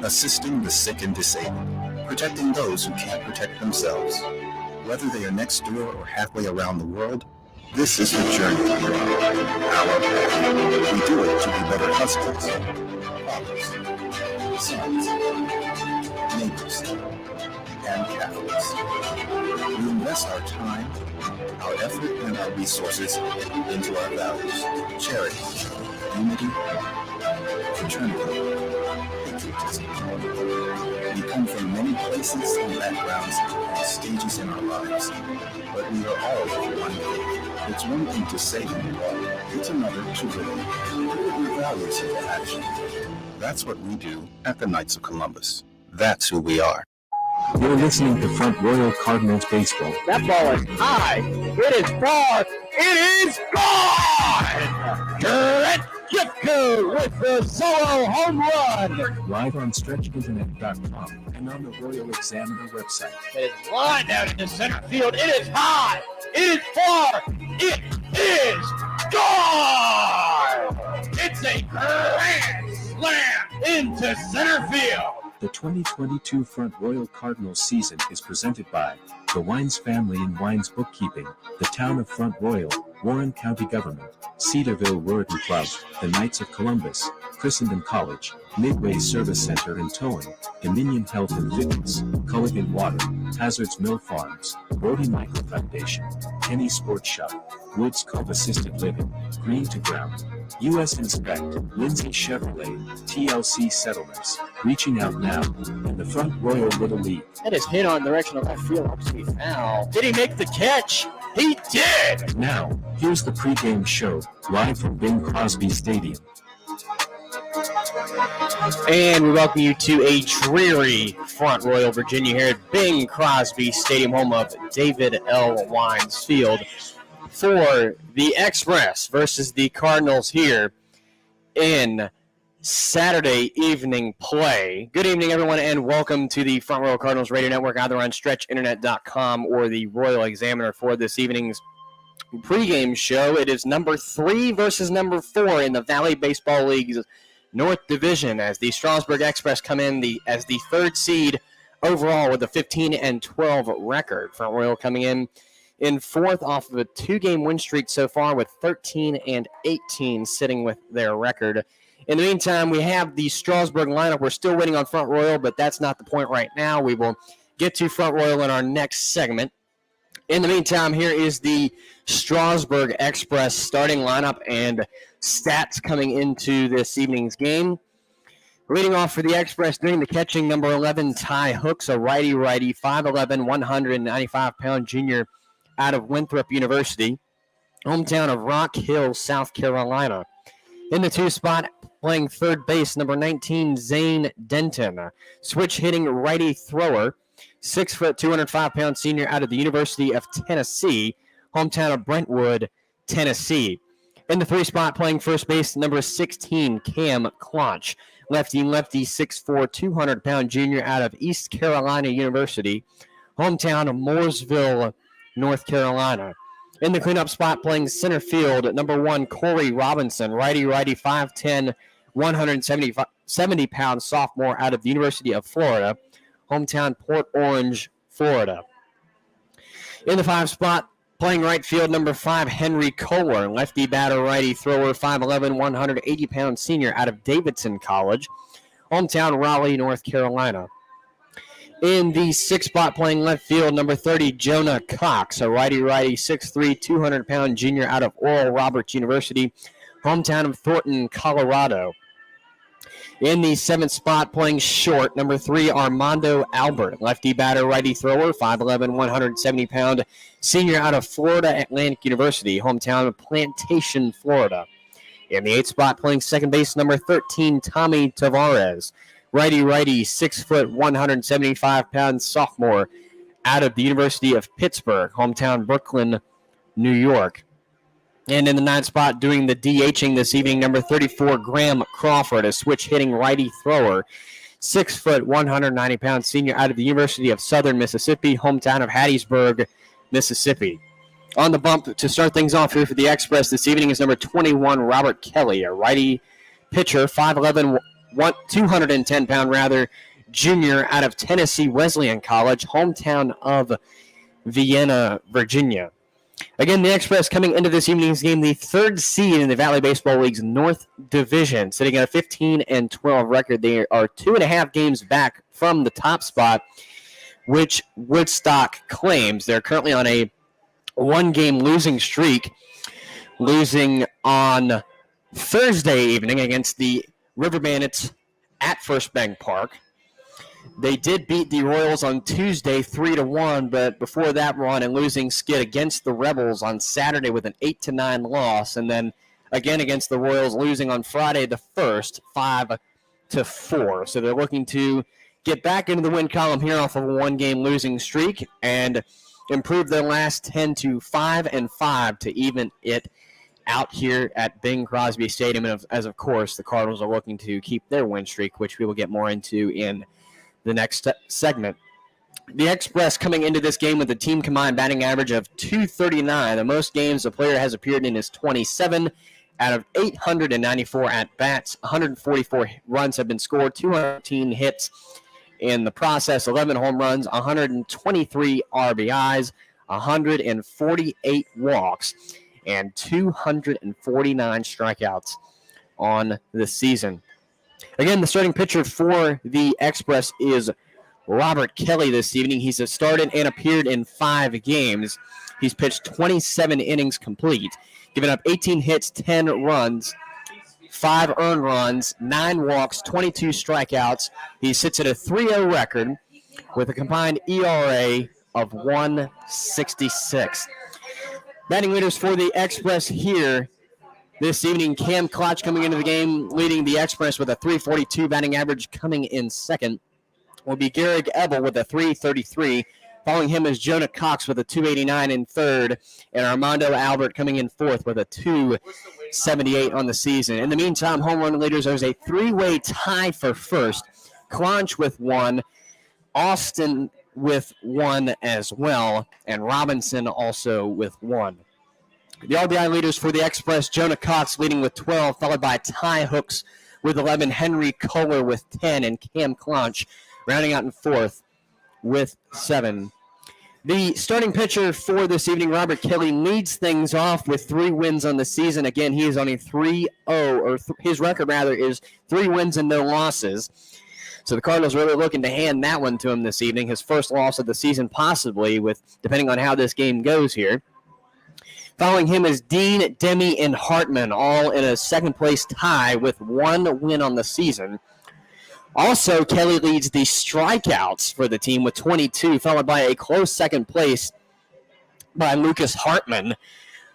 assisting the sick and disabled, protecting those who can't protect themselves. Whether they are next door or halfway around the world, this is the journey we are on. Our path. We do it to be better husbands, fathers, sons, neighbors, and Catholics. We invest our time, our effort, and our resources into our values: charity, unity, fraternity, patriotism. We come from many places and backgrounds and stages in our lives, but we are all of one faith. It's one thing to say who you are, it's another to live it. Put your values into action. That's what we do at the Knights of Columbus. That's who we are. You're listening to Front Royal Cardinals Baseball. That ball is high. It is far. It is gone. Trent Gifko with the solo home run. Live on StretchInternet.com and on the Royal Examiner website. It is lined out into center field. It is high. It is far. It is gone. It's a grand slam into center field. The 2022 Front Royal Cardinals season is presented by the Wines Family and Wines Bookkeeping, the Town of Front Royal, Warren County Government, Cedarville Rotary Club, the Knights of Columbus, Christendom College, Midway Service Center and Towing, Dominion Health and Fitness, Culligan Water, Hazards Mill Farms, Brody Michael Foundation, Kenny Sports Shop, Woods Cove Assisted Living, Green to Ground, U.S. Inspect, Lindsay Chevrolet, TLC Settlements, Reaching Out Now, and the Front Royal Little League. That is hit on direction of left field. Looks to be foul. Did he make the catch? He did! Now, here's the pregame show, live from Bing Crosby Stadium. And we welcome you to a dreary Front Royal, Virginia here at Bing Crosby Stadium, home of David L. Wines Field, for the Express versus the Cardinals here in Saturday evening play. Good evening, everyone, and welcome to the Front Royal Cardinals Radio Network, either on StretchInternet.com or the Royal Examiner for this evening's pregame show. It is number 3 versus number 4 in the Valley Baseball League's North Division, as the Strasburg Express come in as the 3rd seed overall with a 15-12 record. Front Royal coming in 4th off of a 2-game win streak so far, with 13-18 sitting with their record. In the meantime, we have the Strasburg lineup. We're still waiting on Front Royal, but that's not the point right now. We will get to Front Royal in our next segment. In the meantime, here is the Strasburg Express starting lineup and stats coming into this evening's game. Leading off for the Express, doing the catching, number 11, Ty Hooks, a righty-righty, 5'11", 195-pound junior out of Winthrop University, hometown of Rock Hill, South Carolina. In the 2 spot, playing third base, number 19, Zane Denton, a switch-hitting righty thrower, 6 foot, 205-pound senior out of the University of Tennessee, hometown of Brentwood, Tennessee. In the 3 spot, playing first base, number 16, Cam Clonch, lefty, 6'4", 200-pound junior out of East Carolina University, hometown of Mooresville, North Carolina. In the cleanup spot, playing center field, number 1, Corey Robinson, righty-righty, 5'10", 170-pound sophomore out of the University of Florida, hometown Port Orange, Florida. In the 5 spot, playing right field, number 5, Henry Kohler, lefty batter, righty thrower, 5'11", 180-pound senior out of Davidson College, hometown Raleigh, North Carolina. In the 6th spot, playing left field, number 30, Jonah Cox, a righty-righty, 6'3", 200-pound junior out of Oral Roberts University, hometown of Thornton, Colorado. In the 7th spot, playing short, number 3, Armando Albert, lefty batter, righty thrower, 5'11", 170-pound senior out of Florida Atlantic University, hometown of Plantation, Florida. In the 8th spot, playing second base, number 13, Tommy Tavares, righty-righty, 6 foot, 175-pound sophomore out of the University of Pittsburgh, hometown Brooklyn, New York. And in the 9th spot, doing the DHing this evening, number 34, Graham Crawford, a switch-hitting righty thrower, 6 foot, 190-pound senior out of the University of Southern Mississippi, hometown of Hattiesburg, Mississippi. On the bump to start things off here for the Express this evening is number 21, Robert Kelly, a righty pitcher, 5'11", 210-pound junior out of Tennessee Wesleyan College, hometown of Vienna, Virginia. Again, the Express coming into this evening's game, the third seed in the Valley Baseball League's North Division, sitting at a 15-12 record. They are 2.5 games back from the top spot, which Woodstock claims. They're currently on a one-game losing streak, losing on Thursday evening against the River Bandits at First Bank Park. They did beat the Royals on Tuesday 3-1, but before that were on a losing skid against the Rebels on Saturday with an 8-9 loss, and then again against the Royals, losing on Friday the 1st, 5-4. So they're looking to get back into the win column here off of a one-game losing streak and improve their last 10 to 5-5 to even it out here at Bing Crosby Stadium. And as of course, the Cardinals are looking to keep their win streak, which we will get more into in the next segment. The Express coming into this game with a team combined batting average of .239. The most games a player has appeared in is 27 out of 894 at-bats. 144 runs have been scored, 218 hits in the process, 11 home runs, 123 RBIs, 148 walks, and 249 strikeouts on the season. Again, the starting pitcher for the Express is Robert Kelly this evening. He's started and appeared in 5 games. He's pitched 27 innings complete, giving up 18 hits, 10 runs, 5 earned runs, 9 walks, 22 strikeouts. He sits at a 3.0 record with a combined ERA of 1.66. Batting leaders for the Express here this evening, Cam Klotch coming into the game, leading the Express with a .342 batting average. Coming in second will be Garrick Ebel with a .333. Following him is Jonah Cox with a .289 in third, and Armando Albert coming in fourth with a .278 on the season. In the meantime, home run leaders, there's a 3-way tie for first. Klotch with 1, Austin with 1 as well, and Robinson also with 1. The RBI leaders for the Express, Jonah Cox leading with 12, followed by Ty Hooks with 11, Henry Kohler with 10, and Cam Klotch rounding out in fourth with 7. The starting pitcher for this evening, Robert Kelly, leads things off with 3 wins on the season. Again, he is on a 3-0, or his record rather is 3 wins and no losses. So the Cardinals really looking to hand that one to him this evening. His first loss of the season possibly, with depending on how this game goes here. Following him is Dean, Demi, and Hartman, all in a second-place tie with 1 win on the season. Also, Kelly leads the strikeouts for the team with 22, followed by a close second place by Lucas Hartman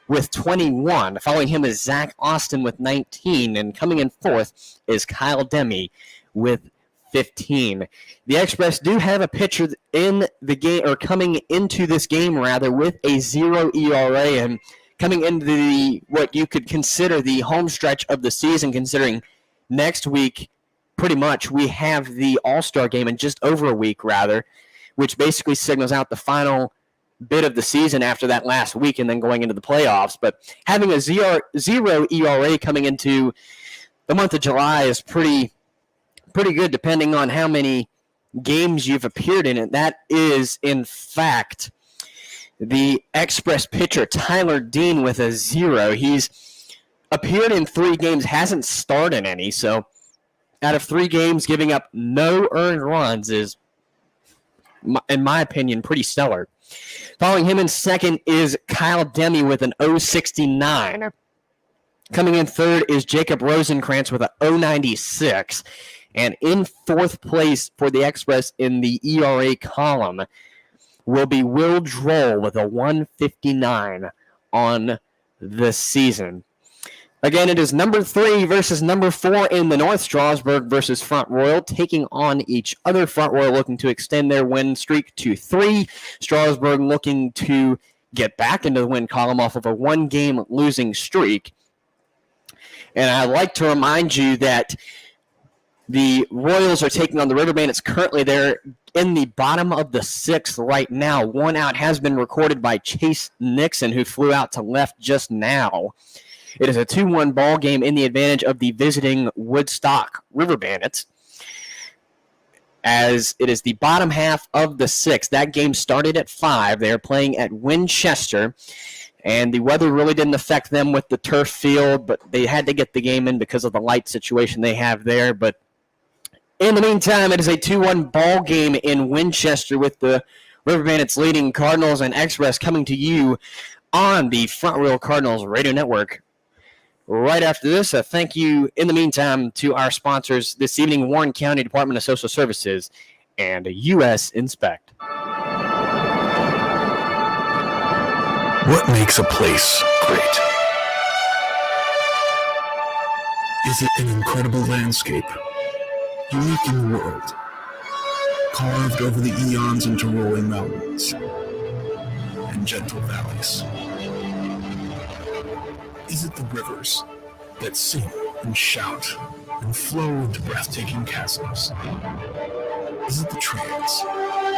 with 21. Following him is Zach Austin with 19, and coming in fourth is Kyle Demi with 15. The Express do have a pitcher in the game, or coming into this game rather, with a 0 ERA, and coming into the what you could consider the home stretch of the season, considering next week pretty much we have the All-Star game in just over a week rather, which basically signals out the final bit of the season after that last week and then going into the playoffs. But having a 0 ERA coming into the month of July is pretty good, depending on how many games you've appeared in it. That is, in fact, the Express pitcher, Tyler Dean, with a 0. He's appeared in 3 games, hasn't started any. So out of 3 games, giving up no earned runs is, in my opinion, pretty stellar. Following him in second is Kyle Demi with an .069. Coming in third is Jacob Rosenkrantz with a .096. And in fourth place for the Express in the ERA column will be Will Droll with a .159 on the season. Again, it is number 3 versus number 4 in the North. Strasburg versus Front Royal taking on each other. Front Royal looking to extend their win streak to 3. Strasburg looking to get back into the win column off of a 1-game losing streak. And I'd like to remind you that the Royals are taking on the River Bandits. Currently, they're in the bottom of the 6th right now. 1 out has been recorded by Chase Nixon, who flew out to left just now. It is a 2-1 ball game in the advantage of the visiting Woodstock River Bandits, as it is the bottom half of the 6th. That game started at 5. They are playing at Winchester, and the weather really didn't affect them with the turf field, but they had to get the game in because of the light situation they have there. But in the meantime, it is a 2-1 ball game in Winchester with the River Bandits leading Cardinals and Express coming to you on the Front Royal Cardinals Radio Network. Right after this, a thank you in the meantime to our sponsors this evening, Warren County Department of Social Services and U.S. Inspect. What makes a place great? Is it an incredible landscape, unique in the world, carved over the eons into rolling mountains and gentle valleys? Is it the rivers that sing and shout and flow into breathtaking chasms? Is it the trails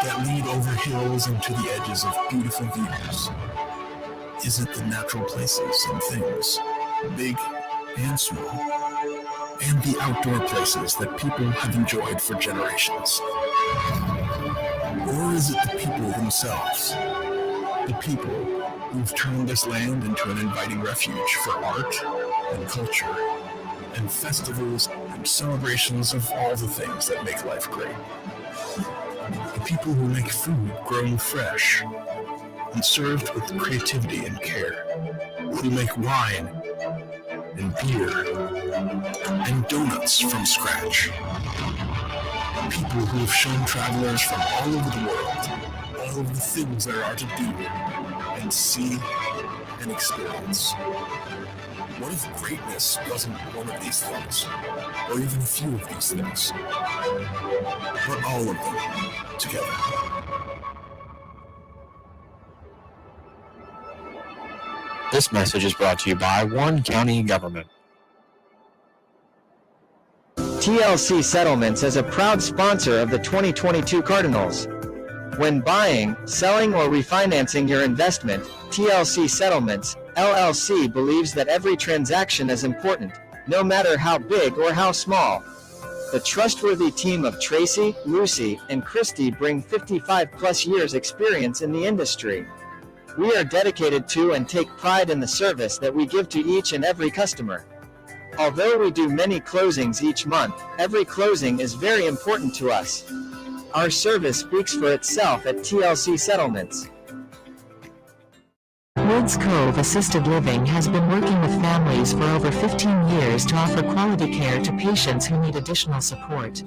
that lead over hills and to the edges of beautiful views? Is it the natural places and things, big and small, and the outdoor places that people have enjoyed for generations? Or is it the people themselves? The people who've turned this land into an inviting refuge for art and culture and festivals and celebrations of all the things that make life great. The people who make food grown fresh and served with creativity and care, who make wine and beer and donuts from scratch. People who have shown travelers from all over the world all of the things there are to do and see and experience. What if greatness wasn't one of these things, or even a few of these things, but all of them together? This message is brought to you by Warren County Government. TLC Settlements is a proud sponsor of the 2022 Cardinals. When buying, selling, or refinancing your investment, TLC Settlements, LLC believes that every transaction is important, no matter how big or how small. The trustworthy team of Tracy, Lucy, and Christy bring 55-plus years experience in the industry. We are dedicated to and take pride in the service that we give to each and every customer. Although we do many closings each month, every closing is very important to us. Our service speaks for itself at TLC Settlements. Woods Cove Assisted Living has been working with families for over 15 years to offer quality care to patients who need additional support.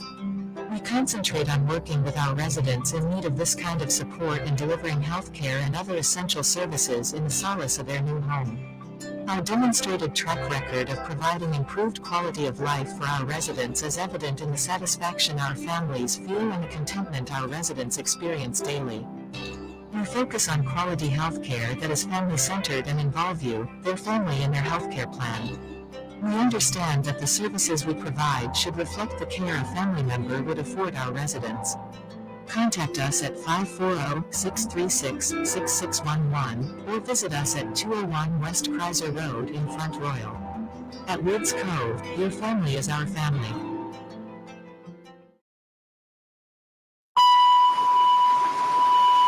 We concentrate on working with our residents in need of this kind of support and delivering health care and other essential services in the solace of their new home. Our demonstrated track record of providing improved quality of life for our residents is evident in the satisfaction our families feel and the contentment our residents experience daily. We focus on quality health care that is family-centered and involve you, their family, in their health care plan. We understand that the services we provide should reflect the care a family member would afford our residents. Contact us at 540-636-6611 or visit us at 201 West Kreiser Road in Front Royal. At Woods Cove, your family is our family.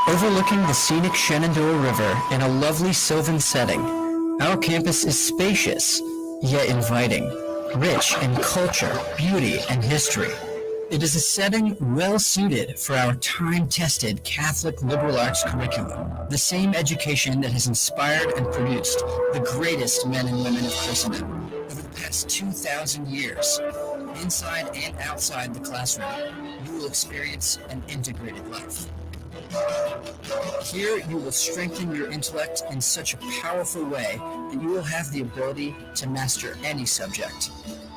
Overlooking the scenic Shenandoah River in a lovely sylvan setting, our campus is spacious, yet inviting, rich in culture, beauty, and history. It is a setting well-suited for our time-tested Catholic liberal arts curriculum, the same education that has inspired and produced the greatest men and women of Christendom over the past 2,000 years. Inside and outside the classroom, you will experience an integrated life. Here, you will strengthen your intellect in such a powerful way that you will have the ability to master any subject,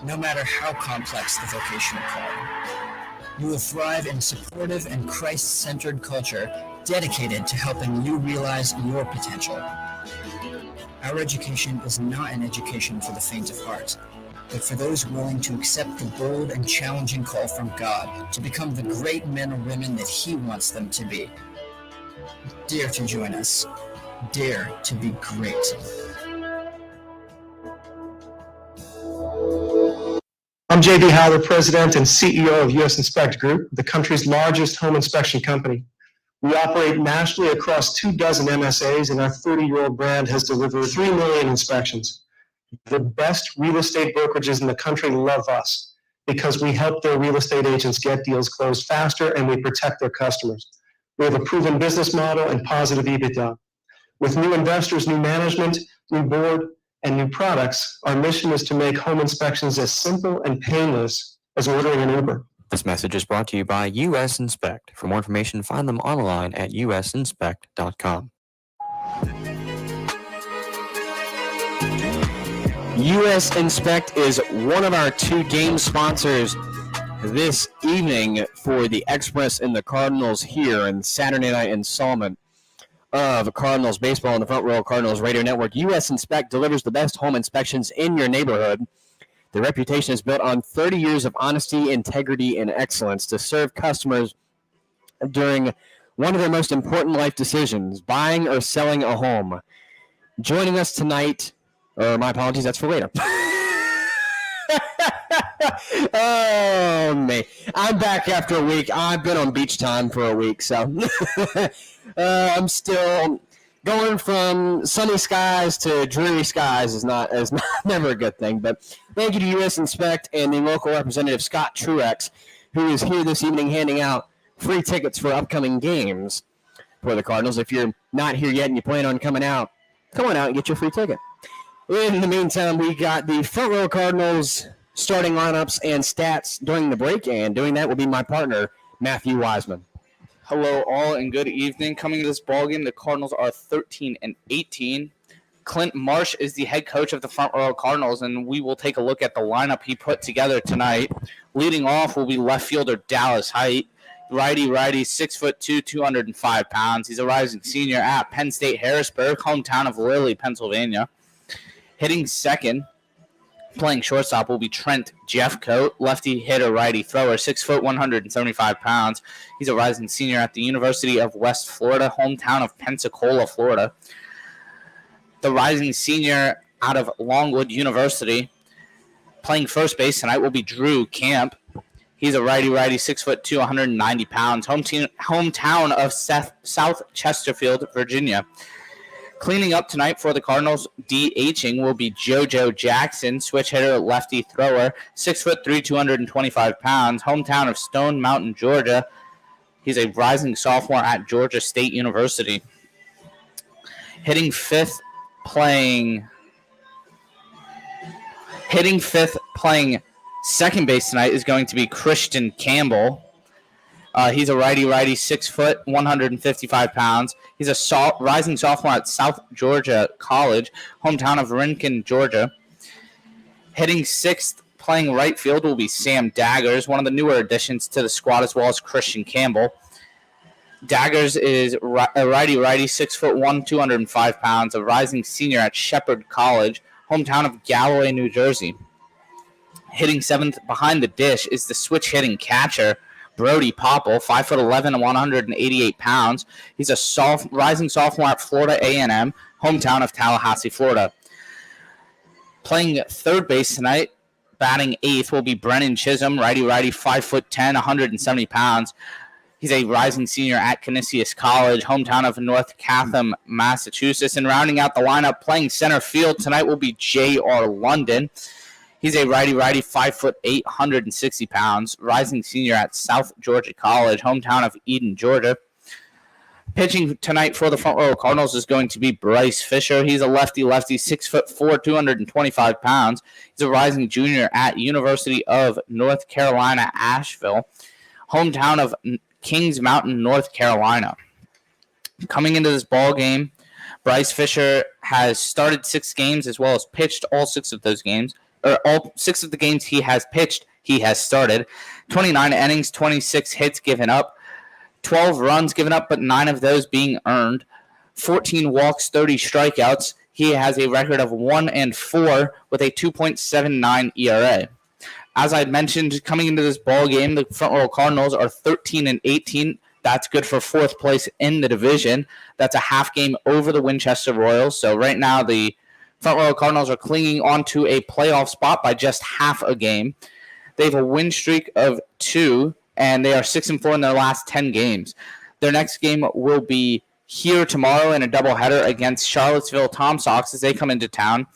no matter how complex the vocational calling. You will thrive in a supportive and Christ-centered culture dedicated to helping you realize your potential. Our education is not an education for the faint of heart, but for those willing to accept the bold and challenging call from God to become the great men or women that He wants them to be. Dare to join us. Dare to be great. I'm J.B. Howler, President and CEO of U.S. Inspect Group, the country's largest home inspection company. We operate nationally across 24 MSAs, and our 30-year-old brand has delivered 3 million inspections. The best real estate brokerages in the country love us because we help their real estate agents get deals closed faster, and we protect their customers. We have a proven business model and positive EBITDA. With new investors, new management, new board, and new products, our mission is to make home inspections as simple and painless as ordering an Uber. This message is brought to you by US Inspect. For more information, find them online at usinspect.com. US Inspect is one of our 2 game sponsors this evening for the Express and the Cardinals here in Saturday night installment of Cardinals baseball on the Front Row Cardinals Radio Network. US Inspect delivers the best home inspections in your neighborhood. Their reputation is built on 30 years of honesty, integrity, and excellence to serve customers during one of their most important life decisions, buying or selling a home. Joining us tonight, or my apologies, that's for later. Oh, man. I'm back after a week. I've been on beach time for a week, so I'm still going from sunny skies to dreary skies is never a good thing. But thank you to U.S. Inspect and the local representative, Scott Truex, who is here this evening handing out free tickets for upcoming games for the Cardinals. If you're not here yet and you plan on coming out, come on out and get your free ticket. In the meantime, we got the Front Row Cardinals starting lineups and stats during the break, and doing that will be my partner, Matthew Wiseman. Hello, all, and good evening. Coming to this ballgame, the Cardinals are 13-18. Clint Marsh is the head coach of the Front Row Cardinals, and we will take a look at the lineup he put together tonight. Leading off will be left fielder Dallas Height. Righty, 6'2", 205 pounds. He's a rising senior at Penn State Harrisburg, hometown of Lilly, Pennsylvania. Hitting second, playing shortstop, will be Trent Jeffcoat, lefty hitter, righty thrower, 6', 175 pounds. He's a rising senior at the University of West Florida, hometown of Pensacola, Florida. The rising senior out of Longwood University, playing first base tonight, will be Drew Camp. He's a righty, 6'2", 190 pounds, hometown of South Chesterfield, Virginia. Cleaning up tonight for the Cardinals, DHing will be JoJo Jackson, switch hitter, lefty thrower, 6'3", 225 pounds, hometown of Stone Mountain, Georgia. He's a rising sophomore at Georgia State University. Hitting fifth, playing second base tonight is going to be Christian Campbell. He's a righty, 6 foot, 155 pounds. He's a rising sophomore at South Georgia College, hometown of Rincon, Georgia. Hitting sixth, playing right field, will be Sam Daggers, one of the newer additions to the squad, as well as Christian Campbell. Daggers is a righty, 6 foot 1, 205 pounds, a rising senior at Shepherd College, hometown of Galloway, New Jersey. Hitting seventh behind the dish is the switch hitting catcher, Brody Popple, 5'11", 188 pounds. He's a rising sophomore at Florida A&M, hometown of Tallahassee, Florida. Playing third base tonight, batting eighth, will be Brennan Chisholm, righty, 5'10", 170 pounds. He's a rising senior at Canisius College, hometown of North Chatham, Massachusetts. And rounding out the lineup, playing center field tonight, will be J.R. London. He's a righty, 5'8", 160 pounds, rising senior at South Georgia College, hometown of Eden, Georgia. Pitching tonight for the Front Row Cardinals is going to be Bryce Fisher. He's a lefty, 6'4", 225 pounds. He's a rising junior at University of North Carolina, Asheville, hometown of Kings Mountain, North Carolina. Coming into this ball game, Bryce Fisher has started 6 games as well as pitched all 6 of those games. All 6 of the games he has pitched, he has started. 29 innings, 26 hits given up, 12 runs given up, but 9 of those being earned. 14 walks, 30 strikeouts. He has a record of 1-4 with a 2.79 ERA. As I mentioned, coming into this ball game, the Front Row Cardinals are 13-18. That's good for 4th place in the division. That's a half game over the Winchester Royals. So right now, the Front Row Cardinals are clinging onto a playoff spot by just half a game. They have a win streak of 2, and they are 6-4 in their last 10 games. Their next game will be here tomorrow in a doubleheader against Charlottesville Tom Sox as they come into town.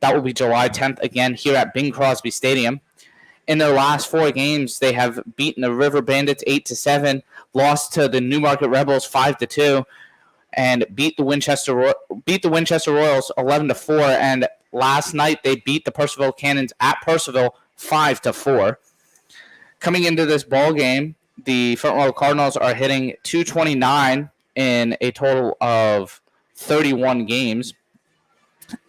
That will be July 10th again here at Bing Crosby Stadium. In their last 4 games, they have beaten the River Bandits 8-7, lost to the Newmarket Rebels 5-2, and beat the Winchester Royals 11-4. And last night they beat the Purcellville Cannons at Purcellville 5-4. Coming into this ball game, the Front Royal Cardinals are hitting .229 in a total of 31 games.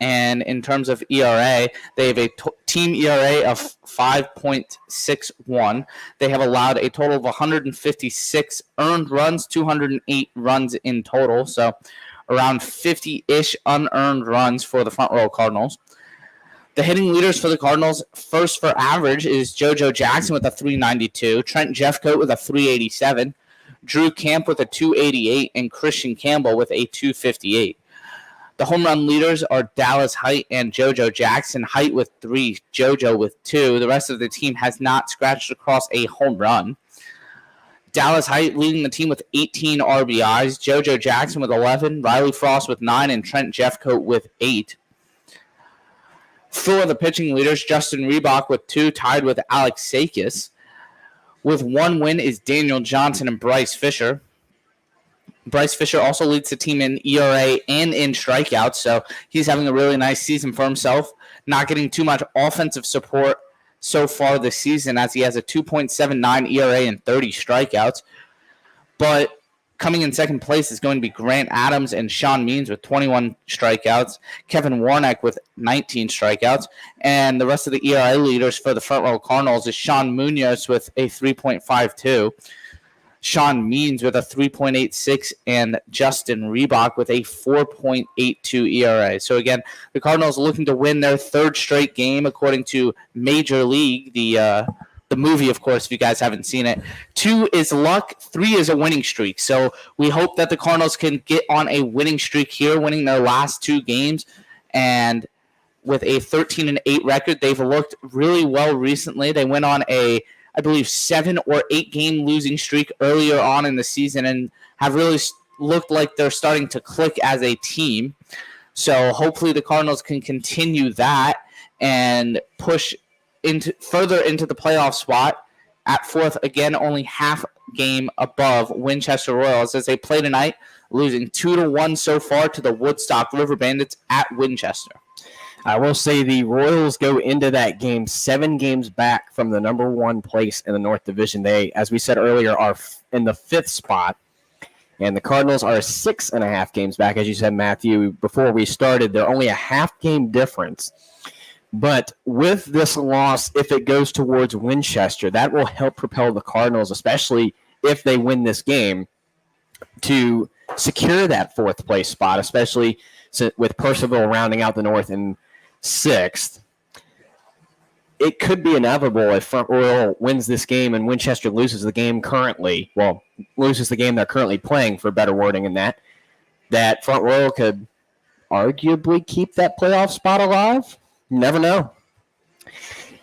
And in terms of ERA, they have a team ERA of 5.61. They have allowed a total of 156 earned runs, 208 runs in total. So around 50-ish unearned runs for the Front Royal Cardinals. The hitting leaders for the Cardinals, first for average, is JoJo Jackson with a .392, Trent Jeffcoat with a .387, Drew Camp with a .288, and Christian Campbell with a .258. The home run leaders are Dallas Height and JoJo Jackson. Height with 3, JoJo with 2. The rest of the team has not scratched across a home run. Dallas Height leading the team with 18 RBIs. JoJo Jackson with 11. Riley Frost with 9. And Trent Jeffcoat with 8. For the pitching leaders, Justin Reebok with 2, tied with Alex Sakis. With 1 win is Daniel Johnson and Bryce Fisher. Bryce Fisher also leads the team in ERA and in strikeouts, so he's having a really nice season for himself, not getting too much offensive support so far this season as he has a 2.79 ERA and 30 strikeouts. But coming in second place is going to be Grant Adams and Sean Means with 21 strikeouts, Kevin Warnock with 19 strikeouts, and the rest of the ERA leaders for the Front Row Cardinals is Sean Munoz with a 3.52, Sean Means with a 3.86, and Justin Reebok with a 4.82 ERA. So again, the Cardinals looking to win their 3rd straight game according to Major League, the movie, of course, if you guys haven't seen it. 2 is luck, 3 is a winning streak. So we hope that the Cardinals can get on a winning streak here, winning their last 2 games. And with a 13-8 record, they've looked really well recently. They went on a, I believe, 7 or 8 game losing streak earlier on in the season and have really looked like they're starting to click as a team. So hopefully the Cardinals can continue that and push further into the playoff spot at 4th, again, only half game above Winchester Royals as they play tonight, losing 2-1 so far to the Woodstock River Bandits at Winchester. I will say the Royals go into that game 7 games back from the number 1 place in the North Division. They, as we said earlier, are in the 5th spot, and the Cardinals are 6.5 games back. As you said, Matthew, before we started, they're only a half game difference. But with this loss, if it goes towards Winchester, that will help propel the Cardinals, especially if they win this game, to secure that 4th place spot, especially with Purcellville rounding out the North in 6th. It could be inevitable if Front Royal wins this game and Winchester loses the game loses the game they're currently playing, for better wording in that Front Royal could arguably keep that playoff spot alive. You never know.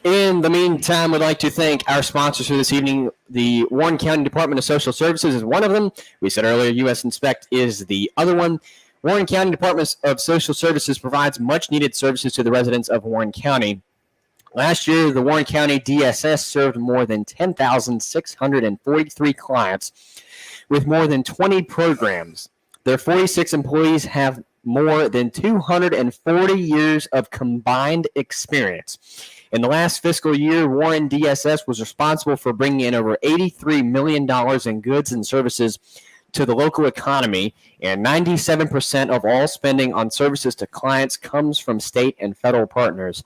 In the meantime, we'd like to thank our sponsors for this evening. The Warren County Department of Social Services is one of them. We said earlier U.S. Inspect is the other one. Warren County Department of Social Services provides much-needed services to the residents of Warren County. Last year, the Warren County DSS served more than 10,643 clients with more than 20 programs. Their 46 employees have more than 240 years of combined experience. In the last fiscal year, Warren DSS was responsible for bringing in over $83 million in goods and services to the local economy, and 97% of all spending on services to clients comes from state and federal partners.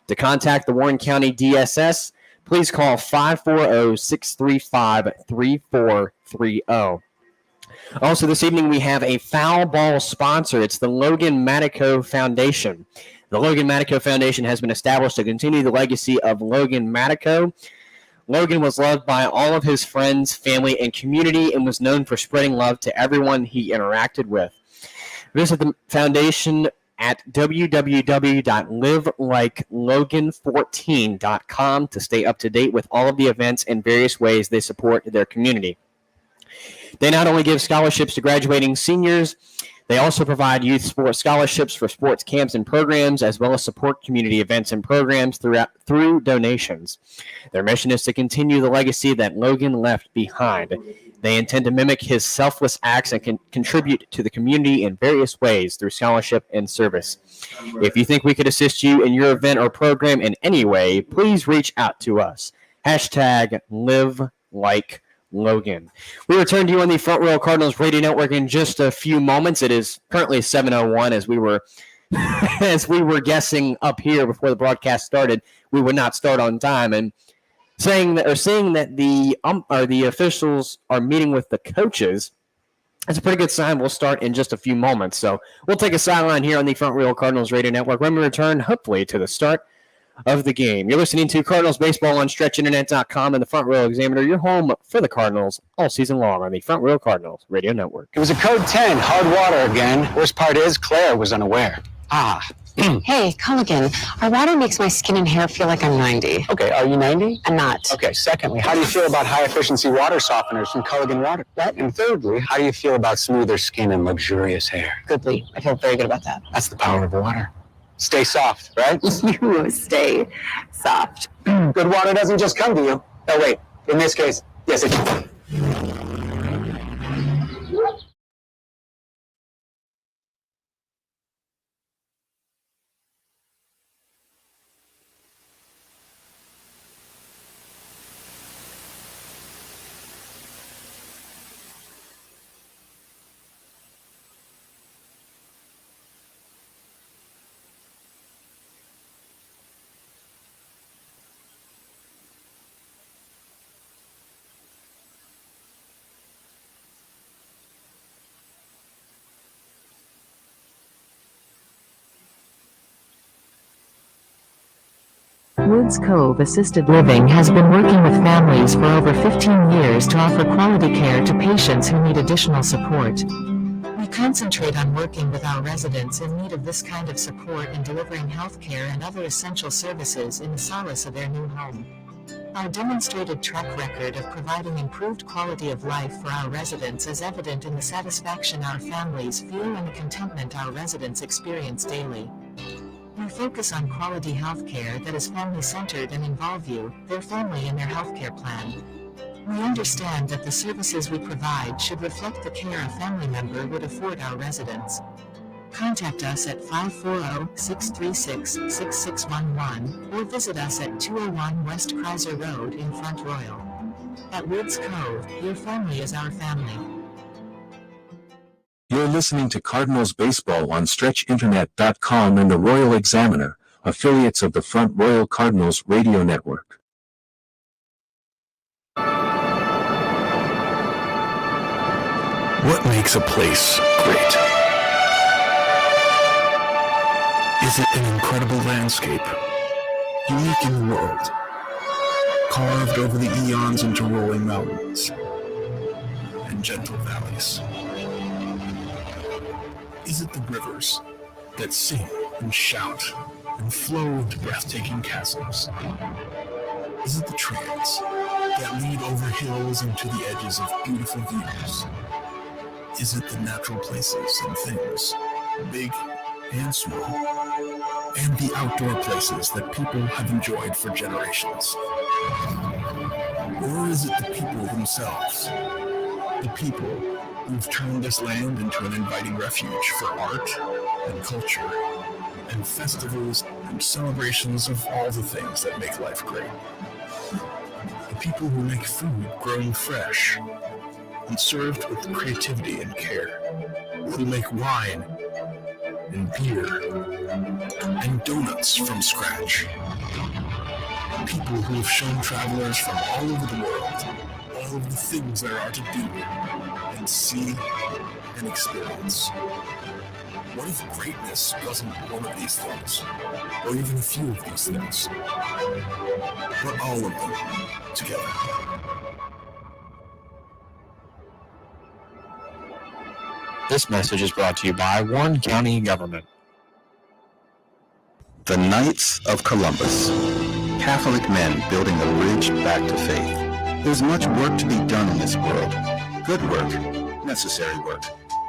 To contact the Warren County DSS, please call 540-635-3430. Also, this evening we have a foul ball sponsor. It's the Logan Matico Foundation. The Logan Matico Foundation has been established to continue the legacy of Logan Matico. Logan was loved by all of his friends, family, and community and was known for spreading love to everyone he interacted with. Visit the foundation at www.livelikelogan14.com to stay up to date with all of the events and various ways they support their community. They not only give scholarships to graduating seniors, they also provide youth sports scholarships for sports camps and programs, as well as support community events and programs through donations. Their mission is to continue the legacy that Logan left behind. They intend to mimic his selfless acts and contribute to the community in various ways through scholarship and service. If you think we could assist you in your event or program in any way, please reach out to us. #LiveLikeLogan. We return to you on the Front Royal Cardinals Radio Network in just a few moments. It is currently 7:01 as we were guessing up here before the broadcast started. We would not start on time, and seeing that the officials are meeting with the coaches, that's a pretty good sign. We'll start in just a few moments. So we'll take a sideline here on the Front Royal Cardinals Radio Network when we return, hopefully, to the start of the game. You're listening to Cardinals Baseball on StretchInternet.com and the Front Royal Examiner, your home for the Cardinals all season long on the Front Royal Cardinals Radio Network. It was a code 10, hard water again. Worst part is Claire was unaware. Hey, Culligan, our water makes my skin and hair feel like I'm 90. Okay, are you 90? I'm not. Okay, secondly, how do you feel about high-efficiency water softeners from Culligan Water? What? And thirdly, how do you feel about smoother skin and luxurious hair? Goodly. I feel very good about that. That's the power of water. Stay soft, right? You stay soft. Good water doesn't just come to you. Oh, wait. In this case, yes, it does. Woods Cove Assisted Living has been working with families for over 15 years to offer quality care to patients who need additional support. We concentrate on working with our residents in need of this kind of support and delivering health care and other essential services in the solace of their new home. Our demonstrated track record of providing improved quality of life for our residents is evident in the satisfaction our families feel and the contentment our residents experience daily. We focus on quality health care that is family-centered and involve you, their family, and their health care plan. We understand that the services we provide should reflect the care a family member would afford our residents. Contact us at 540-636-6611 or visit us at 201 West Kreiser Road in Front Royal. At Woods Cove, your family is our family. You're listening to Cardinals Baseball on StretchInternet.com and the Royal Examiner, affiliates of the Front Royal Cardinals Radio Network. What makes a place great? Is it an incredible landscape, unique in the world, carved over the eons into rolling mountains and gentle valleys? Is it the rivers that sing and shout and flow to breathtaking chasms? Is it the trails that lead over hills and to the edges of beautiful views? Is it the natural places and things, big and small, and the outdoor places that people have enjoyed for generations? Or is it the people themselves, the people who've turned this land into an inviting refuge for art and culture and festivals and celebrations of all the things that make life great? The people who make food grown fresh and served with creativity and care, who make wine and beer and donuts from scratch. People who have shown travelers from all over the world all of the things there are to do and see and experience. What if greatness wasn't one of these things, or even a few of these things, but all of them together? This message is brought to you by Warren County Government. The Knights of Columbus. Catholic men building a bridge back to faith. There's much work to be done in this world. Good work, necessary work.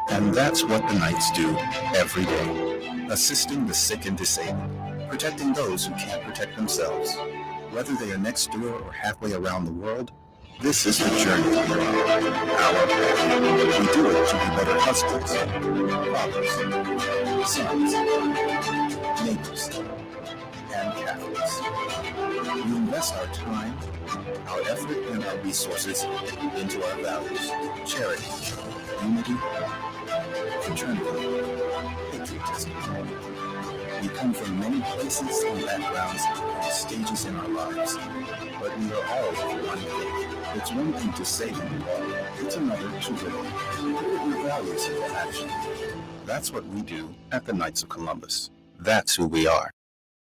And that's what the Knights do every day. Assisting the sick and disabled. Protecting those who can't protect themselves. Whether they are next door or halfway around the world, this is the journey we're on. Our path. We do it to be better husbands, fathers, sons, neighbors, and Catholics. We invest our time, our effort, and our resources into our values: charity, unity, fraternity, patriotism. We come from many places and backgrounds and stages in our lives, but we are all of one faith. It's one thing to say who you are, it's another to live it. Put your values into action. That's what we do at the Knights of Columbus. That's who we are.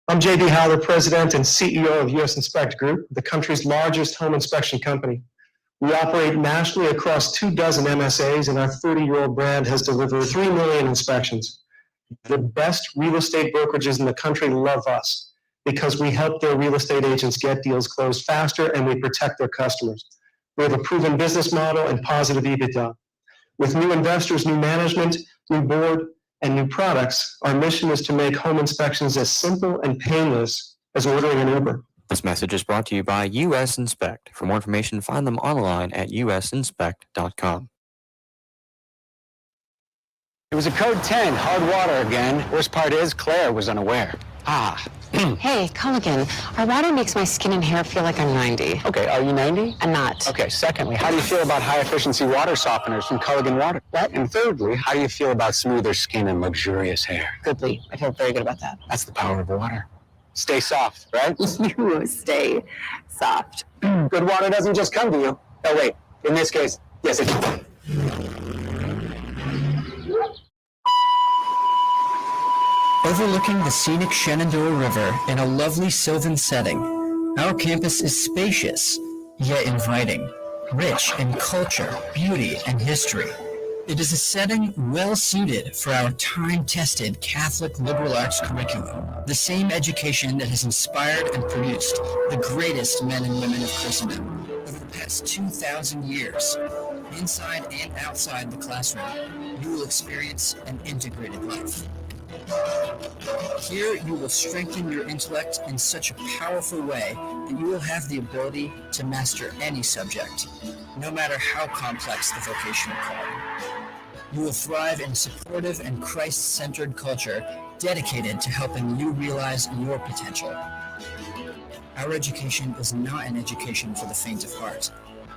I'm J.D. Howler, President and CEO of U.S. Inspect Group, the country's largest home inspection company. We operate nationally across 24 MSAs, and our 30-year-old brand has delivered 3 million inspections. The best real estate brokerages in the country love us because we help their real estate agents get deals closed faster, and we protect their customers. We have a proven business model and positive EBITDA. With new investors, new management, new board, and new products, our mission is to make home inspections as simple and painless as ordering an Uber. This message is brought to you by US Inspect. For more information, find them online at usinspect.com. It was a code 10, hard water again. Worst part is Claire was unaware. Hey, Culligan, our water makes my skin and hair feel like I'm 90. Okay, are you 90? I'm not. Okay, secondly, how do you feel about high-efficiency water softeners from Culligan Water? What? And thirdly, how do you feel about smoother skin and luxurious hair? Goodly. I feel very good about that. That's the power of water. Stay soft, right? You stay soft. Good water doesn't just come to you. Oh, wait. In this case, yes, it does. Overlooking the scenic Shenandoah River in a lovely sylvan setting, our campus is spacious, yet inviting, rich in culture, beauty, and history. It is a setting well-suited for our time-tested Catholic liberal arts curriculum, the same education that has inspired and produced the greatest men and women of Christendom over the past 2,000 years. Inside and outside the classroom, you will experience an integrated life. Here, you will strengthen your intellect in such a powerful way that you will have the ability to master any subject, no matter how complex the vocational calling. You will thrive in a supportive and Christ-centered culture dedicated to helping you realize your potential. Our education is not an education for the faint of heart,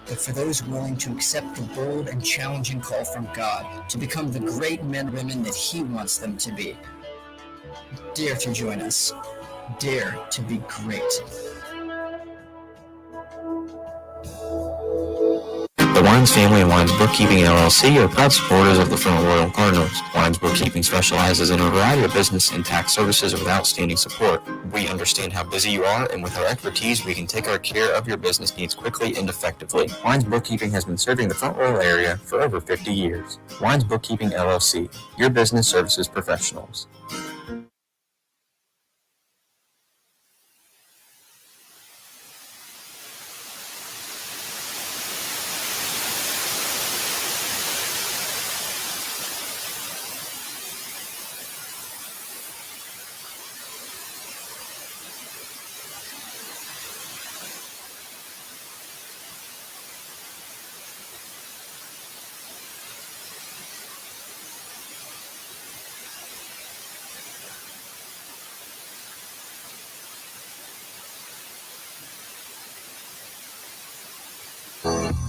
but for those willing to accept the bold and challenging call from God to become the great men and women that He wants them to be. Dare to join us. Dare to be great. The Wines Family and Wines Bookkeeping LLC are proud supporters of the Front Royal Cardinals. Wines Bookkeeping specializes in a variety of business and tax services with outstanding support. We understand how busy you are, and with our expertise, we can take our care of your business needs quickly and effectively. Wines Bookkeeping has been serving the Front Royal area for over 50 years. Wines Bookkeeping LLC, your business services professionals.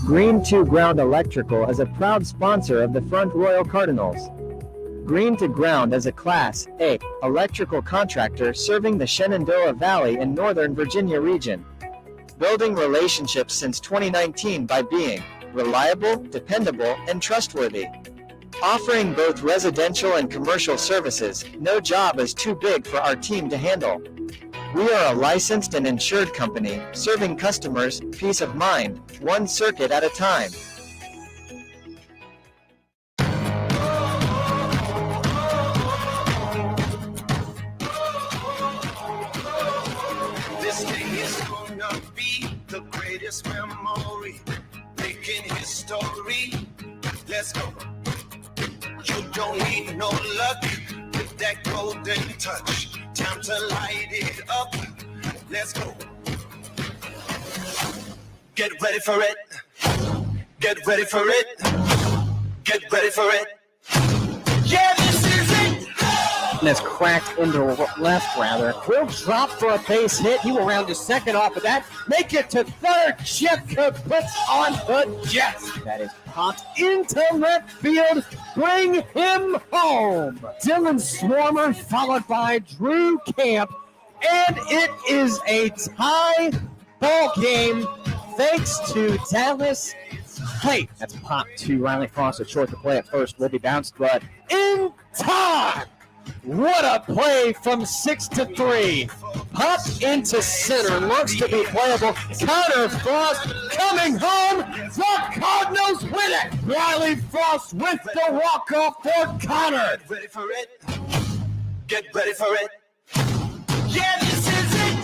Green 2 Ground Electrical is a proud sponsor of the Front Royal Cardinals. Green to Ground is a Class A electrical contractor serving the Shenandoah Valley and Northern Virginia region. Building relationships since 2019 by being reliable, dependable, and trustworthy. Offering both residential and commercial services, no job is too big for our team to handle. We are a licensed and insured company, serving customers peace of mind, one circuit at a time. glorious memory, making history. Let's go. You don't need no luck with that golden touch. Time to light it up. Let's go. Get ready for it. Get ready for it. Get ready for it. Yeah, this is it. And that's cracked into left, rather. Will drop for a base hit. He will round to second off of that. Make it to third. Jeff puts on the Jets. That is popped into left field. Bring him home. Dylan Swarmer followed by Drew Camp. And it is a tie ball game thanks to Dallas. Hey, that's popped to Riley Frost at short. The play at first will be bounced, but in time. What a play from 6 to 3. Popped into center. Looks to be playable. Connor Frost coming home. The Cardinals win it. Riley Frost with the walk-off for Connor. Get ready for it. Get ready for it. Yeah, this is it.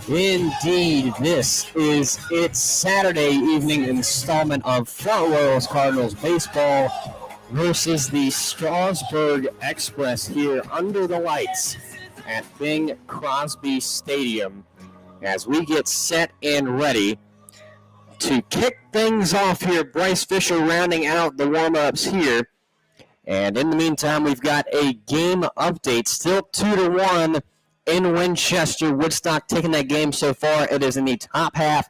Indeed, this is its Saturday evening installment of Front Royals Cardinals baseball versus the Strasburg Express here under the lights at Bing Crosby Stadium as we get set and ready to kick things off here. Bryce Fisher rounding out the warm-ups here. And in the meantime, we've got a game update. Still 2-1 in Winchester. Woodstock taking that game so far. It is in the top half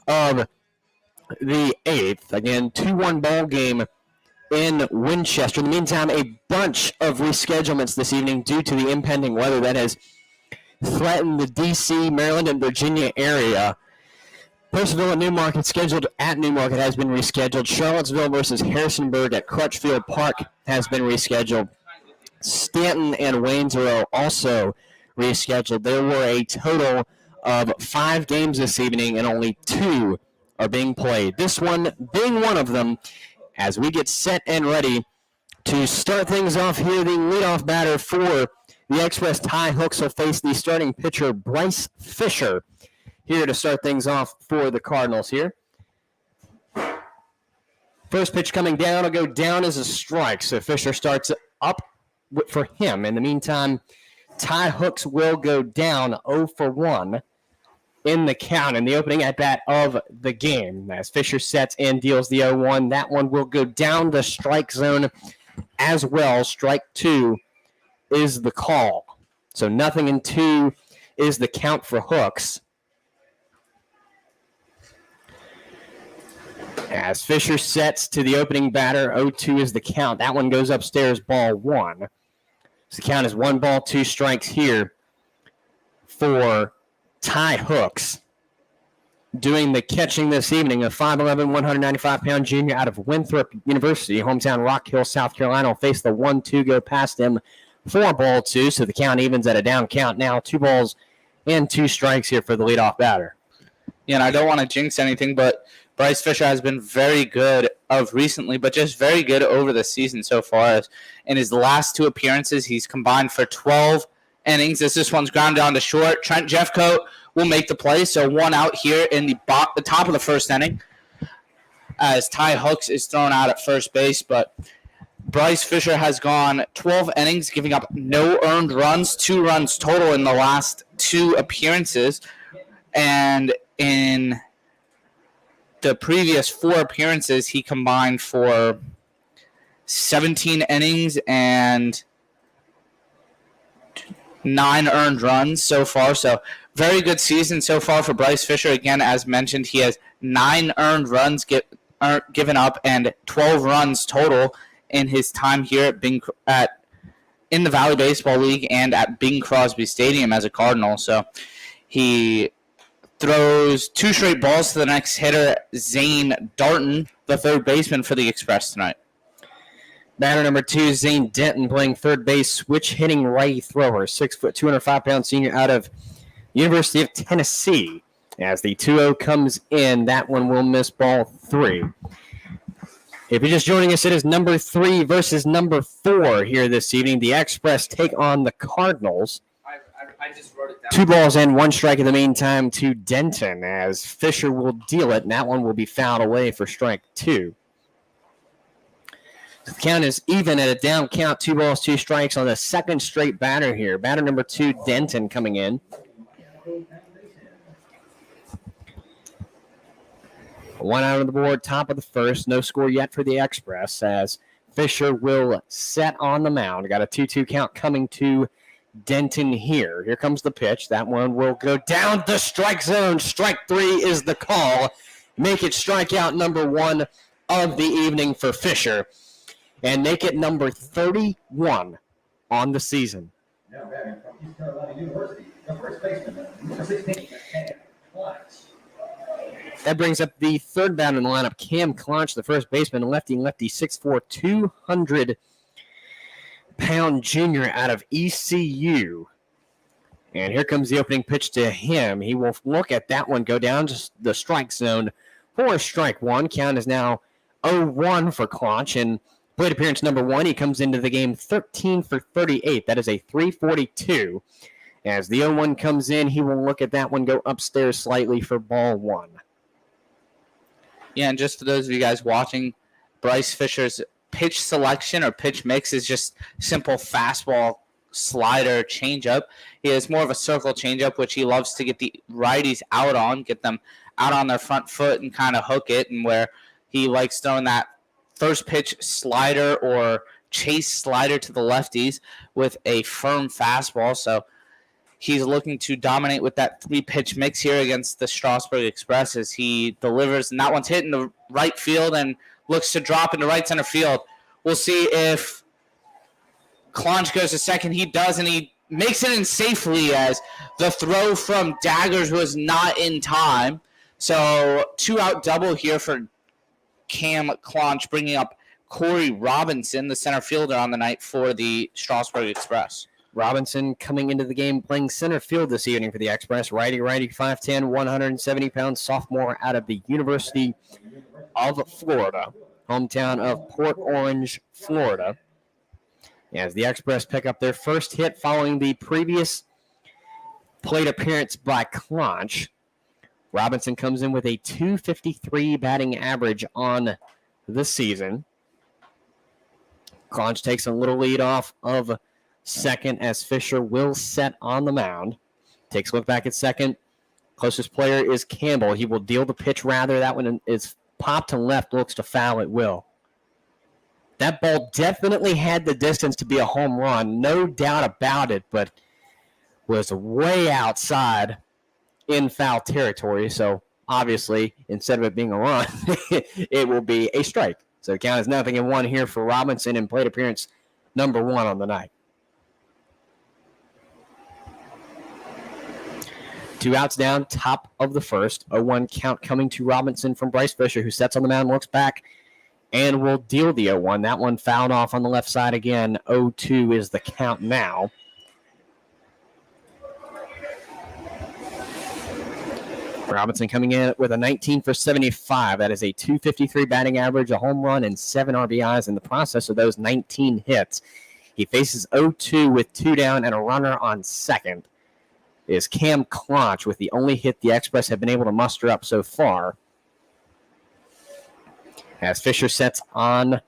of the 8th. Again, 2-1 ball game in Winchester. In the meantime, a bunch of reschedulements this evening due to the impending weather that has threatened the D.C., Maryland, and Virginia area. Percival and Newmarket scheduled at Newmarket has been rescheduled. Charlottesville versus Harrisonburg at Crutchfield Park has been rescheduled. Stanton and Waynesboro also rescheduled. There were a total of 5 games this evening, and only 2 are being played. This one being one of them, as we get set and ready to start things off here. The leadoff batter for the Express, Ty Hooks, will face the starting pitcher, Bryce Fisher, here to start things off for the Cardinals here. First pitch coming down will go down as a strike, so Fisher starts up for him. In the meantime, Ty Hooks will go down 0 for 1 in the count in the opening at bat of the game. As Fisher sets and deals the 0-1, that one will go down the strike zone as well. Strike 2 is the call. So 0-2 is the count for Hooks. As Fisher sets to the opening batter, 0-2 is the count. That one goes upstairs, ball 1. So the count is 1 ball, 2 strikes here for Ty Hooks. Doing the catching this evening, a 5'11", 195-pound junior out of Winthrop University, hometown Rock Hill, South Carolina, will face the 1-2, go past him for ball 2. So the count evens at a down count now. 2 balls and 2 strikes here for the leadoff batter. Yeah, and I don't want to jinx anything, but Bryce Fisher has been very good of recently, but just very good over the season so far. In his last 2 appearances, he's combined for 12 innings. As this one's ground down to short, Trent Jeffcoat will make the play. So 1 out here in the top of the first inning as Ty Hooks is thrown out at first base. But Bryce Fisher has gone 12 innings, giving up no earned runs, 2 runs total in the last 2 appearances. And in the previous 4 appearances, he combined for 17 innings and 9 earned runs so far. So very good season so far for Bryce Fisher. Again, as mentioned, he has 9 earned runs given up and 12 runs total in his time here in the Valley Baseball League and at Bing Crosby Stadium as a Cardinal. So he throws 2 straight balls to the next hitter, Zane Darton, the third baseman for the Express tonight. Batter number 2, Zane Denton, playing third base, switch hitting righty thrower, 6 foot, 205-pound senior out of University of Tennessee. As the 2-0 comes in, that one will miss ball 3. If you're just joining us, it is number 3 versus number 4 here this evening. The Express take on the Cardinals. 2 balls and 1 strike in the meantime to Denton as Fisher will deal it, and that one will be fouled away for strike 2. The count is even at a down count, 2 balls, 2 strikes on the second straight batter here. Batter number 2, Denton, coming in. One out on the board, top of the first. No score yet for the Express as Fisher will set on the mound. Got a 2-2 count coming to Denton here. Here comes the pitch. That one will go down the strike zone. Strike 3 is the call. Make it strikeout number 1 of the evening for Fisher. And make it number 31 on the season. That brings up the third batter in the lineup, Cam Clonch, the first baseman, lefty, 6'4", 200-pound junior out of ECU. And here comes the opening pitch to him. He will look at that one, go down to the strike zone for strike 1. Count is now 0-1 for Clonch, and plate appearance number 1, he comes into the game 13 for 38. That is a 342. As the 0-1 comes in, he will look at that one, go upstairs slightly for ball 1. Yeah, and just for those of you guys watching, Bryce Fisher's pitch selection or pitch mix is just simple fastball, slider, changeup. He has more of a circle changeup, which he loves to get the righties out on, get them out on their front foot and kind of hook it, and where he likes throwing that first pitch slider or chase slider to the lefties with a firm fastball. So he's looking to dominate with that 3-pitch mix here against the Strasburg Express as he delivers. And that one's hit in the right field and looks to drop into right center field. We'll see if Clonch goes to second. He does, and he makes it in safely as the throw from Daggers was not in time. So 2-out double here for Cam Clonch, bringing up Corey Robinson, the center fielder on the night for the Strasburg Express. Robinson coming into the game playing center field this evening for the Express. Righty, 5'10", 170-pound sophomore out of the University of Florida, hometown of Port Orange, Florida. As the Express pick up their first hit following the previous plate appearance by Clonch. Robinson comes in with a .253 batting average on the season. Clonch takes a little lead off of second as Fisher will set on the mound. Takes a look back at second. Closest player is Campbell. He will deal the pitch rather. That one is popped to left, looks to foul at will. That ball definitely had the distance to be a home run, no doubt about it, but was way outside in foul territory. So obviously, instead of it being a run, it will be a strike. So the count is 0-1 here for Robinson in plate appearance number 1 on the night. 2 outs down, top of the first. 0-1 count coming to Robinson from Bryce Fisher, who sets on the mound, looks back, and will deal the 0-1. That one fouled off on the left side again. 0-2 is the count now. Robinson coming in with a 19 for 75. That is a .253 batting average, a home run, and 7 RBIs in the process of those 19 hits. He faces 0-2 with 2 down and a runner on second. Is Cam Clonch with the only hit the Express have been able to muster up so far. As Fisher sets on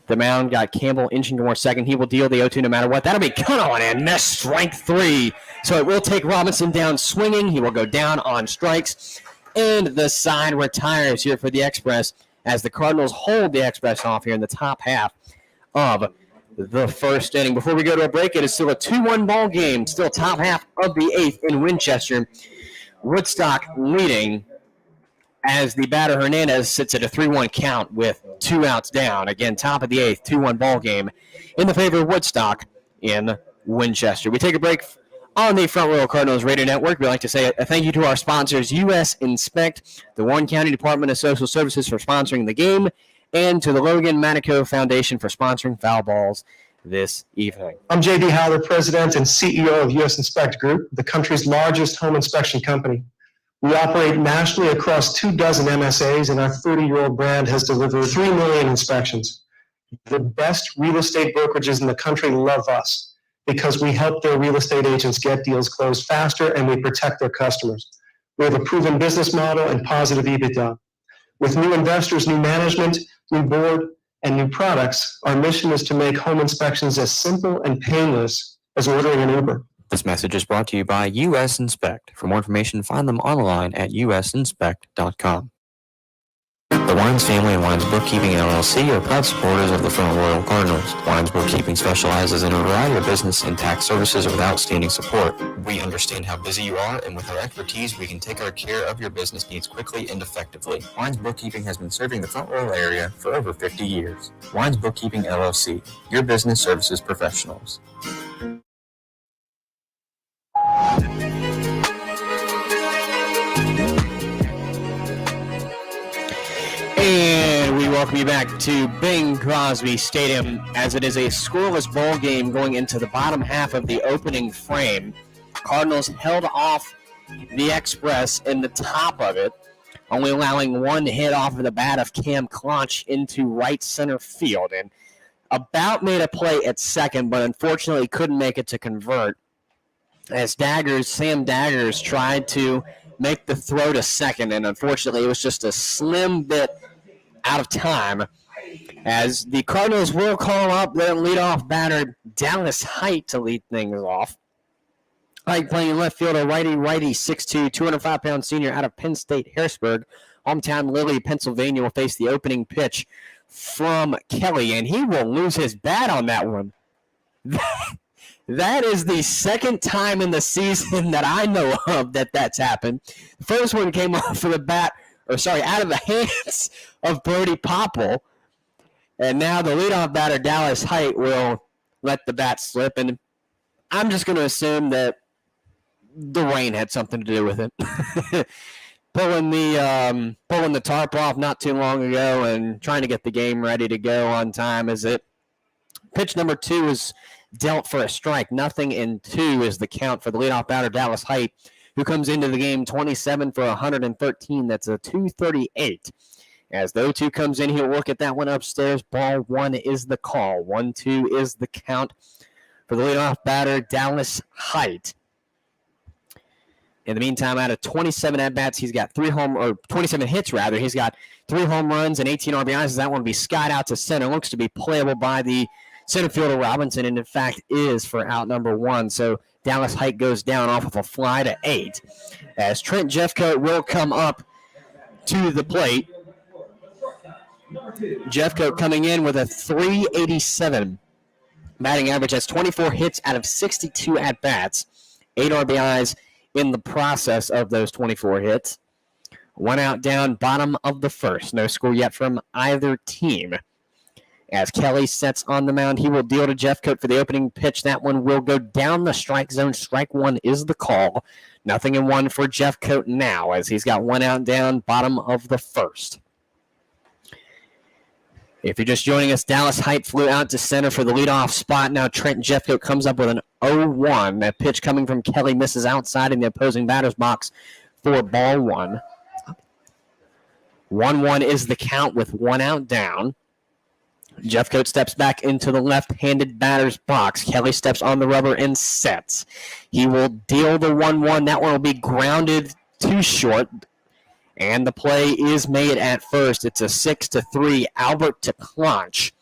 the mound, got Campbell inching toward second. He will deal the 0-2 no matter what. That'll be cut on and missed, strike 3. So it will take Robinson down swinging. He will go down on strikes. And the side retires here for the Express as the Cardinals hold the Express off here in the top half of the first inning. Before we go to a break, it is still a 2-1 ball game. Still top half of the 8th in Winchester. Woodstock leading as the batter Hernandez sits at a 3-1 count with 2 outs down. Again, top of the 8th, 2-1 ball game in the favor of Woodstock in Winchester. We take a break on the Front Royal Cardinals Radio Network. We'd like to say a thank you to our sponsors, U.S. Inspect, the Warren County Department of Social Services for sponsoring the game, and to the Logan Manico Foundation for sponsoring Foul Balls this evening. I'm J.D. Howler, President and CEO of U.S. Inspect Group, the country's largest home inspection company. We operate nationally across 24 MSAs, and our 30-year-old brand has delivered 3 million inspections. The best real estate brokerages in the country love us. because we help their real estate agents get deals closed faster and we protect their customers. We have a proven business model and positive EBITDA. With new investors, new management, new board, and new products, our mission is to make home inspections as simple and painless as ordering an Uber. This message is brought to you by US Inspect. For more information, find them online at usinspect.com. The Wines Family and Wines Bookkeeping LLC are proud supporters of the Front Royal Cardinals. Wines Bookkeeping specializes in a variety of business and tax services with outstanding support. We understand how busy you are, and with our expertise, we can take care of your business needs quickly and effectively. Wines Bookkeeping has been serving the Front Royal area for over 50 years. Wines Bookkeeping LLC, your business services professionals. And we welcome you back to Bing Crosby Stadium as it is a scoreless ball game going into the bottom half of the opening frame. Cardinals held off the Express in the top of it, only allowing one hit off of the bat of Cam Clonch into right center field. And about made a play at second, but unfortunately couldn't make it to convert. As Sam Daggers tried to make the throw to second, and unfortunately it was just a slim bit out of time, as the Cardinals will call up their leadoff batter, Dallas Height, to lead things off. Height playing left field, a righty, 6'2", 205-pound senior out of Penn State, Harrisburg. Hometown Lily, Pennsylvania will face the opening pitch from Kelly, and he will lose his bat on that one. That is the second time in the season that I know of that's happened. The first one came off of the bat, out of the hands of Brody Popple. And now the leadoff batter, Dallas Height, will let the bat slip. And I'm just going to assume that the rain had something to do with it. Pulling the tarp off not too long ago and trying to get the game ready to go on time is it. Pitch number 2 is dealt for a strike. 0-2 is the count for the leadoff batter, Dallas Height, who comes into the game 27 for 113. That's a 238. As the 0-2 comes in, he'll work at that one upstairs. Ball 1 is the call. 1-2 is the count for the leadoff batter, Dallas Height. In the meantime, out of 27 at-bats, he's got 27 hits, rather. He's got 3 home runs and 18 RBIs. As that one will be skied out to center. Looks to be playable by the center fielder Robinson, and in fact is for out number 1. So Dallas Height goes down off of a fly to 8. As Trent Jeffcoat will come up to the plate. Jeffcoat coming in with a .387 batting average. Has 24 hits out of 62 at-bats. 8 RBIs in the process of those 24 hits. 1 out down, bottom of the first. No score yet from either team. As Kelly sets on the mound, he will deal to Jeffcoat for the opening pitch. That one will go down the strike zone. Strike 1 is the call. 0-1 for Jeffcoat now, as he's got 1 out down, bottom of the first. If you're just joining us, Dallas Height flew out to center for the leadoff spot. Now Trent Jeffcoat comes up with an 0-1. That pitch coming from Kelly misses outside in the opposing batter's box for ball 1. 1-1 is the count with 1 out down. Jeffcoat steps back into the left-handed batter's box. Kelly steps on the rubber and sets. He will deal the 1-1. That one will be grounded to short. And the play is made at first. It's a 6-3 Albert to Clonch.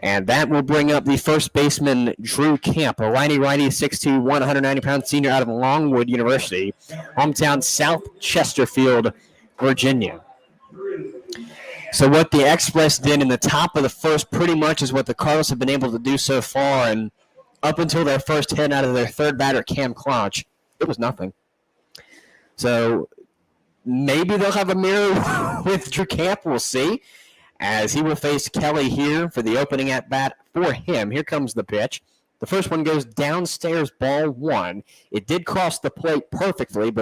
And that will bring up the first baseman, Drew Camp, a righty, 6'2", 190-pound senior out of Longwood University, hometown South Chesterfield, Virginia. So what the Express did in the top of the first pretty much is what the Cardinals have been able to do so far. And up until their first hit out of their third batter, Cam Clonch, it was nothing. So maybe they'll have a mirror with Drew Camp. We'll see, as he will face Kelly here for the opening at-bat for him. Here comes the pitch. The first one goes downstairs, ball 1. It did cross the plate perfectly,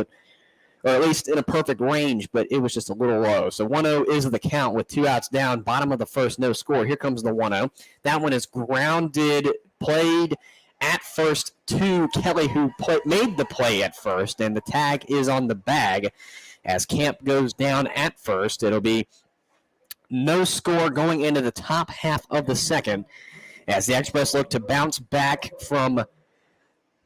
or at least in a perfect range, but it was just a little low. So 1-0 is the count with 2 outs down, bottom of the first, no score. Here comes the 1-0. That one is grounded, played at first to Kelly, who made the play at first, and the tag is on the bag. As Camp goes down at first, it'll be no score going into the top half of the second, as the Express look to bounce back from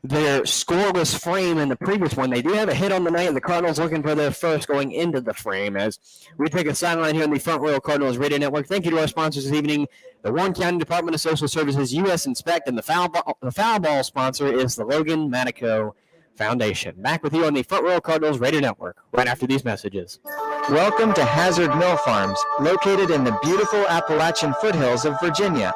their scoreless frame in the previous one. They do have a hit on the night, and the Cardinals looking for their first going into the frame as we take a sideline here on the Front Royal Cardinals Radio Network. Thank you to our sponsors this evening, the Warren County Department of Social Services, U.S. Inspect, and the foul ball sponsor is the Logan Manico Foundation. Back with you on the Front Royal Cardinals Radio Network right after these messages. Welcome to Hazard Mill Farms, located in the beautiful Appalachian foothills of Virginia.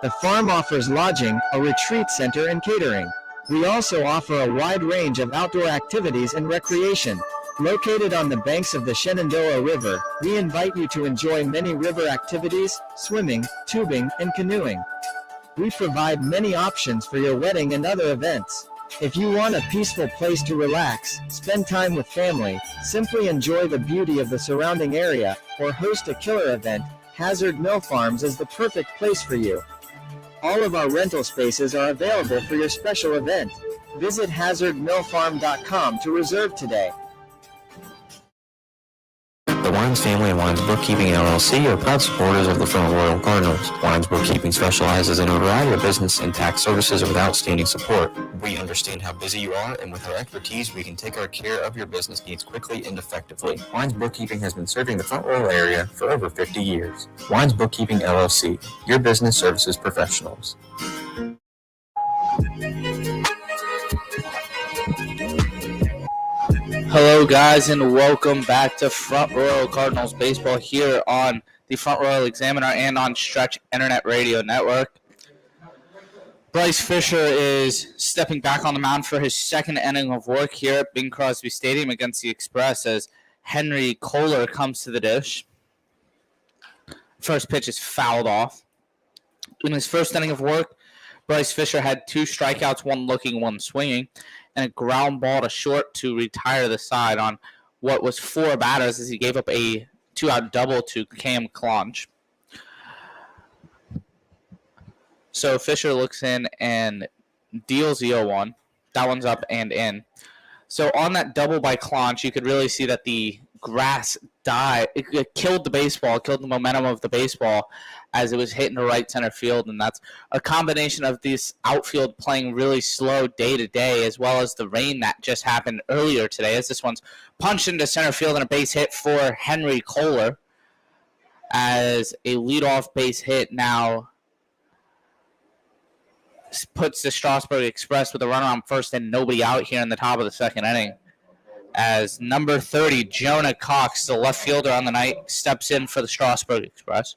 The farm offers lodging, a retreat center, and catering. We also offer a wide range of outdoor activities and recreation. Located on the banks of the Shenandoah River, we invite you to enjoy many river activities, swimming, tubing, and canoeing. We provide many options for your wedding and other events. If you want a peaceful place to relax, spend time with family, simply enjoy the beauty of the surrounding area, or host a killer event, Hazard Mill Farms is the perfect place for you. All of our rental spaces are available for your special event. Visit hazardmillfarm.com to reserve today. The Wines Family and Wines Bookkeeping LLC are proud supporters of the Front Royal Cardinals. Wines Bookkeeping specializes in a variety of business and tax services with outstanding support. We understand how busy you are, and with our expertise, we can take our care of your business needs quickly and effectively. Wines Bookkeeping has been serving the Front Royal area for over 50 years. Wines Bookkeeping LLC, your business services professionals. Hello, guys, and welcome back to Front Royal Cardinals baseball here on the Front Royal Examiner and on Stretch Internet Radio Network. Bryce Fisher is stepping back on the mound for his second inning of work here at Bing Crosby Stadium against the Express as Henry Kohler comes to the dish. First pitch is fouled off. In his first inning of work, Bryce Fisher had 2 strikeouts, 1 looking, 1 swinging, and a ground ball to short to retire the side on what was 4 batters as he gave up a 2-out double to Cam Clonch. So Fisher looks in and deals the 0-1. That one's up and in. So on that double by Clonch, you could really see that the grass died. It killed the baseball, killed the momentum of the baseball as it was hitting the right center field. And that's a combination of this outfield playing really slow day to day, as well as the rain that just happened earlier today, as this one's punched into center field and a base hit for Henry Kohler as a leadoff base hit now puts the Strasburg Express with a runner on first and nobody out here in the top of the second inning. As number 30, Jonah Cox, the left fielder on the night, steps in for the Strasburg Express.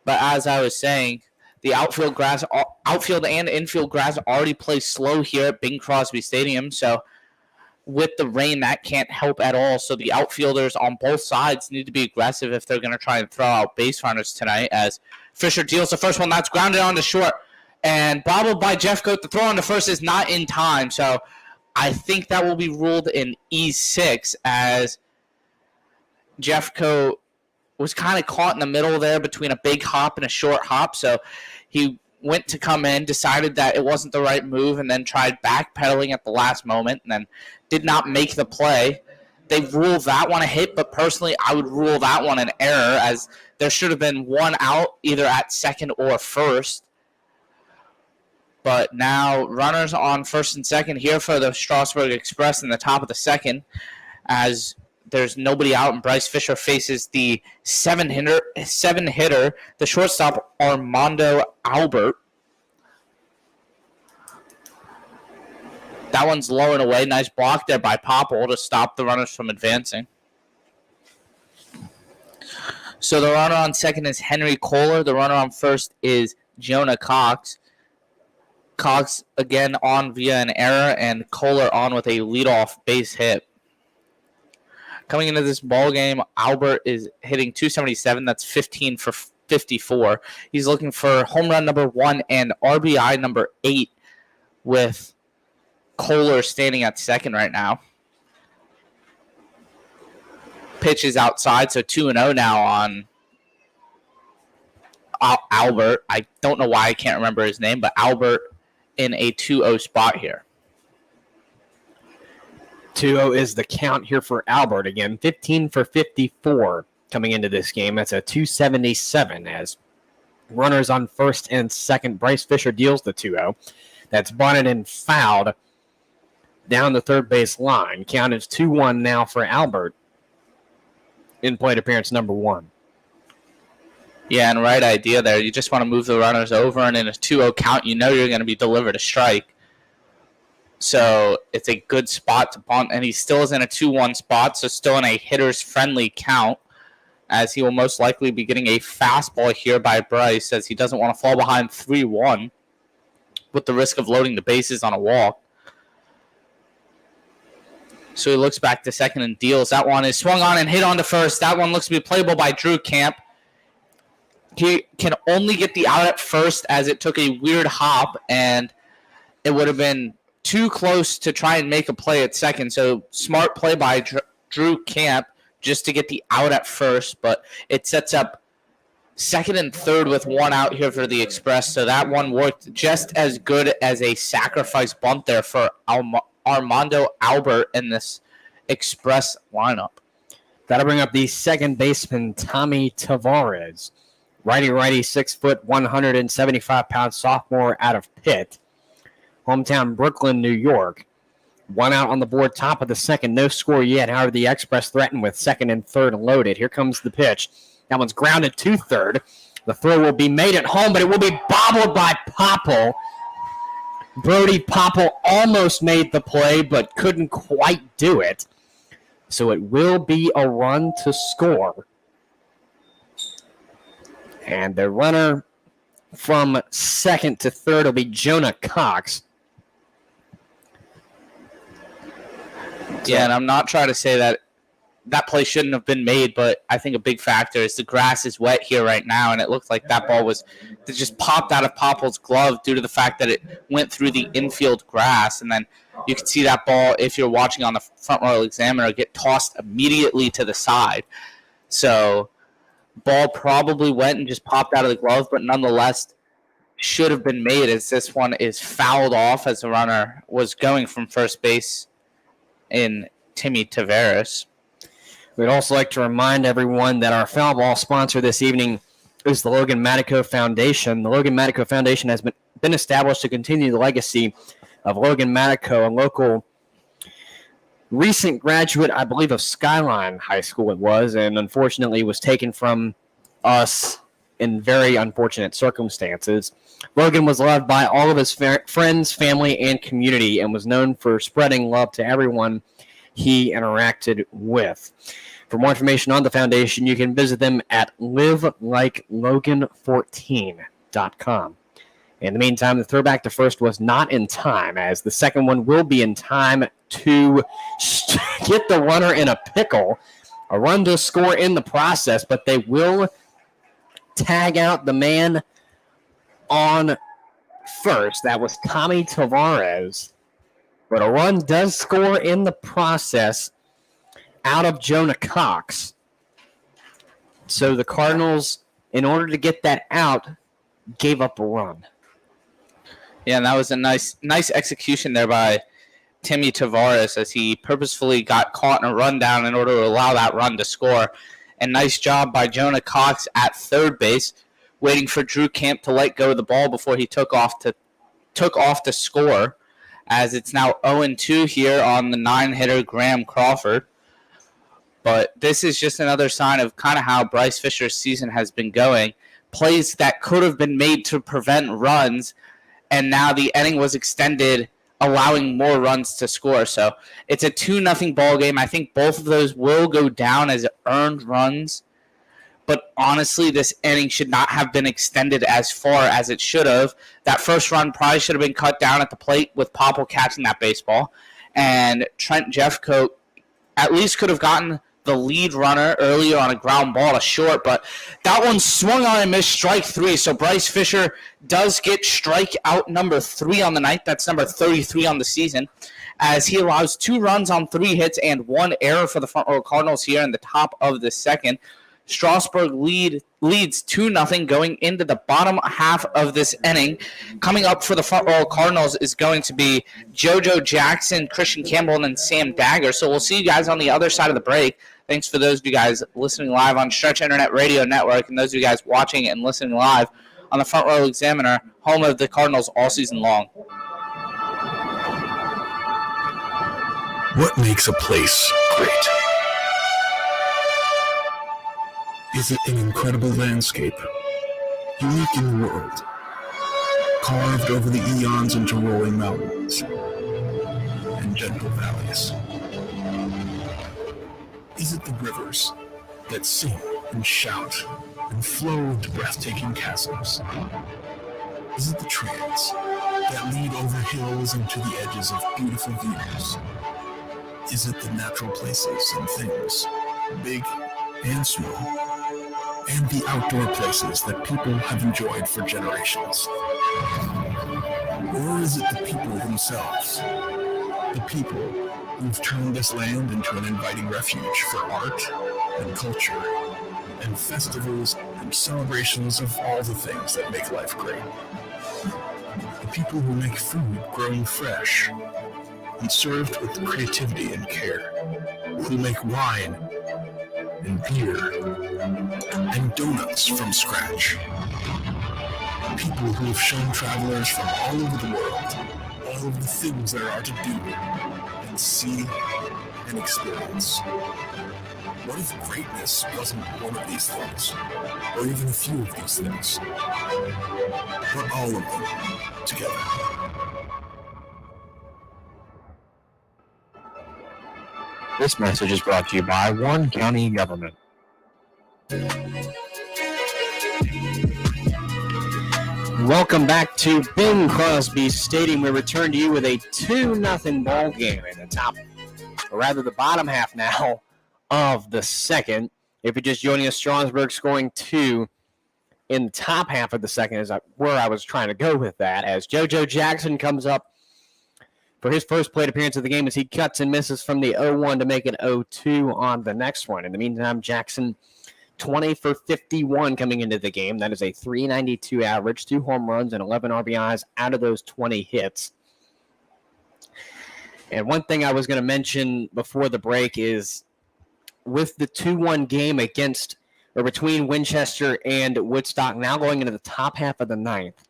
But as I was saying, the outfield and infield grass already play slow here at Bing Crosby Stadium. So with the rain, that can't help at all. So the outfielders on both sides need to be aggressive if they're going to try and throw out base runners tonight. As Fisher deals the first one, that's grounded on to short. And bobbled by Jeffcoat. The throw on to first is not in time. So I think that will be ruled in E6 as Jeffcoat was kind of caught in the middle there between a big hop and a short hop. So he went to come in, decided that it wasn't the right move, and then tried backpedaling at the last moment and then did not make the play. They ruled that one a hit, but personally I would rule that one an error as there should have been 1 out either at second or first. But now runners on first and second here for the Strasburg Express in the top of the second as there's nobody out and Bryce Fisher faces the 7-hitter, the shortstop Armando Albert. That one's low and away. Nice block there by Popple to stop the runners from advancing. So the runner on second is Henry Kohler. The runner on first is Jonah Cox. Cox again on via an error, and Kohler on with a leadoff base hit. Coming into this ball game, Albert is hitting .277. That's 15 for 54. He's looking for home run number 1 and RBI number 8 with Kohler standing at second right now. Pitch is outside, so 2-0 now on Albert. I don't know why I can't remember his name, but Albert in a 2-0 spot here. 2-0 is the count here for Albert again. 15 for 54 coming into this game. That's a .277 as Runners on first and second. Bryce Fisher deals the 2-0. That's bunted and fouled down the third base line. Count is 2-1 now for Albert in plate appearance number 1. Yeah, and right idea there. You just want to move the runners over, and in a 2-0 count, you know you're going to be delivered a strike. So it's a good spot to bunt, and he still is in a 2-1 spot, so still in a hitter's friendly count, as he will most likely be getting a fastball here by Bryce, as he doesn't want to fall behind 3-1 with the risk of loading the bases on a walk. So he looks back to second and deals. That one is swung on and hit on to first. That one looks to be playable by Drew Camp. He can only get the out at first, as it took a weird hop, and it would have been too close to try and make a play at second. So smart play by Drew Camp just to get the out at first, but it sets up second and third with one out here for the Express. So that one worked just as good as a sacrifice bunt there for Armando Albert in this Express lineup. That'll bring up the second baseman, Tommy Tavares. Righty, 6 foot, 175-pound sophomore out of Pitt. Hometown Brooklyn, New York. One out on the board, top of the second. No score yet. However, the Express threatened with second and third loaded. Here comes the pitch. That one's grounded to third. The throw will be made at home, but it will be bobbled by Popple. Brody Popple almost made the play, but couldn't quite do it. So it will be a run to score. And the runner from second to third will be Jonah Cox. Yeah, and I'm not trying to say that play shouldn't have been made, but I think a big factor is the grass is wet here right now, and it looked like that ball just popped out of Popple's glove due to the fact that it went through the infield grass, and then you can see that ball, if you're watching on the Front Royal Examiner, get tossed immediately to the side. So ball probably went and just popped out of the glove, but nonetheless should have been made, as this one is fouled off as the runner was going from first base in Timmy Tavares. We'd also like to remind everyone that our foul ball sponsor this evening is the Logan Matico Foundation. The Logan Matico Foundation has been established to continue the legacy of Logan Matico, a local recent graduate, I believe, of Skyline High School it was, and unfortunately was taken from us in very unfortunate circumstances. Logan was loved by all of his friends, family, and community, and was known for spreading love to everyone he interacted with. For more information on the foundation, you can visit them at livelikelogan14.com. In the meantime, the throwback to first was not in time, as the second one will be in time to get the runner in a pickle. A run to score in the process, but they will tag out the man on first. That was Tommy Tavares. But a run does score in the process out of Jonah Cox. So the Cardinals, in order to get that out, gave up a run. Yeah, and that was a nice execution there by Timmy Tavares, as he purposefully got caught in a rundown in order to allow that run to score. And nice job by Jonah Cox at third base, waiting for Drew Camp to let go of the ball before he took off to score, as it's now 0-2 here on the 9-hitter Graham Crawford. But this is just another sign of kind of how Bryce Fisher's season has been going. Plays that could have been made to prevent runs, and now the inning was extended, allowing more runs to score. So it's a 2-0 ball game. I think both of those will go down as earned runs. But honestly, this inning should not have been extended as far as it should have. That first run probably should have been cut down at the plate with Popple catching that baseball. And Trent Jeffcoat at least could have gotten the lead runner earlier on a ground ball to short. But that one swung on and missed strike 3. So Bryce Fisher does get strikeout number 3 on the night. That's number 33 on the season, as he allows 2 runs on 3 hits and 1 error for the Front Royal Cardinals here in the top of the second. Strasburg leads 2-0 going into the bottom half of this inning. Coming up for the Front Royal Cardinals is going to be JoJo Jackson, Christian Campbell, and then Sam Dagger. So we'll see you guys on the other side of the break. Thanks for those of you guys listening live on Stretch Internet Radio Network, and those of you guys watching and listening live on the Front Royal Examiner, home of the Cardinals all season long. What makes a place great? Is it an incredible landscape, unique in the world, carved over the eons into rolling mountains and gentle valleys? Is it the rivers that sing and shout and flow to breathtaking chasms? Is it the trails that lead over hills and to the edges of beautiful views? Is it the natural places and things, big and small, and the outdoor places that people have enjoyed for generations? Or is it the people themselves, the people who've turned this land into an inviting refuge for art and culture and festivals and celebrations of all the things that make life great? The people who make food grown fresh and served with creativity and care, who make wine and beer and donuts from scratch. People who have shown travelers from all over the world all of the things there are to do and see and experience. What if greatness wasn't one of these things, or even a few of these things, but all of them together? This message is brought to you by Warren County Government. Welcome back to Bing Crosby Stadium. We return to you with a 2-0 ball game in the top, or rather the bottom half now of the second. If you're just joining us, Strasburg scoring 2 in the top half of the second is where I was trying to go with that, as JoJo Jackson comes up for his first plate appearance of the game as he cuts and misses from the 0-1 to make it 0-2 on the next one. In the meantime, Jackson 20 for 51 coming into the game. That is a .392 average, 2 home runs, and 11 RBIs out of those 20 hits. And one thing I was going to mention before the break is with the 2-1 game between Winchester and Woodstock now going into the top half of the ninth,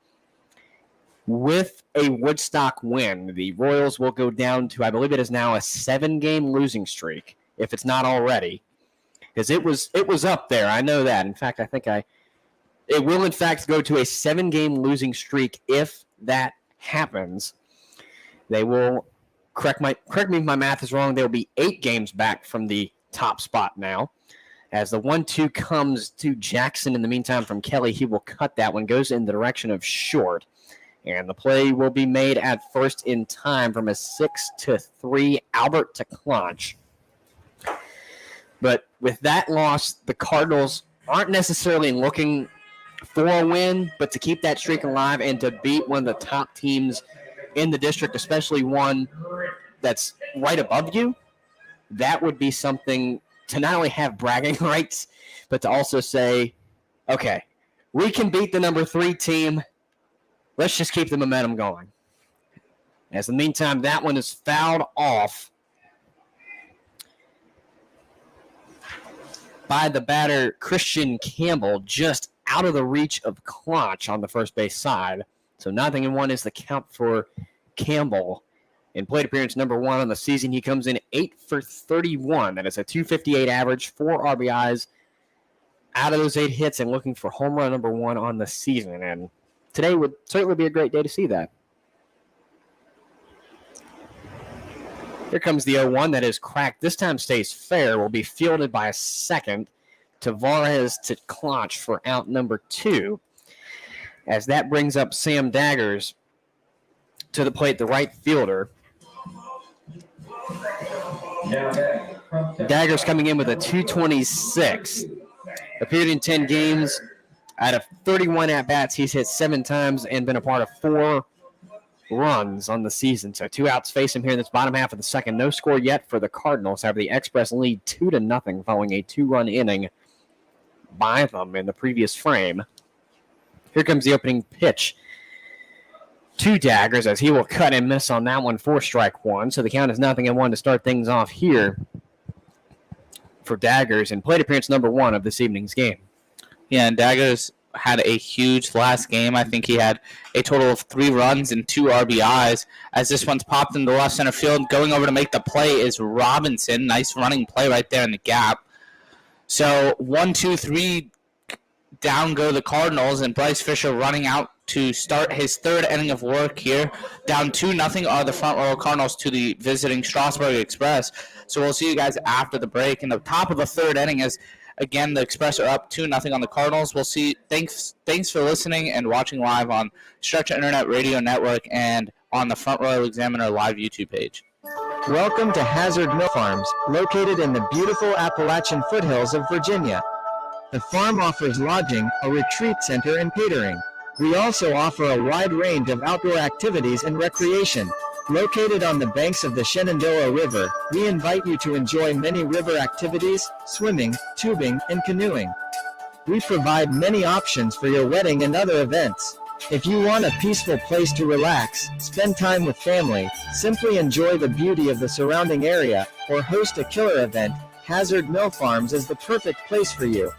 with a Woodstock win, the Royals will go down to, I believe it is now a 7-game losing streak, if it's not already. Because it was up there. I know that. In fact, I think it will, in fact, go to a 7-game losing streak if that happens. They will, correct me if my math is wrong, they'll be 8 games back from the top spot now. As the 1-2 comes to Jackson in the meantime from Kelly, he will cut that one, goes in the direction of short. And the play will be made at first in time from a 6-3 Albert to Clonch. But with that loss, the Cardinals aren't necessarily looking for a win, but to keep that streak alive and to beat one of the top teams in the district, especially one that's right above you, that would be something to not only have bragging rights, but to also say, okay, we can beat the number 3 team. Let's just keep the momentum going. As in the meantime, that one is fouled off by the batter, Christian Campbell, just out of the reach of Clonch on the first base side. So 0-1 is the count for Campbell. In plate appearance number 1 on the season, he comes in 8 for 31. That is a .258 average, 4 RBIs out of those 8 hits, and looking for home run number 1 on the season. And today would certainly be a great day to see that. Here comes the 0-1 that is cracked. This time stays fair. Will be fielded by a second. Tavares to Clonch for out number 2. As that brings up Sam Daggers to the plate, the right fielder. Daggers coming in with a .226. Appeared in 10 games. Out of 31 at-bats, he's hit 7 times and been a part of 4 runs on the season. So 2 outs face him here in this bottom half of the second. No score yet for the Cardinals. However, the Express lead 2-0 following a 2-run inning by them in the previous frame. Here comes the opening pitch to Daggers as he will cut and miss on that one for strike 1. So the count is 0-1 to start things off here for Daggers in plate appearance number 1 of this evening's game. Yeah, and Daggers had a huge last game. I think he had a total of 3 runs and 2 RBIs as this one's popped into left center field. Going over to make the play is Robinson. Nice running play right there in the gap. So 1, 2, 3 down go the Cardinals, and Bryce Fisher running out to start his 3rd inning of work here. Down 2-0 are the Front Royal Cardinals to the visiting Strasburg Express. So we'll see you guys after the break. In the top of the 3rd inning is, again, the Express are up 2-0 on the Cardinals. We'll see. Thanks for listening and watching live on Stretch Internet Radio Network and on the Front Royal Examiner live YouTube page. Welcome to Hazard Mill Farms, located in the beautiful Appalachian foothills of Virginia. The farm offers lodging, a retreat center, and catering. We also offer a wide range of outdoor activities and recreation. Located on the banks of the Shenandoah River, we invite you to enjoy many river activities, swimming, tubing, and canoeing. We provide many options for your wedding and other events. If you want a peaceful place to relax, spend time with family, simply enjoy the beauty of the surrounding area, or host a killer event, Hazard Mill Farms is the perfect place for you.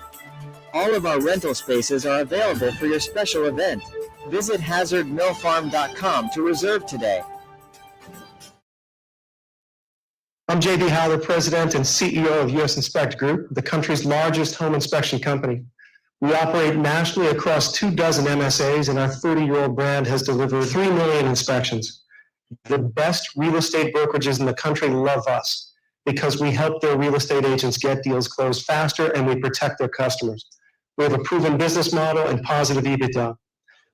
All of our rental spaces are available for your special event. Visit hazardmillfarm.com to reserve today. I'm J.B. Howler, President and CEO of U.S. Inspect Group, the country's largest home inspection company. We operate nationally across 24 MSAs, and our 30-year-old brand has delivered 3 million inspections. The best real estate brokerages in the country love us because we help their real estate agents get deals closed faster, and we protect their customers. We have a proven business model and positive EBITDA.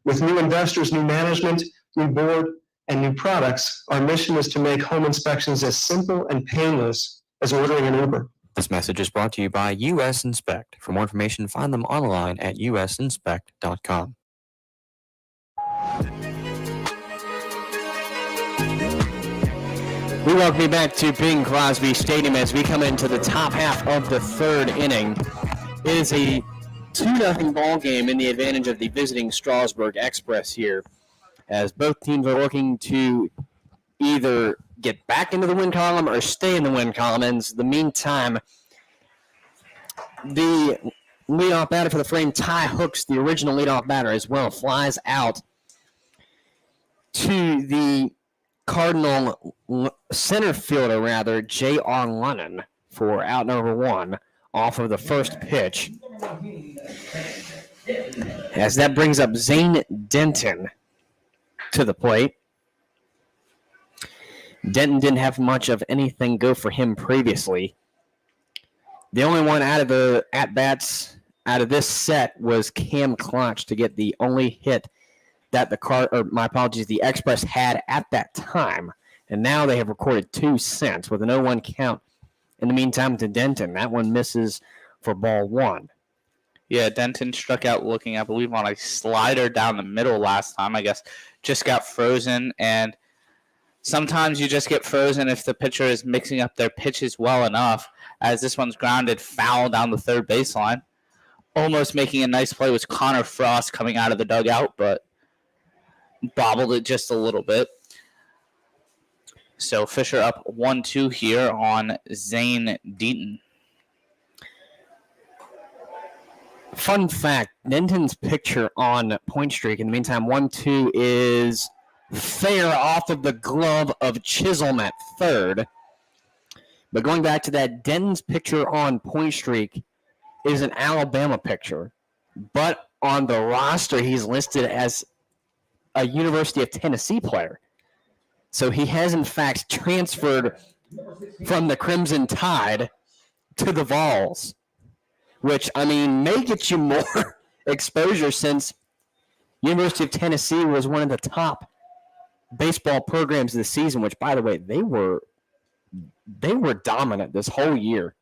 With new investors, new management, new board, and new products, our mission is to make home inspections as simple and painless as ordering an Uber. This message is brought to you by US Inspect. For more information, find them online at usinspect.com. We welcome you back to Bing Crosby Stadium as we come into the top half of the 3rd inning. It is a 2-0 ball game in the advantage of the visiting Strasburg Express here, as both teams are looking to either get back into the win column or stay in the win column. In the meantime, the leadoff batter for the frame, Ty Hooks, the original leadoff batter as well, flies out to the Cardinal center fielder, J.R. Lennon, for out number 1 off of the first pitch. As that brings up Zane Denton to the plate. Denton didn't have much of anything go for him previously. The only one out of the at-bats out of this set was Cam Clutch to get the only hit that the Express had at that time. And now they have recorded 2 since with an 0-1 count. In the meantime, to Denton, that one misses for ball 1. Yeah, Denton struck out looking, I believe, on a slider down the middle last time. I guess just got frozen, and sometimes you just get frozen if the pitcher is mixing up their pitches well enough, as this one's grounded foul down the 3rd baseline. Almost making a nice play was Connor Frost coming out of the dugout, but bobbled it just a little bit. So Fisher up 1-2 here on Zane Denton. Fun fact, Denton's picture on point streak in the meantime, 1-2 is fair off of the glove of Chisholm at 3rd. But going back to that, Denton's picture on point streak is an Alabama picture. But on the roster, he's listed as a University of Tennessee player. So he has, in fact, transferred from the Crimson Tide to the Vols, which, may get you more exposure since University of Tennessee was one of the top baseball programs this season, which, by the way, they were dominant this whole year.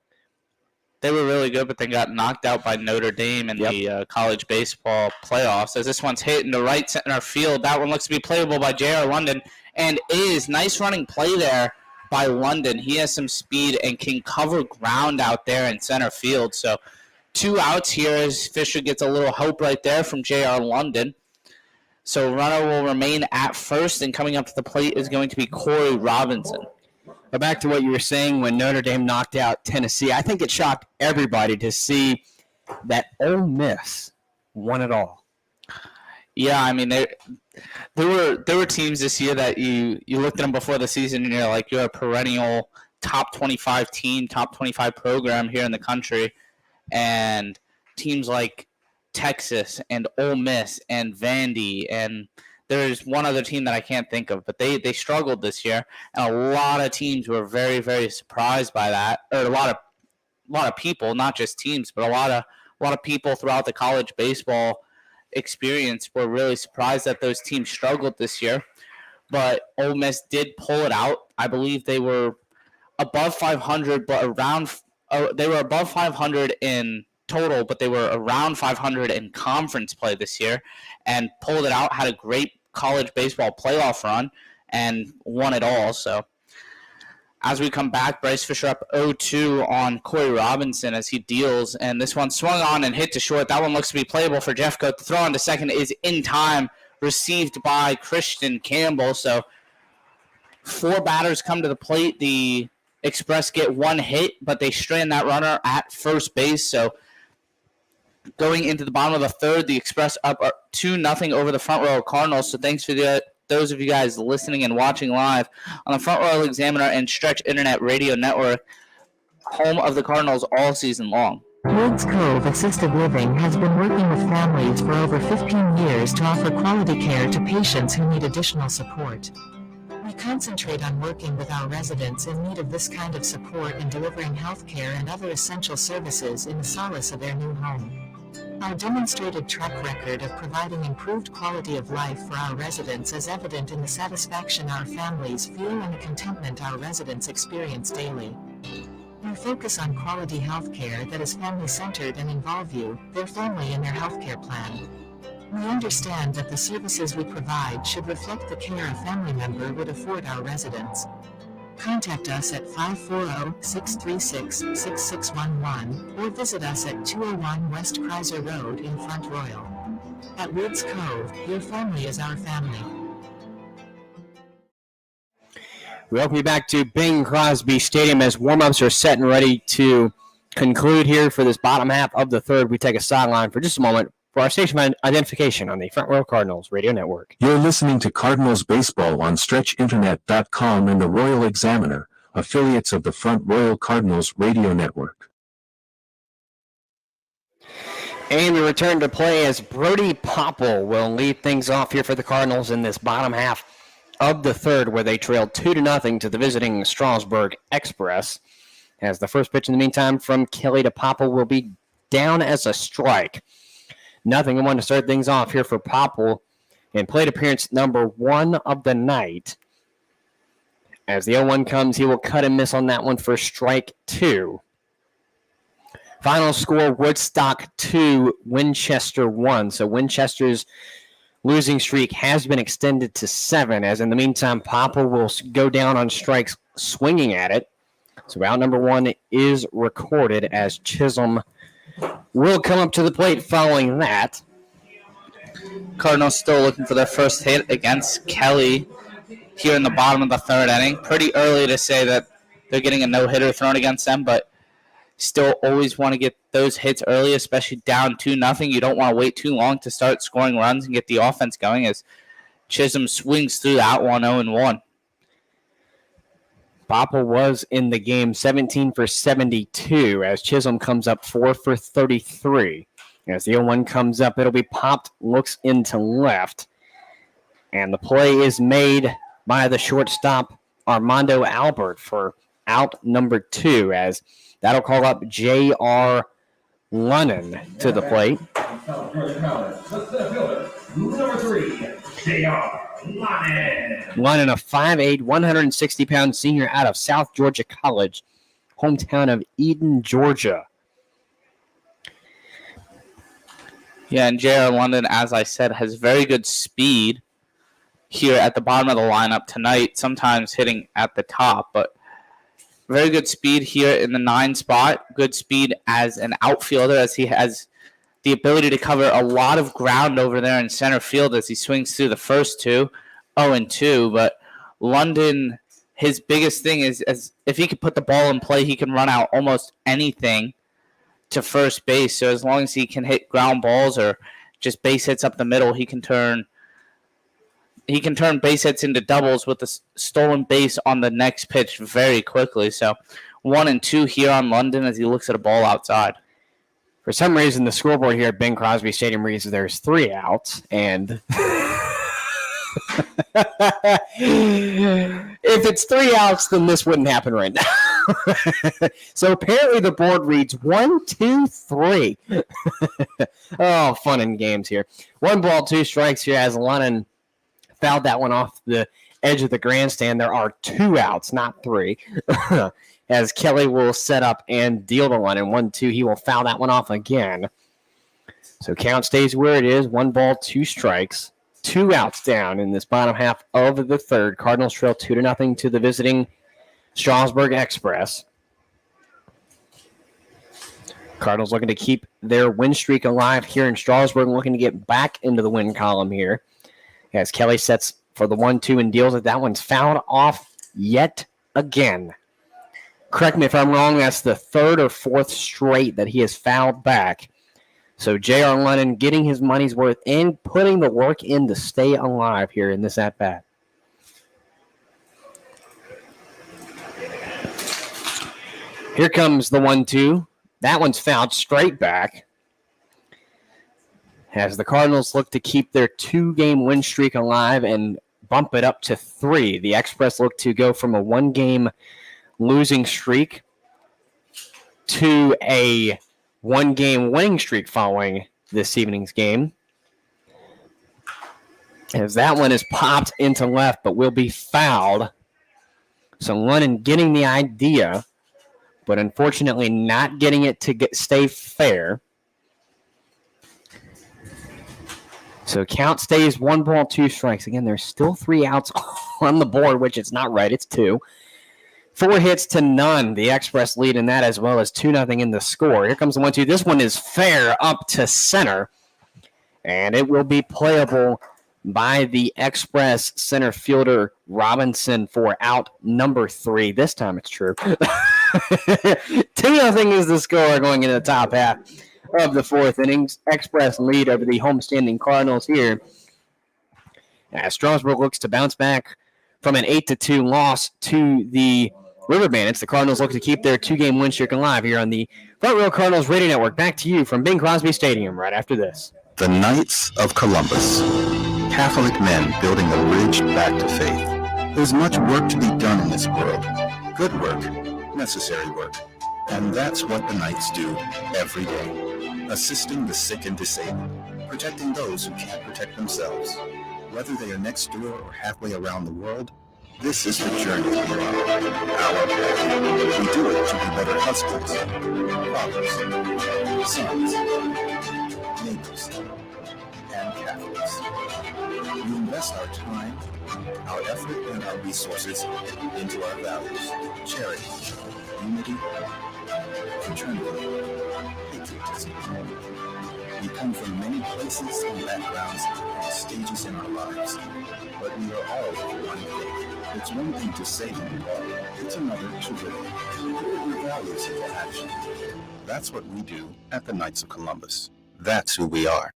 They were really good, but they got knocked out by Notre Dame in the college baseball playoffs. As this one's hit into right center field, that one looks to be playable by J.R. London, and is. Nice running play there by London. He has some speed and can cover ground out there in center field. So 2 outs here as Fisher gets a little help right there from J.R. London. So runner will remain at first, and coming up to the plate is going to be Corey Robinson. But back to what you were saying when Notre Dame knocked out Tennessee, I think it shocked everybody to see that Ole Miss won it all. Yeah, I mean, there were teams this year that you looked at them before the season and you're like, you're a perennial top 25 team, top 25 program here in the country, and teams like Texas and Ole Miss and Vandy, and there's one other team that I can't think of, but they struggled this year, and a lot of teams were very, very surprised by that, or a lot of people, not just teams, but a lot of people throughout the college baseball experience were really surprised that those teams struggled this year. But Ole Miss did pull it out. I believe they were above 500, but they were above 500 in total, but they were around 500 in conference play this year, and pulled it out. Had a great college baseball playoff run and won it all. So as we come back, Bryce Fisher up 0-2 on Corey Robinson as he deals, and this one swung on and hit to short. That one looks to be playable for Jeffcoat. The throw on to second is in time, received by Christian Campbell. So 4 batters come to the plate. The Express get 1 hit, but they strand that runner at first base. So going into the bottom of the third, the Express up 2-0 over the Front Royal Cardinals. So thanks for those of you guys listening and watching live on the Front Royal Examiner and Stretch Internet Radio Network, home of the Cardinals all season long. Woods Cove Assisted Living has been working with families for over 15 years to offer quality care to patients who need additional support. We concentrate on working with our residents in need of this kind of support and delivering health care and other essential services in the solace of their new home. Our demonstrated track record of providing improved quality of life for our residents is evident in the satisfaction our families feel and the contentment our residents experience daily. We focus on quality health care that is family-centered and involve you, their family, in their health care plan. We understand that the services we provide should reflect the care a family member would afford our residents. Contact us at 540-636-6611 or visit us at 201 West Kreiser Road in Front Royal. At Woods Cove, your family is our family. We welcome you back to Bing Crosby Stadium as warm-ups are set and ready to conclude here for this bottom half of the third. We take a sideline for just a moment for our station identification on the Front Royal Cardinals Radio Network. You're listening to Cardinals Baseball on StretchInternet.com and the Royal Examiner, affiliates of the Front Royal Cardinals Radio Network. And we return to play as Brody Popple will lead things off here for the Cardinals in this bottom half of the third, where they trailed 2-0 to the visiting Strasburg Express. As the first pitch in the meantime from Kelly to Popple will be down as a strike. 0-1 to start things off here for Popple in plate appearance number 1 of the night. As the 0-1 comes, he will cut and miss on that one for strike 2. Final score, Woodstock 2, Winchester 1. So Winchester's losing streak has been extended to 7, as in the meantime, Popple will go down on strikes swinging at it. So out number 1 is recorded as Chisholm will come up to the plate following that. Cardinals still looking for their first hit against Kelly here in the bottom of the third inning. Pretty early to say that they're getting a no-hitter thrown against them, but still always want to get those hits early, especially down 2-0. You don't want to wait too long to start scoring runs and get the offense going as Chisholm swings through that 1-0-1. Popple was in the game 17 for 72 as Chisholm comes up 4 for 33. As the 0-1 comes up, it'll be popped, looks into left. And the play is made by the shortstop Armando Albert for out number 2, as that'll call up J.R. Lunnan to the plate. Number 3, J.R. Lunnan, a 5'8", 160-pound senior out of South Georgia College, hometown of Eden, Georgia. Yeah, and J.R. London, as I said, has very good speed here at the bottom of the lineup tonight, sometimes hitting at the top, but very good speed here in the 9 spot. Good speed as an outfielder, as he has the ability to cover a lot of ground over there in center field as he swings through the first 2, 0-2. But London, his biggest thing is as if he could put the ball in play, he can run out almost anything to first base. So as long as he can hit ground balls or just base hits up the middle. He can turn base hits into doubles with a stolen base on the next pitch very quickly. So 1-2 here on London as he looks at a ball outside. For some reason, the scoreboard here at Bing Crosby Stadium reads there's 3 outs, and if it's 3 outs, then this wouldn't happen right now. So apparently the board reads 1, 2, 3. Oh, fun and games here. 1 ball, 2 strikes here as Lennon fouled that one off the edge of the grandstand. There are 2 outs, not 3. As Kelly will set up and deal to Lennon. 1-2. He will foul that one off again. So count stays where it is. 1 ball, 2 strikes. 2 outs down in this bottom half of the third. Cardinals trail 2-0 to the visiting Strasburg Express. Cardinals looking to keep their win streak alive here in Strasburg, looking to get back into the win column here. As Kelly sets for the 1-2 and deals it. That one's fouled off yet again. Correct me if I'm wrong, that's the 3rd or 4th straight that he has fouled back. So J.R. Lennon getting his money's worth and putting the work in to stay alive here in this at-bat. Here comes the 1-2. That one's fouled straight back. As the Cardinals look to keep their 2-game win streak alive and bump it up to 3. The Express look to go from a 1-game losing streak to a 1-game winning streak following this evening's game. As that one is popped into left, but will be fouled. So Lennon getting the idea, but unfortunately not getting it to stay fair. So count stays 1 ball, 2 strikes. Again, there's still 3 outs on the board, which it's not right. It's 2. 4 hits to none. The Express lead in that, as well as 2-0 in the score. Here comes the 1-2. This one is fair up to center, and it will be playable by the Express center fielder Robinson for out number 3. This time it's true. 2-0 is the score going into the top half of the 4th innings. Express lead over the homestanding Cardinals here. As Strasburg looks to bounce back from an 8-2 loss to the River Bandits. The Cardinals look to keep their 2-game win streak alive here on the Front Row Cardinals Radio Network. Back to you from Bing Crosby Stadium right after this. The Knights of Columbus. Catholic men building a bridge back to faith. There's much work to be done in this world. Good work, necessary work. And that's what the Knights do every day. Assisting the sick and disabled. Protecting those who can't protect themselves. Whether they are next door or halfway around the world, this is the journey we are on, our path. We do it to be better husbands, fathers, sons, neighbors, and Catholics. We invest our time, our effort, and our resources into our values: charity, unity, fraternity, patriotism. We come from many places and backgrounds and stages in our lives, but we are all of one thing. It's one thing to say you are, it's another to live it. Put your values into action. That's what we do at the Knights of Columbus. That's who we are.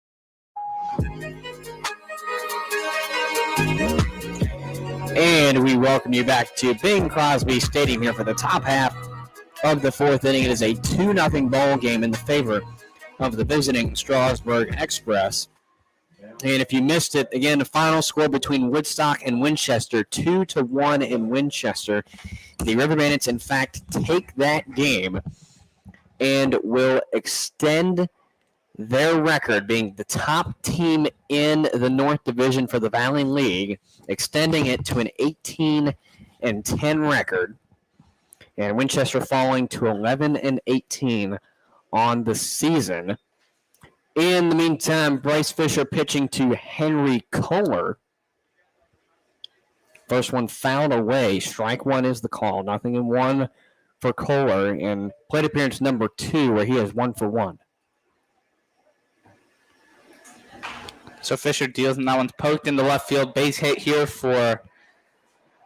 And we welcome you back to Bing Crosby Stadium here for the top half of the 4th inning. It is a 2-0 ball game in the favor of the visiting Strasburg Express. And if you missed it, again, the final score between Woodstock and Winchester, 2-1 in Winchester. The River Bandits, in fact, take that game and will extend their record, being the top team in the North Division for the Valley League, extending it to an 18-10 record. And Winchester falling to 11-18 on the season. In the meantime, Bryce Fisher pitching to Henry Kohler. First one fouled away. Strike 1 is the call. 0-1 for Kohler. And plate appearance number 2, where he is 1 for 1. So Fisher deals, and that one's poked into left field. Base hit here for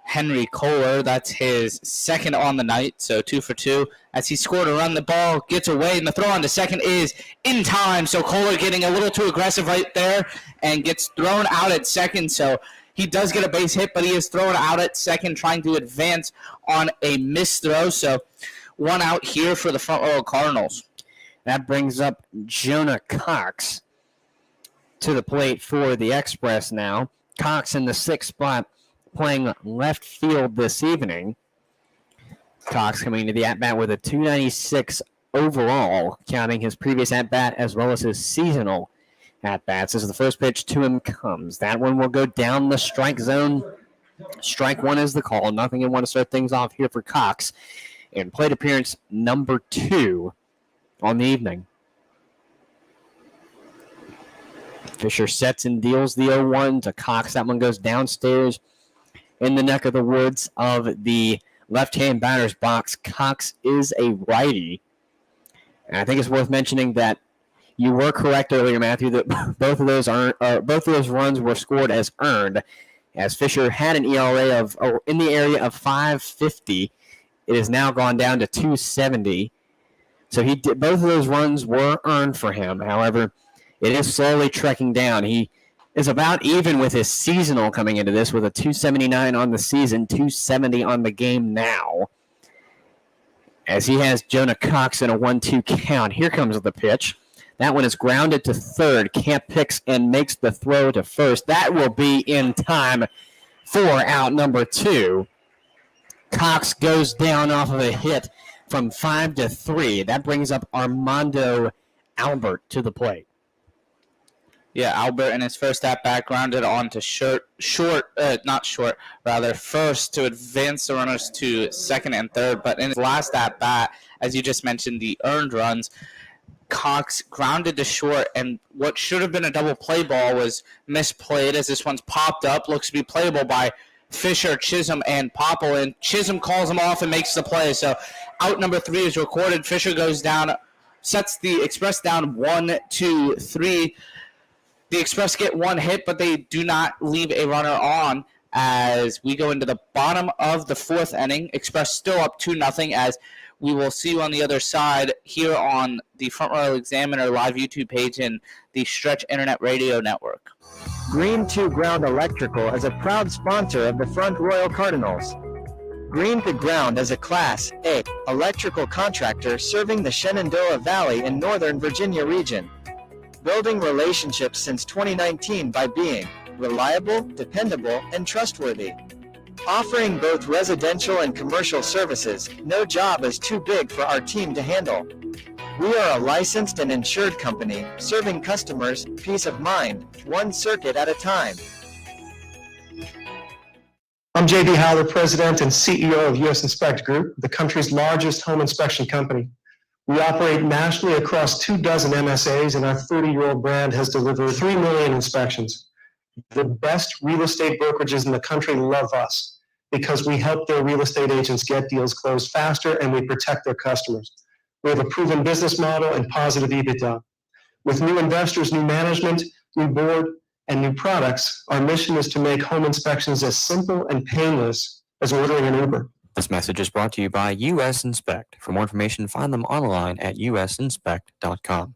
Henry Kohler. That's his second on the night, so 2 for 2. As he scored a run, the ball gets away, and the throw on to second is in time. So Kohler getting a little too aggressive right there and gets thrown out at second. So he does get a base hit, but he is thrown out at second, trying to advance on a missed throw. So 1 out here for the Front Royal Cardinals. That brings up Jonah Cox to the plate for the Express now. Cox in the 6th spot, playing left field this evening. Cox coming to the at-bat with a 296 overall, counting his previous at-bat as well as his seasonal at-bats. As the first pitch to him comes. That one will go down the strike zone. Strike 1 is the call. Nothing in 1 to start things off here for Cox. And plate appearance number 2 on the evening. Fisher sets and deals the 0-1 to Cox. That one goes downstairs in the neck of the woods of the left-hand batter's box. Cox is a righty. And I think it's worth mentioning that you were correct earlier, Matthew, that both of those runs were scored as earned, as Fisher had an ERA of in the area of 5.50. It has now gone down to 2.70. So both of those runs were earned for him. However, it is slowly trekking down. He is about even with his seasonal coming into this, with a 279 on the season, 270 on the game now, as he has Jonah Cox in a 1-2 count. Here comes the pitch. That one is grounded to third. Camp picks and makes the throw to first. That will be in time for out number 2. Cox goes down off of a hit from 5-3. That brings up Armando Albert to the plate. Yeah, Albert in his first at-bat grounded on to first to advance the runners to second and third. But in his last at-bat, as you just mentioned, the earned runs, Cox grounded to short, and what should have been a double play ball was misplayed as this one's popped up. Looks to be playable by Fisher, Chisholm, and Popple, and Chisholm calls him off and makes the play. So out number 3 is recorded. Fisher goes down, sets the Express down 1-2-3. The Express get 1 hit, but they do not leave a runner on as we go into the bottom of the 4th inning. Express still up 2-0, as we will see you on the other side here on the Front Royal Examiner live YouTube page and the Stretch Internet Radio Network. Green 2 Ground Electrical is a proud sponsor of the Front Royal Cardinals. Green to Ground is a Class A electrical contractor serving the Shenandoah Valley in Northern Virginia region. Building relationships since 2019 by being reliable, dependable, and trustworthy. Offering both residential and commercial services, no job is too big for our team to handle. We are a licensed and insured company, serving customers peace of mind, one circuit at a time. I'm J.D. Howler, President and CEO of U.S. Inspect Group, the country's largest home inspection company. We operate nationally across 24 MSAs, and our 30-year-old brand has delivered 3 million inspections. The best real estate brokerages in the country love us because we help their real estate agents get deals closed faster, and we protect their customers. We have a proven business model and positive EBITDA. With new investors, new management, new board, and new products, our mission is to make home inspections as simple and painless as ordering an Uber. This message is brought to you by US Inspect. For more information, find them online at usinspect.com.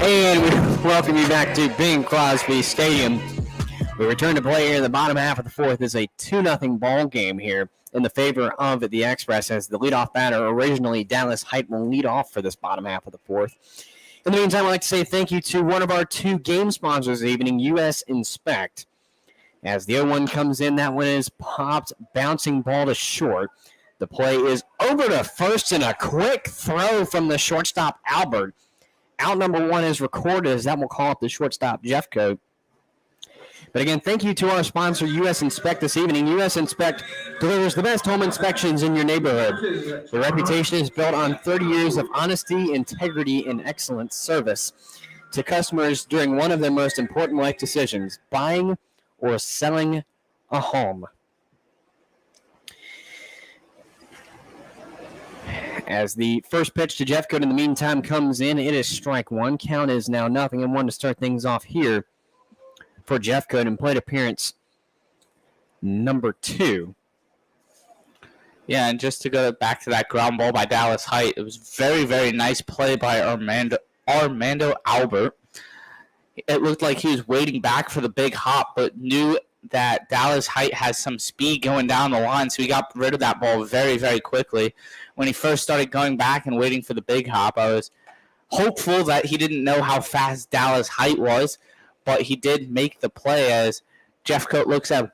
And we welcome you back to Bing Crosby Stadium. We return to play here in the bottom half of the 4th. It's a 2-0 ball game here in the favor of the Express, as the leadoff batter, originally Dallas Height, will lead off for this bottom half of the 4th. In the meantime, I'd like to say thank you to one of our 2 game sponsors this evening, US Inspect. As the 0-1 comes in, that one is popped, bouncing ball to short. The play is over to first, and a quick throw from the shortstop, Albert. Out number 1 is recorded, as that will call up the shortstop, Jeffcoat. But again, thank you to our sponsor, US Inspect, this evening. US Inspect delivers the best home inspections in your neighborhood. Their reputation is built on 30 years of honesty, integrity, and excellent service to customers during one of their most important life decisions, buying or selling a home. As the first pitch to Jeffcoat in the meantime comes in, it is strike 1. Count is now 0-1 to start things off here for Jeffcoat in plate appearance number 2. Yeah, and just to go back to that ground ball by Dallas Height, it was very, very nice play by Armando Albert. It looked like he was waiting back for the big hop, but knew that Dallas Height has some speed going down the line, so he got rid of that ball very, very quickly. When he first started going back and waiting for the big hop, I was hopeful that he didn't know how fast Dallas Height was, but he did make the play as Jeffcoat looks at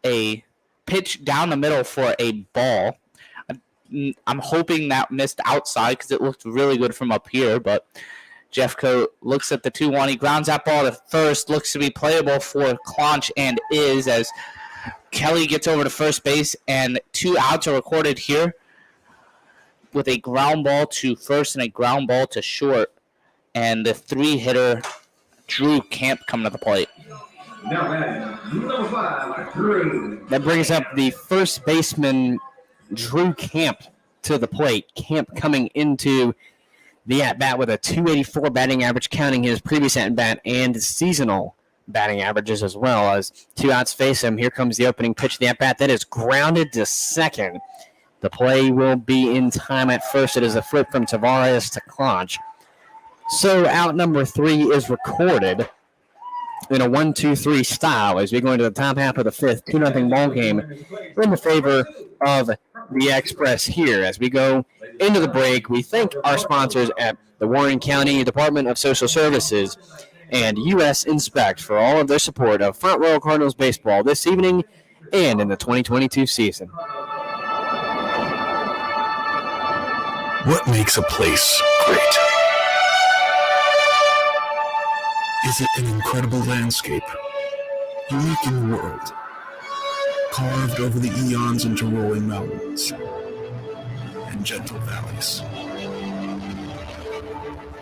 a pitch down the middle for a ball. I'm hoping that missed outside because it looked really good from up here, but Jeffcoat looks at the 2-1. He grounds that ball to first, looks to be playable for Clonch, and is, as Kelly gets over to first base, and 2 outs are recorded here with a ground ball to first and a ground ball to short, and the 3-hitter Drew Camp coming to the plate. Now batting, number 5, Drew. That brings up the first baseman, Drew Camp, to the plate. Camp coming into the at-bat with a .284 batting average, counting his previous at-bat and seasonal batting averages as well. As 2 outs face him, here comes the opening pitch of the at-bat. That is grounded to second. The play will be in time at first. It is a flip from Tavares to Clonch. So out number 3 is recorded in a 1-2-3 style as we go into the top half of the 5th, 2-0 ball game in the favor of the Express here. As we go into the break, we thank our sponsors at the Warren County Department of Social Services and U.S. Inspect for all of their support of Front Royal Cardinals baseball this evening and in the 2022 season. What makes a place great? Is it an incredible landscape, unique in the world, carved over the eons into rolling mountains and gentle valleys?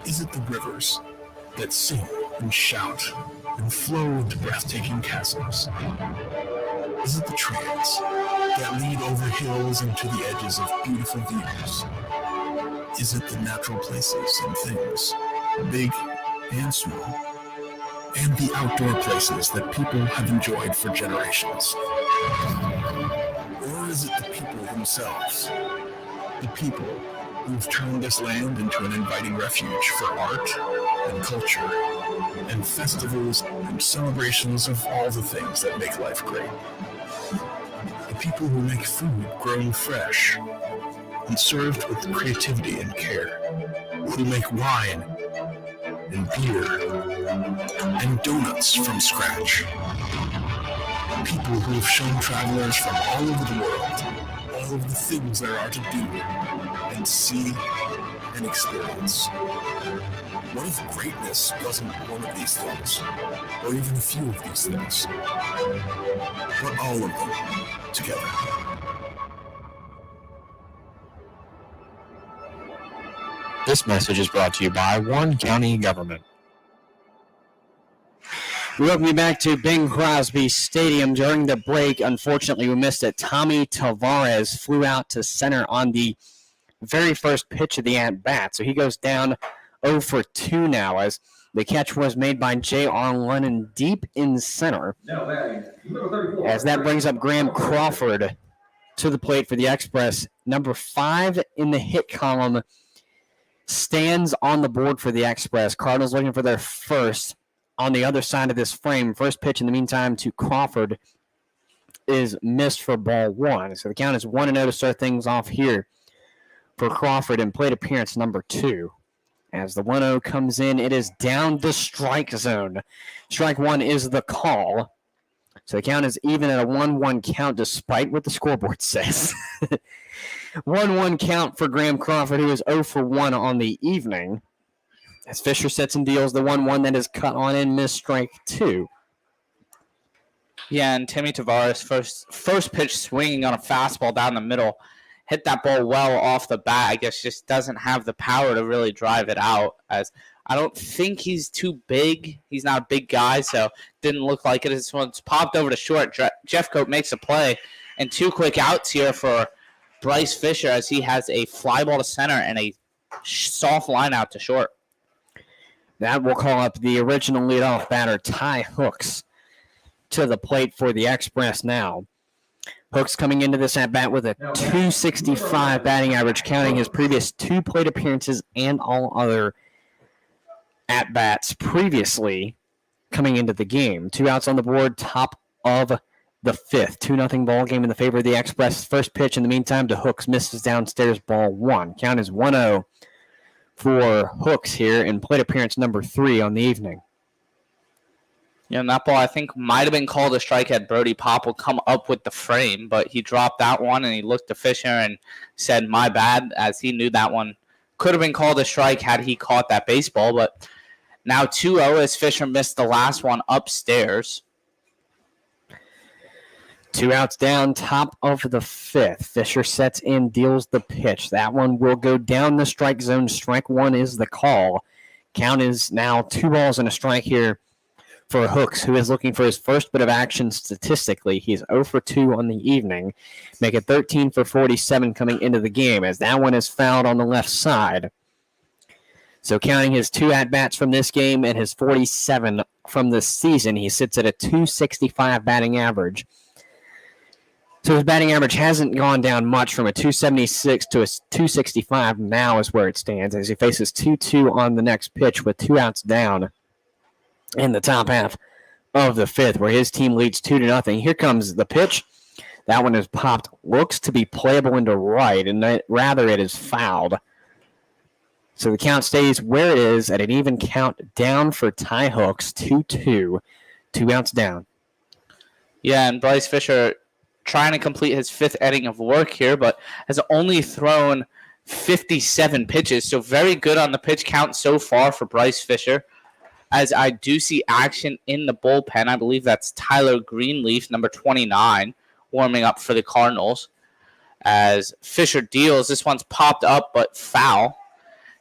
Is it the rivers that sing and shout and flow into breathtaking chasms? Is it the trails that lead over hills and to the edges of beautiful views? Is it the natural places and things, big and small, and the outdoor places that people have enjoyed for generations? Or is it the people themselves, the people who've turned this land into an inviting refuge for art and culture and festivals and celebrations of all the things that make life great? The people who make food grown fresh and served with creativity and care, who make wine and beer and donuts from scratch. People who have shown travelers from all over the world all of the things there are to do and see and experience. What if greatness wasn't one of these things, or even a few of these things, but all of them together? This message is brought to you by Warren County Government. We welcome you back to Bing Crosby Stadium. During the break, unfortunately, we missed it. Tommy Tavares flew out to center on the very first pitch of the at-bat. So he goes down 0 for 2 now as the catch was made by J.R. Lennon deep in center. As that brings up Graham Crawford to the plate for the Express. Number 5 in the hit column stands on the board for the Express. Cardinals looking for their first on the other side of this frame. First pitch in the meantime to Crawford is missed for ball 1. So the count is 1-0 to start things off here for Crawford in plate appearance number 2. As the 1-0 comes in, it is down the strike zone. Strike 1 is the call. So the count is even at a 1-1 count despite what the scoreboard says. 1-1 count for Graham Crawford, who is 0 for 1 on the evening. As Fisher sets and deals the 1-1 that is cut on in, missed strike 2. Yeah, and Timmy Tavares, first pitch swinging on a fastball down the middle, hit that ball well off the bat. I guess just doesn't have the power to really drive it out. As I don't think he's too big. He's not a big guy, so didn't look like it. This one's popped over to short. Jeffcoat makes a play, and 2 quick outs here for Bryce Fisher as he has a fly ball to center and a soft line out to short. That will call up the original leadoff batter, Ty Hooks. to the plate for the Express now. Hooks coming into this at-bat with a .265 batting average, counting his previous 2 plate appearances and all other at-bats previously coming into the game. 2 outs on the board, top of the 5th. 2-0 ball game in the favor of the Express. First pitch in the meantime to Hooks, misses downstairs, ball 1. Count is 1-0 for Hooks here in plate appearance number 3 on the evening. Yeah, and that ball I think might have been called a strike had Brody Popple come up with the frame, but he dropped that one and he looked to Fisher and said, my bad, as he knew that one could have been called a strike had he caught that baseball. But now 2-0 as Fisher missed the last one upstairs. 2 outs down, top of the 5th. Fisher sets in, deals the pitch. That one will go down the strike zone. Strike 1 is the call. Count is now 2 balls and a strike here for Hooks, who is looking for his first bit of action statistically. He's 0 for 2 on the evening, make it 13 for 47 coming into the game, as that one is fouled on the left side. So counting his 2 at-bats from this game and his 47 from this season, he sits at a .265 batting average. So his batting average hasn't gone down much, from a .276 to a .265 now is where it stands, as he faces 2-2 on the next pitch with 2 outs down in the top half of the 5th, where his team leads 2-0. Here comes the pitch. That one is popped. Looks to be playable into right, and rather it is fouled. So the count stays where it is at an even count down for Ty Hooks, 2-2, 2 outs down. Yeah, and Bryce Fisher trying to complete his 5th inning of work here, but has only thrown 57 pitches, so very good on the pitch count so far for Bryce Fisher. As I do see action in the bullpen. I believe that's Tyler Greenleaf, number 29, warming up for the Cardinals. As Fisher deals, this one's popped up but foul.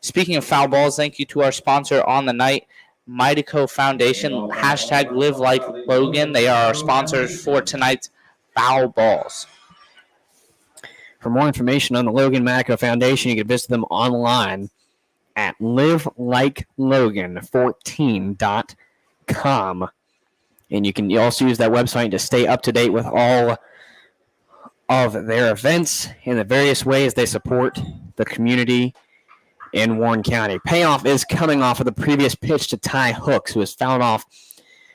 Speaking of foul balls, thank you to our sponsor on the night, Mightyco Foundation, hashtag Live Like Logan. They are our sponsors for tonight's foul balls. For more information on the Logan Mightyco Foundation, you can visit them online at livelikelogan14.com. And you can also use that website to stay up to date with all of their events and the various ways they support the community in Warren County. Payoff is coming off of the previous pitch to Ty Hooks, who was fouled off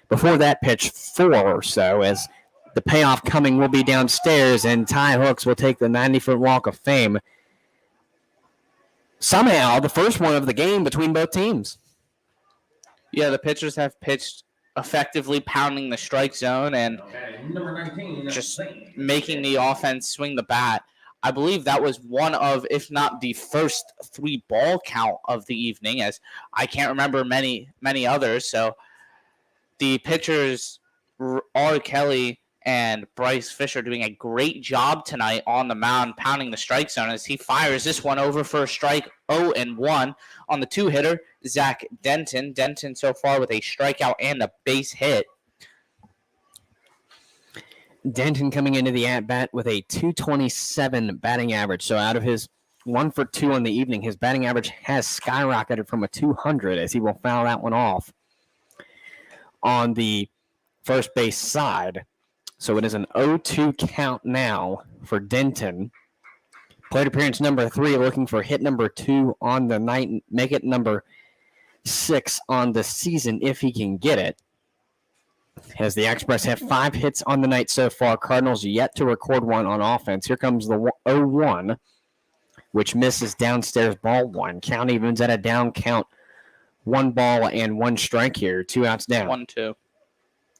before that pitch 4 or so, as the payoff coming will be downstairs, and Ty Hooks will take the 90-foot walk of fame. Somehow, the first one of the game between both teams. Yeah, the pitchers have pitched effectively, pounding the strike zone and just making the offense swing the bat. I believe that was one of, if not the first 3-ball count of the evening, as I can't remember many others. So the pitchers, R. Kelly and Bryce Fisher, doing a great job tonight on the mound, pounding the strike zone as he fires this one over for a strike, 0-1 on the 2-hitter, Zach Denton. Denton so far with a strikeout and a base hit. Denton coming into the at-bat with a .227 batting average. So out of his 1 for 2 on the evening, his batting average has skyrocketed from a .200, as he will foul that one off on the first base side. So it is an 0-2 count now for Denton. Plate appearance number 3, looking for hit number 2 on the night, make it number 6 on the season if he can get it. As the Express have 5 hits on the night so far, Cardinals yet to record one on offense. Here comes the 0-1, which misses downstairs, ball 1. Count evens at a down count, 1 ball and 1 strike here, 2 outs down. 1-2.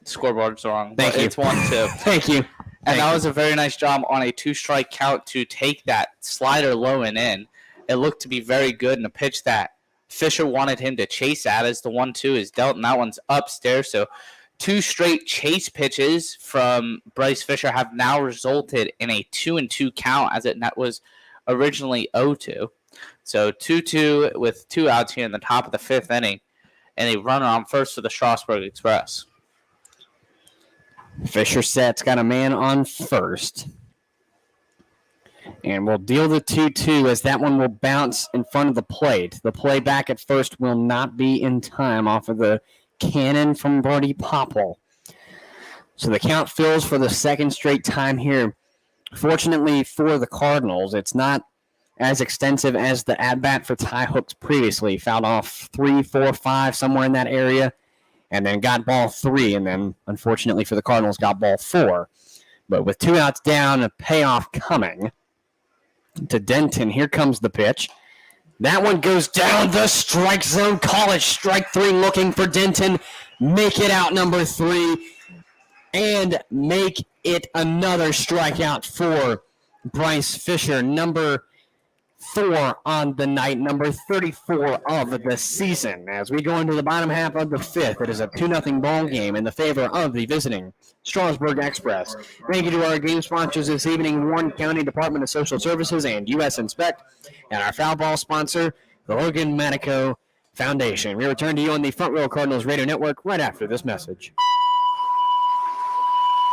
Scoreboard's wrong. Thank you. It's 1-2. Thank you. And that was a very nice job on a 2-strike count to take that slider low and in. It looked to be very good in a pitch that Fisher wanted him to chase at, as the 1-2 is dealt, and that one's upstairs. So 2 straight chase pitches from Bryce Fisher have now resulted in a 2-2 count, as it was originally 0-2. So 2-2 with 2 outs here in the top of the 5th inning, and a runner on first for the Strasburg Express. Fisher sets, got a man on first. And we'll deal the 2-2, as that one will bounce in front of the plate. The play back at first will not be in time off of the cannon from Brody Popple. So the count fills for the second straight time here. Fortunately for the Cardinals, it's not as extensive as the at-bat for Ty Hooks previously. Fouled off 3, 4, 5, somewhere in that area, and then got ball 3, and then, unfortunately for the Cardinals, got ball 4. But with 2 outs down, a payoff coming to Denton. Here comes the pitch. That one goes down the strike zone. College strike 3 looking for Denton. Make it out number 3. And make it another strikeout for Bryce Fisher, number 4 on the night, number 34 of the season. As we go into the bottom half of the 5th, it is a 2-0 ball game in the favor of the visiting Strasburg Express. Thank you to our game sponsors this evening, Warren County Department of Social Services and U.S. Inspect, and our foul ball sponsor, the Logan Manico Foundation. We return to you on the Front Row Cardinals Radio Network right after this message.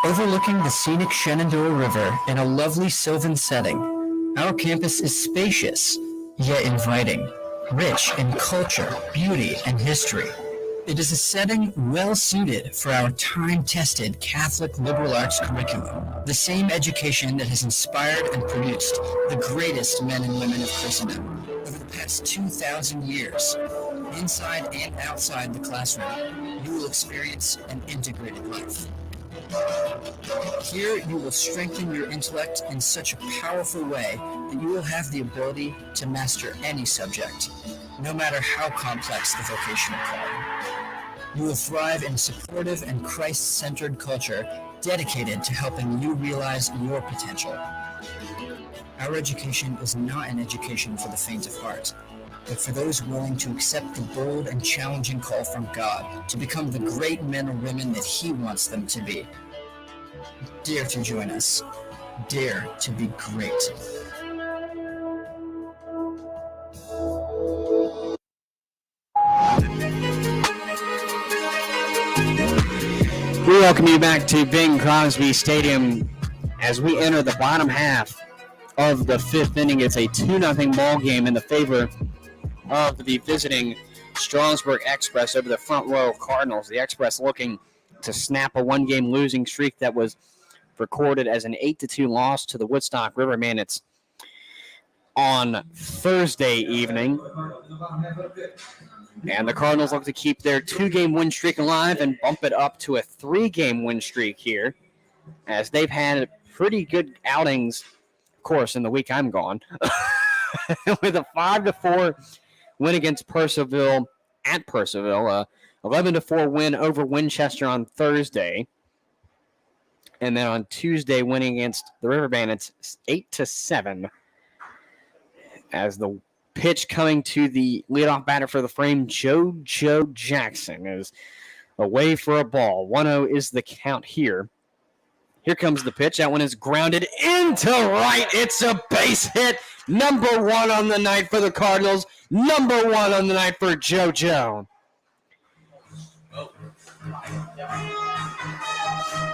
Overlooking the scenic Shenandoah River in a lovely sylvan setting, our campus is spacious, yet inviting, rich in culture, beauty, and history. It is a setting well-suited for our time-tested Catholic liberal arts curriculum, the same education that has inspired and produced the greatest men and women of Christendom over the past 2,000 years. Inside and outside the classroom, you will experience an integrated life. Here, you will strengthen your intellect in such a powerful way that you will have the ability to master any subject, no matter how complex the vocational calling. You will thrive in a supportive and Christ-centered culture dedicated to helping you realize your potential. Our education is not an education for the faint of heart, but for those willing to accept the bold and challenging call from God to become the great men or women that He wants them to be. Dare to join us. Dare to be great. We welcome you back to Bing Crosby Stadium as we enter the bottom half of the 5th inning. It's a 2-0 ball game in the favor of the visiting Strasburg Express over the Front Row Cardinals. The Express looking to snap a 1-game losing streak that was recorded as an 8-2 loss to the Woodstock River Bandits on Thursday evening. And the Cardinals look to keep their 2-game win streak alive and bump it up to a 3-game win streak here, as they've had pretty good outings, of course, in the week I'm gone, with a 5-4 win against Purcellville at Purcellville, 11-4 win over Winchester on Thursday, and then on Tuesday winning against the River Bandits 8-7. As the pitch coming to the leadoff batter for the frame, Joe Jackson, is away for a ball. 1-0 is the count here. Here comes the pitch. That one is grounded into right. It's a base hit. Number 1 on the night for the Cardinals. Number 1 on the night for JoJo.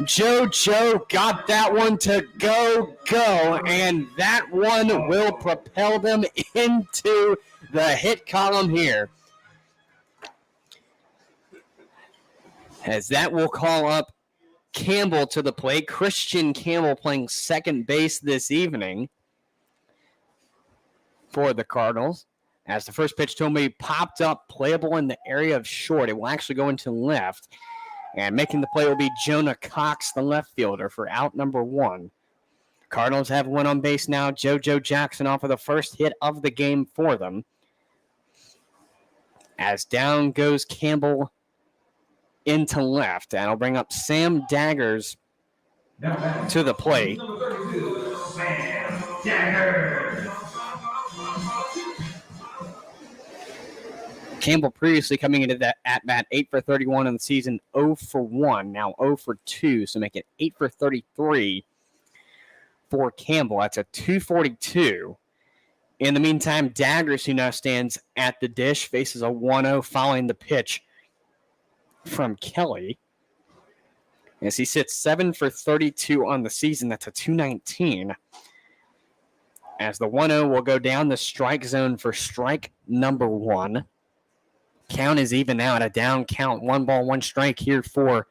JoJo got that one to go, and that one will propel them into the hit column here. As that will call up Campbell to the plate. Christian Campbell playing second base this evening for the Cardinals. As the first pitch to him popped up, playable in the area of short. It will actually go into left. And making the play will be Jonah Cox, the left fielder, for out number 1. Cardinals have one on base now. JoJo Jackson off of the first hit of the game for them. As down goes Campbell into left. And I'll bring up Sam Daggers to the plate. Sam Daggers. Campbell previously coming into that at-bat 8 for 31 in the season, 0 for 1, now 0 for 2, so make it 8 for 33 for Campbell. That's a 242. In the meantime, Daggers, who now stands at the dish, faces a 1-0 following the pitch from Kelly. As he sits 7 for 32 on the season, that's a 219. As the 1-0 will go down the strike zone for strike number 1. Count is even now at a down count. 1 ball, 1 strike here for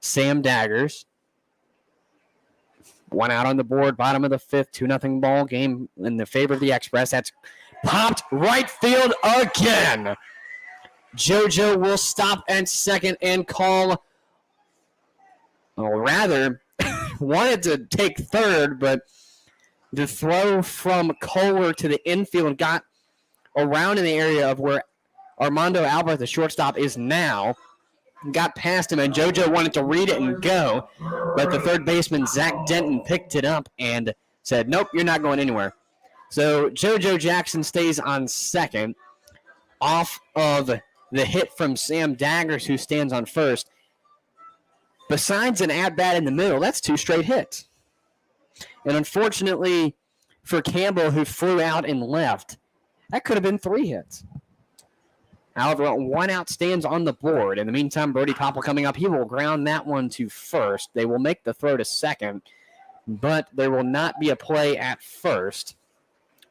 Sam Daggers. One out on the board, bottom of the fifth, 2-0 ball game in the favor of the Express. That's popped right field again. JoJo will stop at second and call, or rather, wanted to take third, but the throw from Kohler to the infield got around in the area of where Armando Albert, the shortstop, is now. Got past him, and JoJo wanted to read it and go, but the third baseman, Zach Denton, picked it up and said, nope, you're not going anywhere. So JoJo Jackson stays on second off of the hit from Sam Daggers, who stands on first. Besides an at-bat in the middle, that's 2 straight hits. And unfortunately for Campbell, who flew out and left, that could have been 3 hits. However, 1 out stands on the board. In the meantime, Brody Popple coming up. He will ground that one to first. They will make the throw to second, but there will not be a play at first.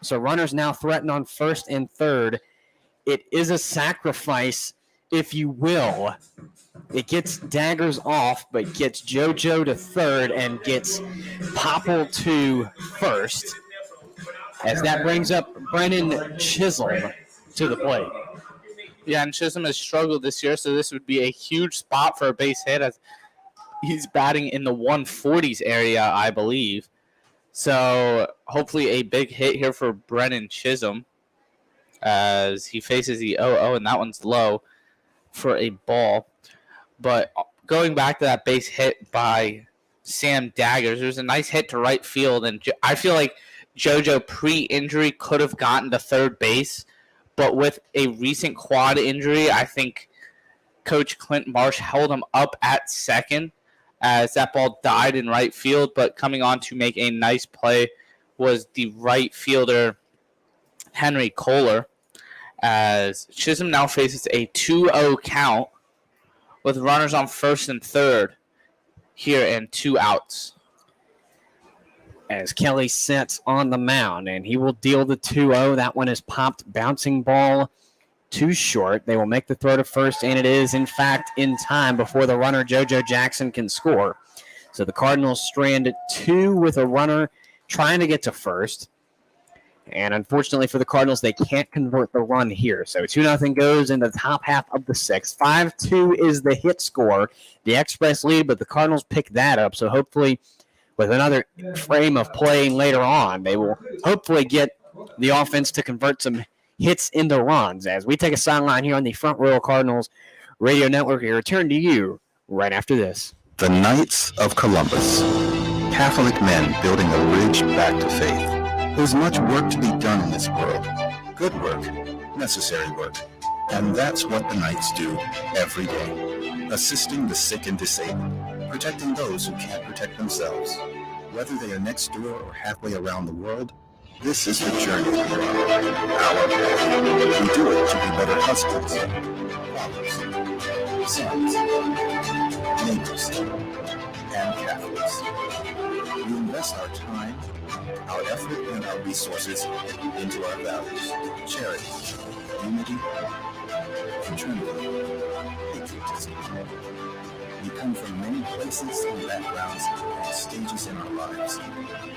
So runners now threaten on first and third. It is a sacrifice, if you will. It gets Daggers off, but gets JoJo to third and gets Popple to first. As that brings up Brennan Chisholm to the plate. Yeah, and Chisholm has struggled this year, so this would be a huge spot for a base hit as he's batting in the 140s area, I believe. So hopefully a big hit here for Brennan Chisholm as he faces the 0-0, and that one's low for a ball. But going back to that base hit by Sam Daggers, there's a nice hit to right field, and I feel like JoJo pre-injury could have gotten to third base. But with a recent quad injury, I think Coach Clint Marsh held him up at second as that ball died in right field. But coming on to make a nice play was the right fielder, Henry Kohler, as Chisholm now faces a 2-0 count with runners on first and third here and 2 outs. As Kelly sits on the mound, and he will deal the 2-0. That one is popped, bouncing ball too short. They will make the throw to first, and it is, in fact, in time before the runner, JoJo Jackson, can score. So the Cardinals strand at 2 with a runner trying to get to first. And unfortunately for the Cardinals, they can't convert the run here. So 2-0 goes into the top half of the 6th. 5-2 is the hit score. The Express lead, but the Cardinals pick that up. So hopefully, with another frame of playing later on, they will hopefully get the offense to convert some hits into runs. As we take a sideline here on the Front Royal Cardinals Radio Network, we return to you right after this. The Knights of Columbus. Catholic men building a bridge back to faith. There's much work to be done in this world. Good work, necessary work. And that's what the Knights do every day. Assisting the sick and disabled. Protecting those who can't protect themselves. Whether they are next door or halfway around the world, this is the journey we are on. Our path. We do it to be better husbands, fathers, sons, neighbors, and Catholics. We invest our time, our effort, and our resources into our values: charity, unity, fraternity, patriotism. We come from many places and backgrounds and stages in our lives,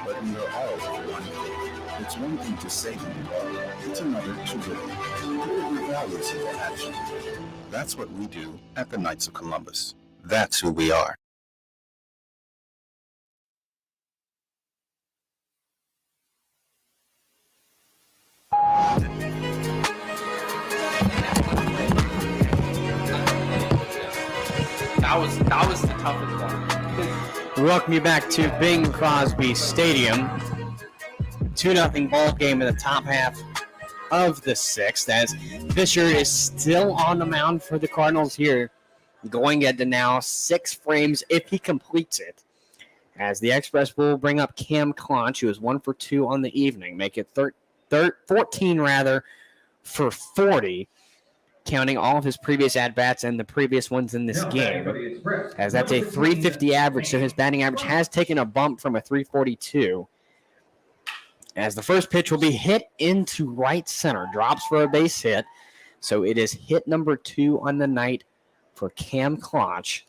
but we are all of one faith. It's one thing to say who you are, it's another to live it. Put your values into action. That's what we do at the Knights of Columbus. That's who we are. That was the toughest one. We welcome you back to Bing Crosby Stadium. 2-0 ball game in the top half of the 6th, as Fisher is still on the mound for the Cardinals here, going into now 6 frames if he completes it. As the Express will bring up Cam Conch, who is 1 for 2 on the evening, make it 14 for 40. Counting all of his previous at-bats and the previous ones in this game, as that's a 350 average, so his batting average has taken a bump from a 342. As the first pitch will be hit into right center, drops for a base hit, so it is hit number 2 on the night for Cam Klotch.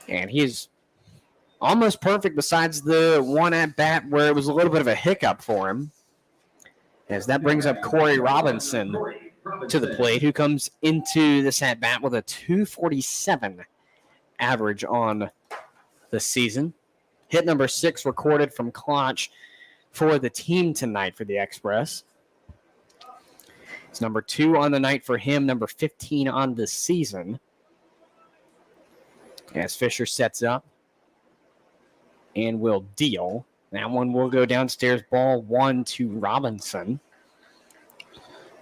And he's almost perfect besides the one at bat where it was a little bit of a hiccup for him. As that brings up Corey Robinson to the plate, who comes into this at bat with a 247 average on the season. Hit number 6 recorded from Klotch for the team tonight for the Express. It's number 2 on the night for him, number 15 on the season. As Fisher sets up and will deal. That one will go downstairs, ball 1 to Robinson.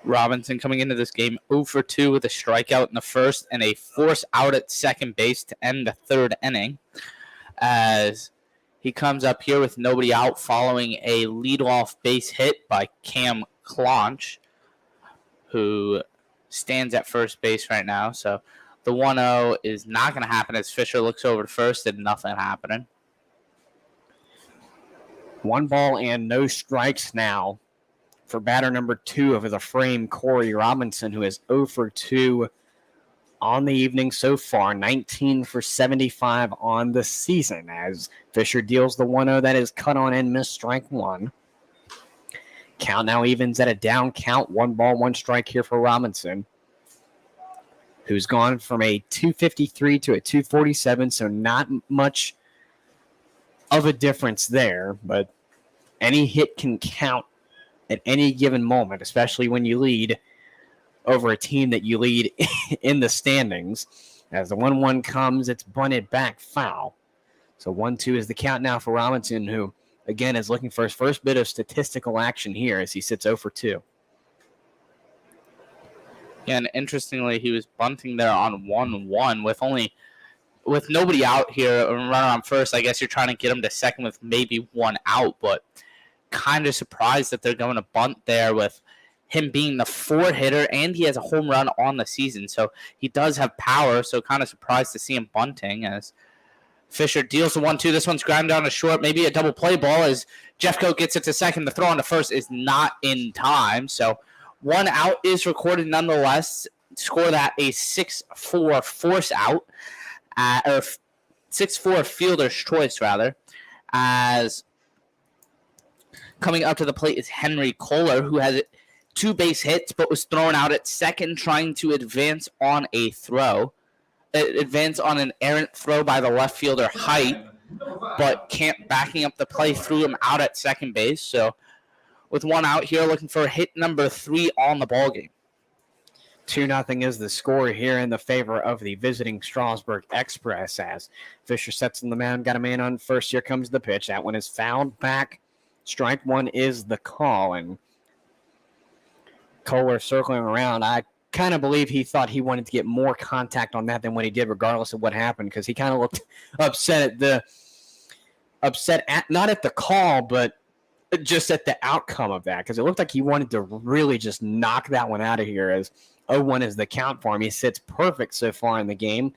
Robinson coming into this game 0 for 2 with a strikeout in the first and a force out at second base to end the third inning. As he comes up here with nobody out following a leadoff base hit by Cam Klotch, who stands at first base right now. So the 1-0 is not going to happen as Fisher looks over to first and nothing happening. 1 ball and no strikes now for batter number 2 of the frame, Corey Robinson, who is 0 for 2 on the evening so far, 19 for 75 on the season, as Fisher deals the 1-0 that is cut on and missed, strike 1. Count now evens at a down count, 1 ball, 1 strike here for Robinson, who's gone from a 253 to a 247, so not much of a difference there, but any hit can count at any given moment, especially when you lead over a team that you lead in the standings. As the 1-1 comes, it's bunted back foul. So 1-2 is the count now for Robinson, who, again, is looking for his first bit of statistical action here as he sits 0 for 2. Yeah, and interestingly, he was bunting there on 1-1 with nobody out here, runner on first. I guess you're trying to get him to second with maybe 1 out, but kind of surprised that they're going to bunt there with him being the 4 hitter, and he has a home run on the season. So he does have power, so kind of surprised to see him bunting as Fisher deals the 1-2. This one's ground down to short, maybe a double play ball as Jeffco gets it to second. The throw on to first is not in time, so 1 out is recorded nonetheless. Score that a 6-4 force out, or 6-4 fielder's choice, rather, as coming up to the plate is Henry Kohler, who has 2 base hits but was thrown out at second trying to advance on a throw. Advance on an errant throw by the left fielder Height, but Camp backing up the play threw him out at second base. So with 1 out here, looking for hit number 3 on the ballgame. 2-0 is the score here in the favor of the visiting Strasburg Express as Fisher sets on the mound, got a man on first. Here comes the pitch. That one is fouled back. Strike 1 is the call, and Kohler circling around. I kind of believe he thought he wanted to get more contact on that than what he did, regardless of what happened, because he kind of looked upset at not at the call, but just at the outcome of that, because it looked like he wanted to really just knock that one out of here. As 0-1 is the count for him. He sits perfect so far in the game,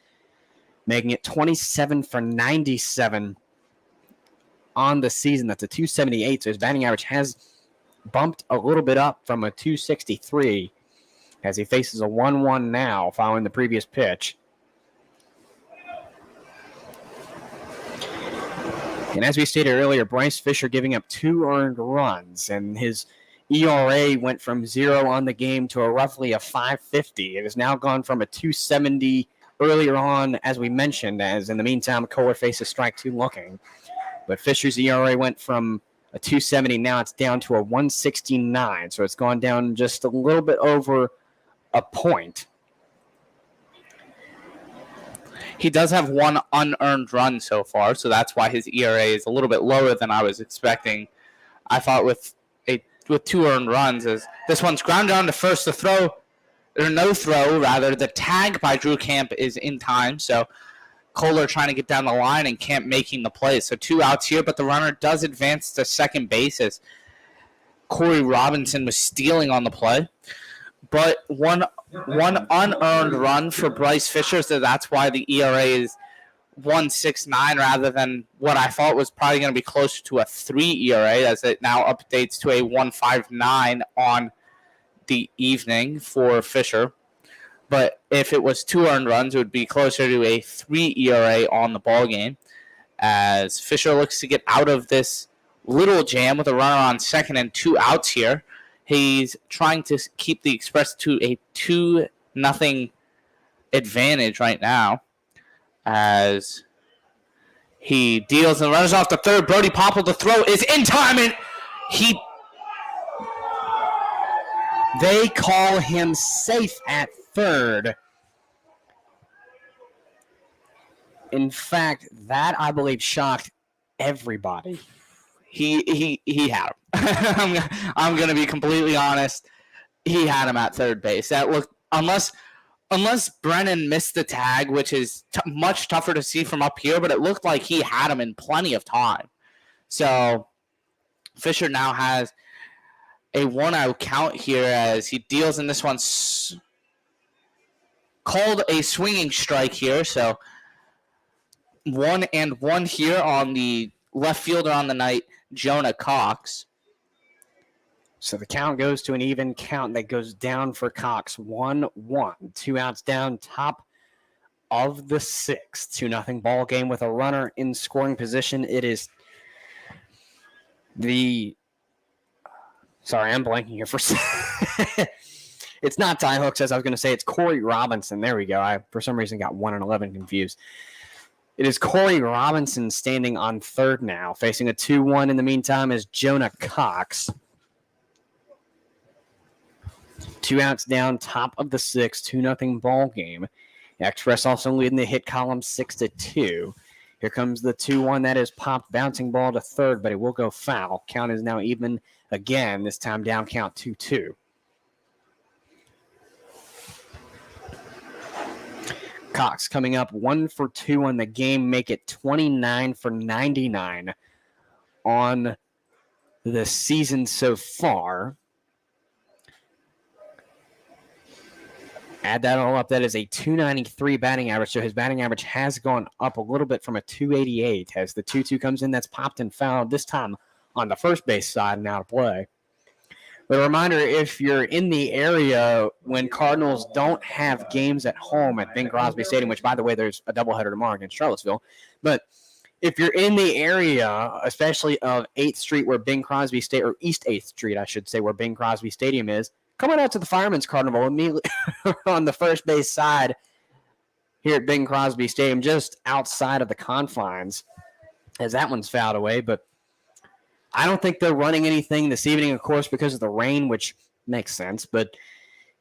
making it 27 for 97 on the season. That's a 278, so his batting average has bumped a little bit up from a 263 as he faces a 1-1 now following the previous pitch. And as we stated earlier, Bryce Fisher giving up 2 earned runs, and his ERA went from 0 on the game to a roughly a 5.50. It has now gone from a 2.70 earlier on, as we mentioned, as in the meantime, Kohler faces strike 2 looking. But Fisher's ERA went from a 2.70, now it's down to a 1.69, so it's gone down just a little bit over a point. He does have 1 unearned run so far, so that's why his ERA is a little bit lower than I was expecting. I thought with 2 earned runs, as this one's ground down to first, the tag by Drew Camp is in time, so Kohler trying to get down the line and Camp making the play. So 2 outs here, but the runner does advance to second base as Corey Robinson was stealing on the play. But one unearned run for Bryce Fisher, so that's why the ERA is 1.69 rather than what I thought was probably going to be closer to a 3 ERA, as it now updates to a 1.59 on the evening for Fisher. But if it was 2 earned runs, it would be closer to a 3 ERA on the ballgame, as Fisher looks to get out of this little jam with a runner on second and 2 outs here. He's trying to keep the Express to a 2-0 advantage right now as he deals and runs off the third. Brody Popple, the throw is in time, and they call him safe at third. In fact, that, I believe, shocked everybody. He had him. I'm going to be completely honest. He had him at third base. That looked, unless Brennan missed the tag, which is much tougher to see from up here, but it looked like he had him in plenty of time. So Fisher now has a 1-out count here as he deals in this one. Called a swinging strike here, so 1-1 here on the left fielder on the night, Jonah Cox. So the count goes to an even count that goes down for Cox. 1-1. 2 outs down, top of the 6th. 2-0 ball game with a runner in scoring position. It is the... Sorry, I'm blanking here for a second. It's not Ty Hooks, as I was going to say. It's Corey Robinson. There we go. I, for some reason, got 1 and 11 confused. It is Corey Robinson standing on third now. Facing a 2-1 in the meantime is Jonah Cox. 2 outs down, top of the 6th, 2-0 ball game. Express also leading the hit column 6-2. Here comes the 2-1 that is popped, bouncing ball to third, but it will go foul. Count is now even again, this time down count 2-2. Cox coming up 1 for 2 on the game, make it 29 for 99 on the season so far. Add that all up, that is a 293 batting average, so his batting average has gone up a little bit from a 288 as the 2-2 comes in. That's popped and fouled, this time on the first base side and out of play. But a reminder, if you're in the area when Cardinals don't have games at home at Bing Crosby Stadium, which, by the way, there's a doubleheader tomorrow against Charlottesville, but if you're in the area, especially of 8th Street where Bing Crosby Stadium, or East 8th Street, I should say, where Bing Crosby Stadium is, come on out to the Fireman's Carnival immediately on the first base side here at Bing Crosby Stadium, just outside of the confines, as that one's fouled away. But I don't think they're running anything this evening, of course, because of the rain, which makes sense. But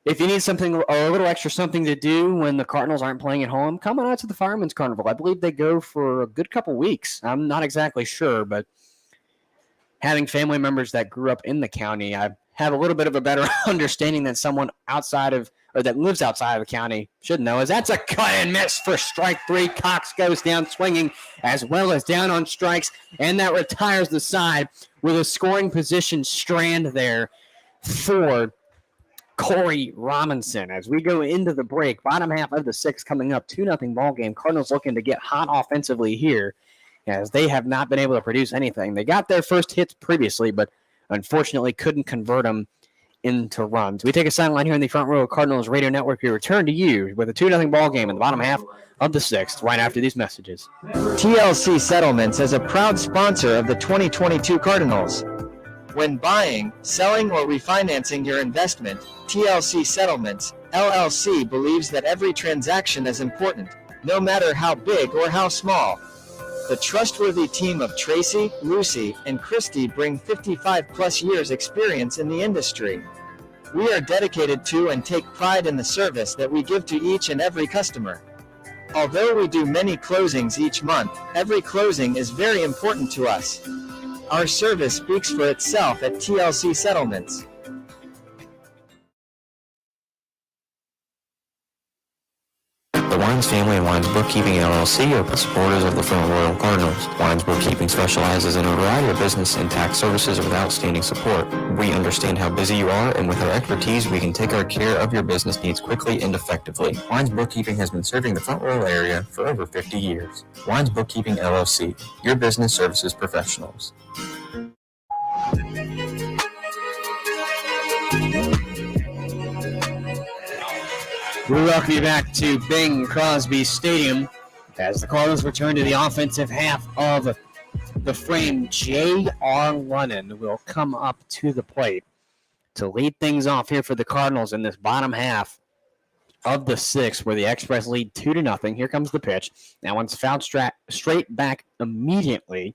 if you need something, a little extra something to do when the Cardinals aren't playing at home, come on out to the Fireman's Carnival. I believe they go for a good couple weeks. I'm not exactly sure, but having family members that grew up in the county, I have a little bit of a better understanding than someone outside of, or that lives outside of the county should know, as that's a cut and miss for strike 3. Cox goes down swinging as well as down on strikes, and that retires the side with a scoring position strand there for Corey Robinson. As we go into the break, bottom half of the 6th coming up, 2-0 ball game. Cardinals looking to get hot offensively here, as they have not been able to produce anything. They got their first hits previously, but unfortunately couldn't convert them into runs. We take a sideline here in the Front Row of Cardinals Radio Network. We return to you with a 2-0 ball game in the bottom half of the 6th, right after these messages. TLC Settlements is a proud sponsor of the 2022 Cardinals. When buying, selling, or refinancing your investment, TLC Settlements, LLC believes that every transaction is important, no matter how big or how small. The trustworthy team of Tracy, Lucy, and Christy bring 55-plus years experience in the industry. We are dedicated to and take pride in the service that we give to each and every customer. Although we do many closings each month, every closing is very important to us. Our service speaks for itself at TLC Settlements. The Wines Family and Wines Bookkeeping LLC are supporters of the Front Royal Cardinals. Wines Bookkeeping specializes in a variety of business and tax services with outstanding support. We understand how busy you are, and with our expertise, we can take our care of your business needs quickly and effectively. Wines Bookkeeping has been serving the Front Royal area for over 50 years. Wines Bookkeeping LLC, your business services professionals. We welcome you back to Bing Crosby Stadium As the Cardinals return to the offensive half of the frame, J.R. Lennon will come up to the plate to lead things off here for the Cardinals in this bottom half of the sixth, where the Express lead 2-0. Here comes the pitch. That one's fouled straight back immediately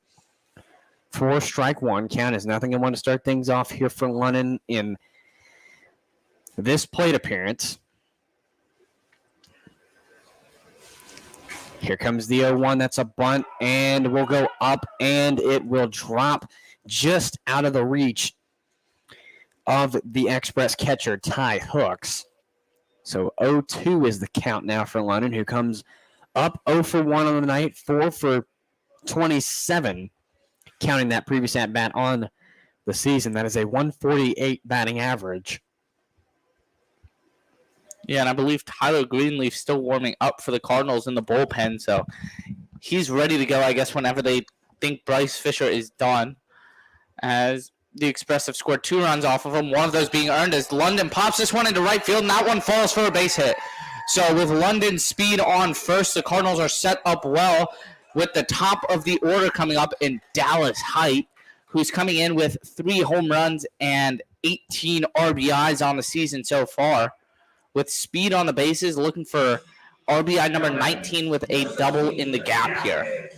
for strike one. Count is 0-1 to start things off here for Lennon in this plate appearance. Here comes the 0-1. That's a bunt, and will go up, and it will drop just out of the reach of the Express catcher, Ty Hooks. So 0-2 is the count now for Lennon, who comes up 0 for 1 on the night, 4 for 27, counting that previous at-bat on the season. That is a 148 batting average. Yeah, and I believe Tyler Greenleaf's still warming up for the Cardinals in the bullpen, so he's ready to go, I guess, whenever they think Bryce Fisher is done, as the Express have scored 2 runs off of him, one of those being earned as London pops this one into right field, and that one falls for a base hit. So with London's speed on first, the Cardinals are set up well with the top of the order coming up in Dallas Height, who's coming in with 3 home runs and 18 RBIs on the season so far. With speed on the bases, looking for RBI number 19 with a double in the gap here.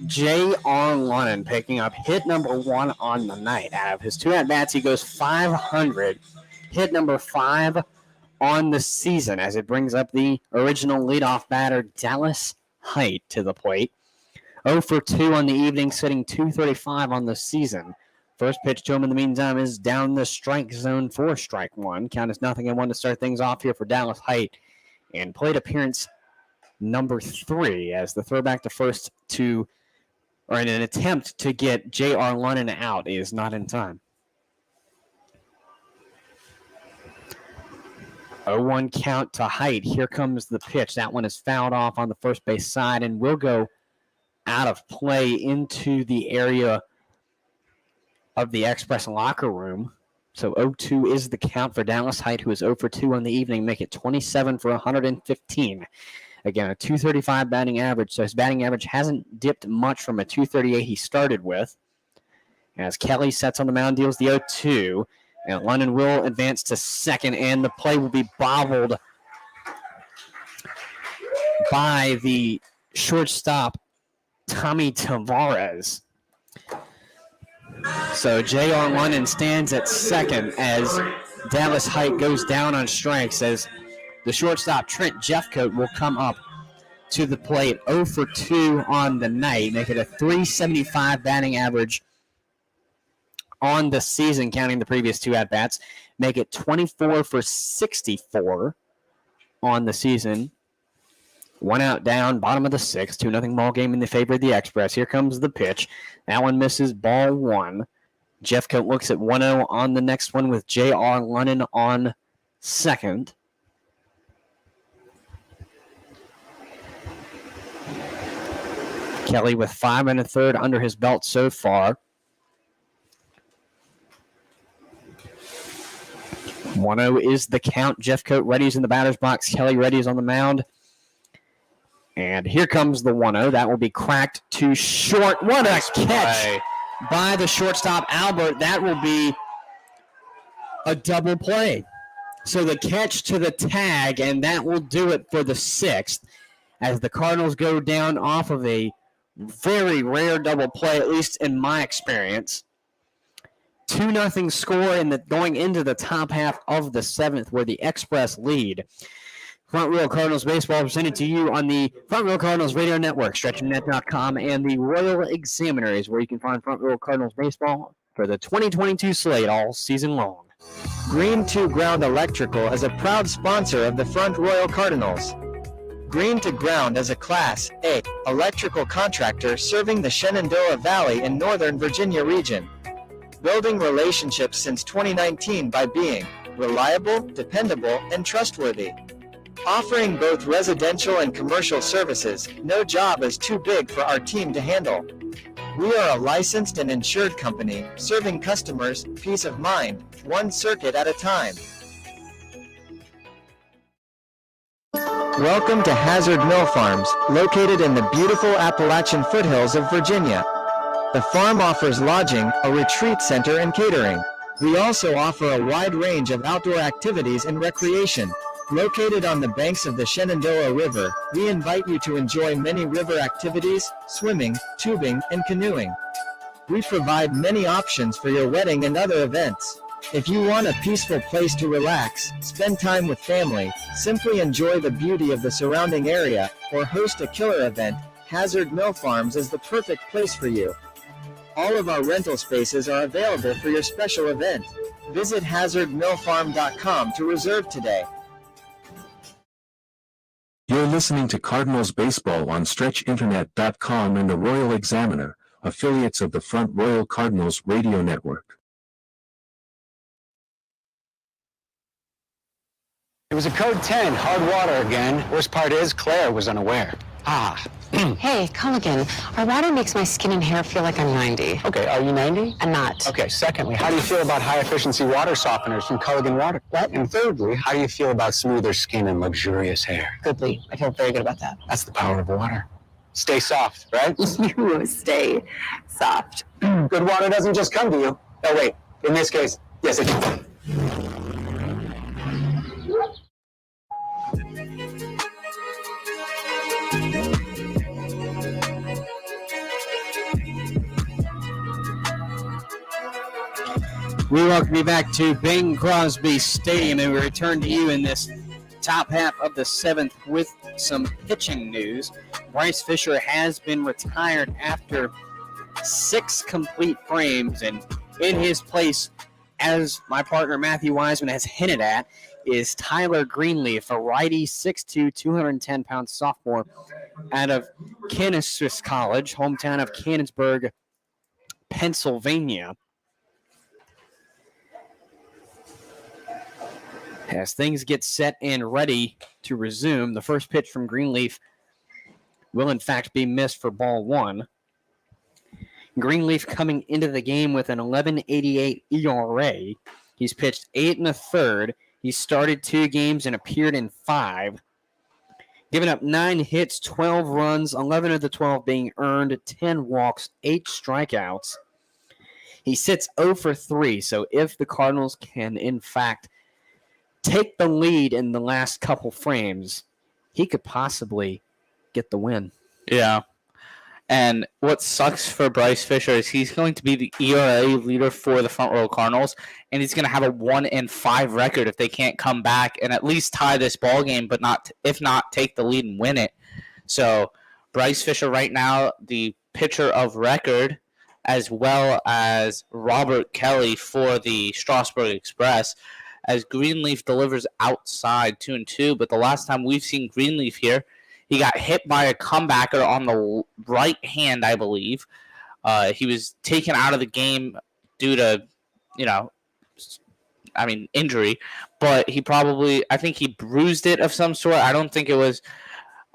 J.R. Lennon picking up hit number 1 on the night. Out of his 2 at-bats, he goes 500. Hit number 5 on the season as it brings up the original leadoff batter, Dallas Height, to the plate. 0 for 2 on the evening, sitting 235 on the season. First pitch to him in the meantime is down the strike zone for strike one. Count is 0-1 to start things off here for Dallas Height. And plate appearance number 3 as the throwback to first or in an attempt to get J.R. Lennon out is not in time. 0-1 count to Height. Here comes the pitch. That one is fouled off on the first base side and will go out of play into the area of the Express locker room. So 0-2 is the count for Dallas Height, who is 0 for 2 on the evening, make it 27 for 115. Again, a 235 batting average, so his batting average hasn't dipped much from a 238 he started with. As Kelly sets on the mound, deals the 0-2, and London will advance to second, and the play will be bobbled by the shortstop, Tommy Tavares. So J.R. London stands at second as Dallas Height goes down on strikes, as the shortstop, Trent Jeffcoat, will come up to the plate 0 for 2 on the night, make it a 375 batting average on the season, counting the previous 2 at-bats, make it 24 for 64 on the season. 1 out down, bottom of the 6th, 2-0 ball game in the favor of the Express. Here comes the pitch. That one misses, ball 1. Jeffcoat looks at 1-0 on the next one with J.R. Lennon on second. Kelly with 5 1/3 under his belt so far. 1-0 is the count. Jeffcoat readies in the batter's box. Kelly readies on the mound. And here comes the 1-0. That will be cracked to short. What a catch by the shortstop, Albert. That will be a double play. So the catch to the tag, and that will do it for the 6th, as the Cardinals go down off of a very rare double play, at least in my experience. 2-0 score going into the top half of the 7th, where the Express lead. Front Royal Cardinals baseball presented to you on the Front Royal Cardinals Radio Network, stretchingnet.com, and the Royal Examiner is where you can find Front Royal Cardinals baseball for the 2022 slate all season long. Green 2 Ground Electrical is a proud sponsor of the Front Royal Cardinals. Green to Ground is a Class A electrical contractor serving the Shenandoah Valley in Northern Virginia region. Building relationships since 2019 by being reliable, dependable, and trustworthy. Offering both residential and commercial services, no job is too big for our team to handle. We are a licensed and insured company, serving customers peace of mind, one circuit at a time. Welcome to Hazard Mill Farms, located in the beautiful Appalachian foothills of Virginia. The farm offers lodging, a retreat center, and catering. We also offer a wide range of outdoor activities and recreation. Located on the banks of the Shenandoah River, we invite you to enjoy many river activities, swimming, tubing, and canoeing. We provide many options for your wedding and other events. If you want a peaceful place to relax, spend time with family, simply enjoy the beauty of the surrounding area, or host a killer event, Hazard Mill Farms is the perfect place for you. All of our rental spaces are available for your special event. Visit hazardmillfarm.com to reserve today. You're listening to Cardinals baseball on StretchInternet.com and the Royal Examiner, affiliates of the Front Royal Cardinals radio network. It was a code 10, hard water again. Worst part is Claire was unaware. Hey, Culligan, our water makes my skin and hair feel like I'm 90. Okay, are you 90? I'm not. Okay, secondly, how do you feel about high-efficiency water softeners from Culligan Water? What? And thirdly, how do you feel about smoother skin and luxurious hair? Goodly. I feel very good about that. That's the power of water. Stay soft, right? You stay soft. Good water doesn't just come to you. Oh, wait. In this case, yes, it does. We welcome you back to Bing Crosby Stadium, and we return to you in this top half of the seventh with some pitching news. Bryce Fisher has been retired after 6 complete frames, and in his place, as my partner Matthew Wiseman has hinted at, is Tyler Greenleaf, a righty, 6'2", 210-pound sophomore out of Christendom College, hometown of Canonsburg, Pennsylvania. As things get set and ready to resume, the first pitch from Greenleaf will in fact be missed for ball 1. Greenleaf coming into the game with an 11.88 ERA. He's pitched 8 1/3. He started 2 games and appeared in 5. Given up 9 hits, 12 runs, 11 of the 12 being earned, 10 walks, 8 strikeouts. He sits 0 for 3, so if the Cardinals can in fact take the lead in the last couple frames, he could possibly get the win. Yeah. And what sucks for Bryce Fisher is he's going to be the ERA leader for the Front Row Cardinals, and he's going to have a 1-5 record if they can't come back and at least tie this ball game, but if not take the lead and win it. So Bryce Fisher right now, the pitcher of record, as well as Robert Kelly for the Strasburg Express, as Greenleaf delivers outside 2-2. But the last time we've seen Greenleaf here, he got hit by a comebacker on the right hand, I believe. He was taken out of the game due to, injury. But I think he bruised it of some sort. I don't think it was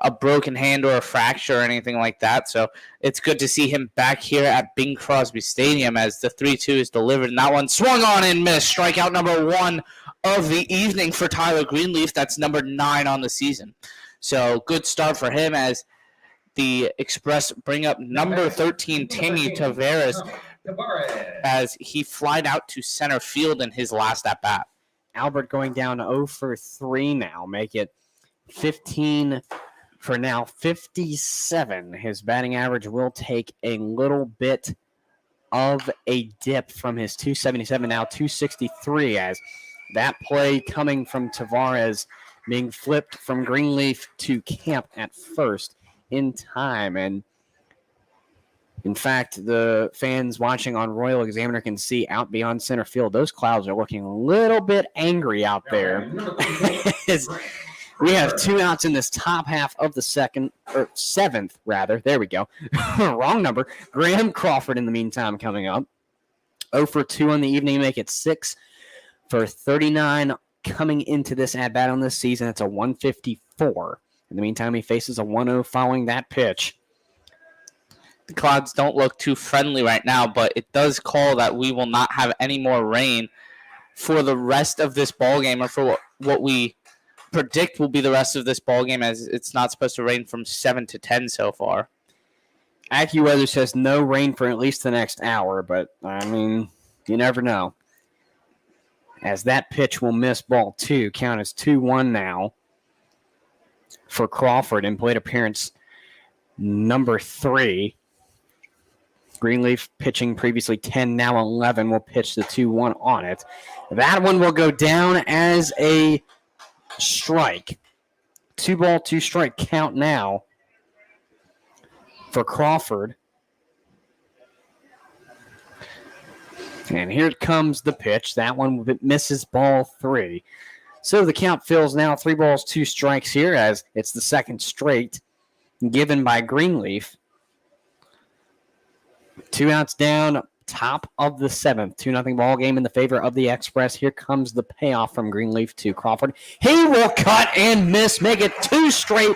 a broken hand or a fracture or anything like that. So it's good to see him back here at Bing Crosby Stadium as the 3-2 is delivered. And that one swung on and missed. Strikeout number 1 of the evening for Tyler Greenleaf. That's number 9 on the season. So good start for him as the Express bring up number 13, Timmy Tavares, as he flied out to center field in his last at-bat. Albert going down 0 for 3 now, make it 15 for now, 57. His batting average will take a little bit of a dip from his 277, now 263, as that play coming from Tavares being flipped from Greenleaf to Camp at first in time. And in fact, the fans watching on Royal Examiner can see out beyond center field, those clouds are looking a little bit angry out there. We have 2 outs in this top half of the seventh. There we go. Wrong number. Graham Crawford in the meantime coming up. 0 for 2 on the evening, make it 6 for 39 coming into this at-bat on this season. It's a 154. In the meantime, he faces a 1-0 following that pitch. The clouds don't look too friendly right now, but it does call that we will not have any more rain for the rest of this ball game, or for what we predict will be the rest of this ball game, as it's not supposed to rain from 7 to 10 so far. AccuWeather says no rain for at least the next hour, but, I mean, you never know. As that pitch will miss ball 2. Count is 2-1 now for Crawford in plate appearance number 3. Greenleaf pitching previously 10, now 11, will pitch the 2-1 on it. That one will go down as a strike. 2-ball, 2-strike count now for Crawford. And here comes the pitch. That one misses ball 3. So the count fills now 3 balls, 2 strikes here, as it's the second straight given by Greenleaf. 2 outs down, top of the 7th. 2-0 ball game in the favor of the Express. Here comes the payoff from Greenleaf to Crawford. He will cut and miss, make it 2 straight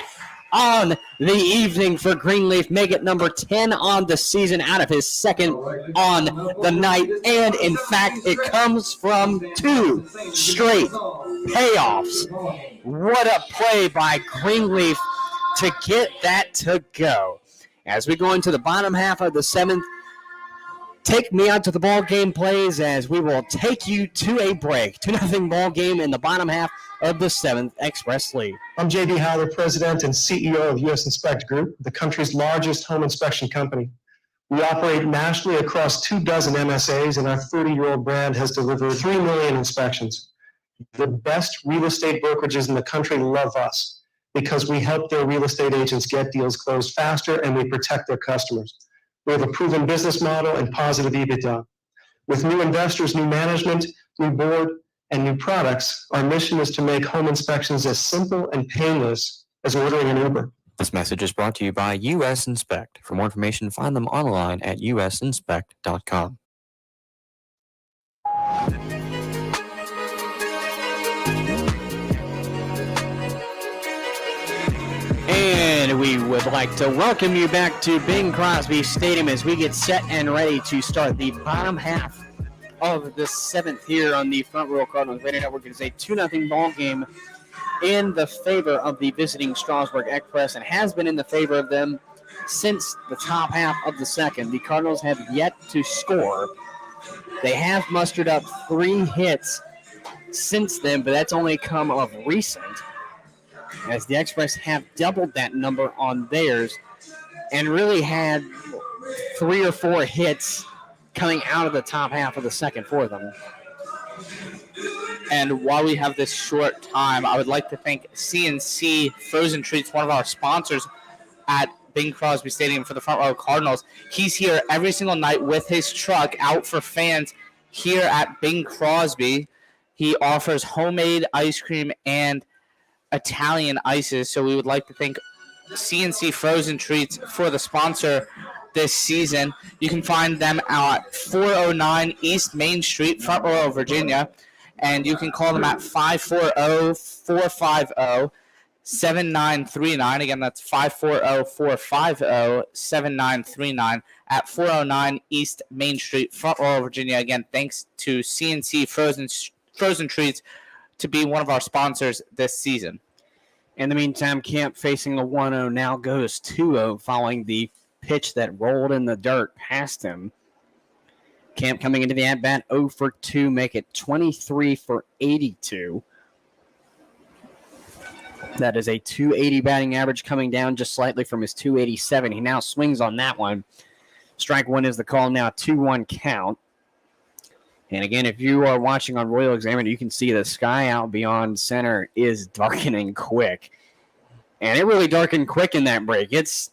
on the evening for Greenleaf. Make it number 10 on the season, out of his second on the night. And, in fact, it comes from 2 straight payoffs. What a play by Greenleaf to get that to go. As we go into the bottom half of the 7th, take me out to the ball game plays as we will take you to a break. 2-0 ball game in the bottom half of the 7th Express League. I'm J.B. Howler, President and CEO of U.S. Inspect Group, the country's largest home inspection company. We operate nationally across 24 MSAs, and our 30-year-old brand has delivered 3 million inspections. The best real estate brokerages in the country love us because we help their real estate agents get deals closed faster, and we protect their customers. We have a proven business model and positive EBITDA. With new investors, new management, new board, and new products, our mission is to make home inspections as simple and painless as ordering an Uber. This message is brought to you by US Inspect. For more information, find them online at usinspect.com. And we would like to welcome you back to Bing Crosby Stadium as we get set and ready to start the bottom half of the 7th here on the Front Royal Cardinals Radio Network. It is a 2-0 ball game in the favor of the visiting Strasburg Express, and has been in the favor of them since the top half of the 2nd. The Cardinals have yet to score. They have mustered up 3 hits since then, but that's only come of recent, as the Express have doubled that number on theirs and really had 3 or 4 hits coming out of the top half of the 2nd for them. And while we have this short time, I would like to thank CNC Frozen Treats, one of our sponsors at Bing Crosby Stadium for the Front Row Cardinals. He's here every single night with his truck out for fans here at Bing Crosby. He offers homemade ice cream and Italian ices, so we would like to thank CNC Frozen Treats for the sponsor this season. You can find them at 409 East Main Street, Front Royal, Virginia, and you can call them at 540-450-7939. Again, that's 540-450-7939 at 409 East Main Street, Front Royal, Virginia. Again, thanks to CNC Frozen Treats to be one of our sponsors this season. In the meantime, Camp facing a 1-0 now goes 2-0 following the pitch that rolled in the dirt past him. Camp coming into the at-bat 0 for 2, make it 23 for 82. That is a 280 batting average, coming down just slightly from his 287. He now swings on that one. Strike 1 is the call now, 2-1 count. And again, if you are watching on Royal Examiner, you can see the sky out beyond center is darkening quick. And it really darkened quick in that break. It's,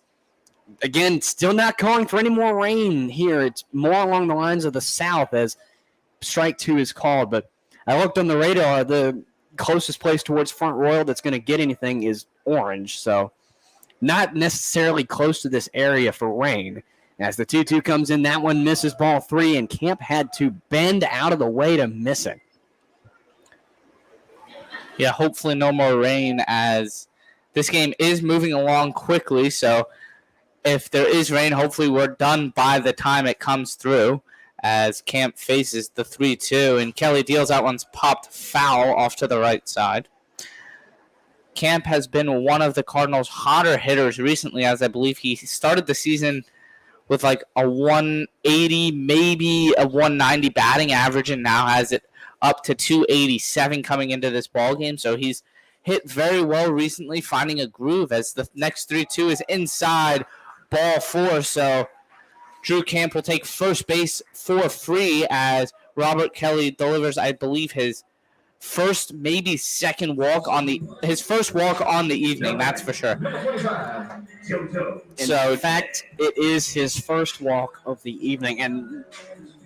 again, still not calling for any more rain here. It's more along the lines of the south as strike 2 is called. But I looked on the radar. The closest place towards Front Royal that's going to get anything is Orange. So not necessarily close to this area for rain. As the 2-2 comes in, that one misses ball 3, and Camp had to bend out of the way to miss it. Yeah, hopefully no more rain, as this game is moving along quickly. So if there is rain, hopefully we're done by the time it comes through, as Camp faces the 3-2. And Kelly deals that one's popped foul off to the right side. Camp has been one of the Cardinals' hotter hitters recently, as I believe he started the season with like a 180, maybe a 190 batting average, and now has it up to 287 coming into this ballgame. So he's hit very well recently, finding a groove as the next 3-2 is inside ball 4. So Drew Camp will take first base for free as Robert Kelly delivers, I believe, his first, maybe second walk on his first walk on the evening. That's for sure. So, in fact, it is his first walk of the evening. And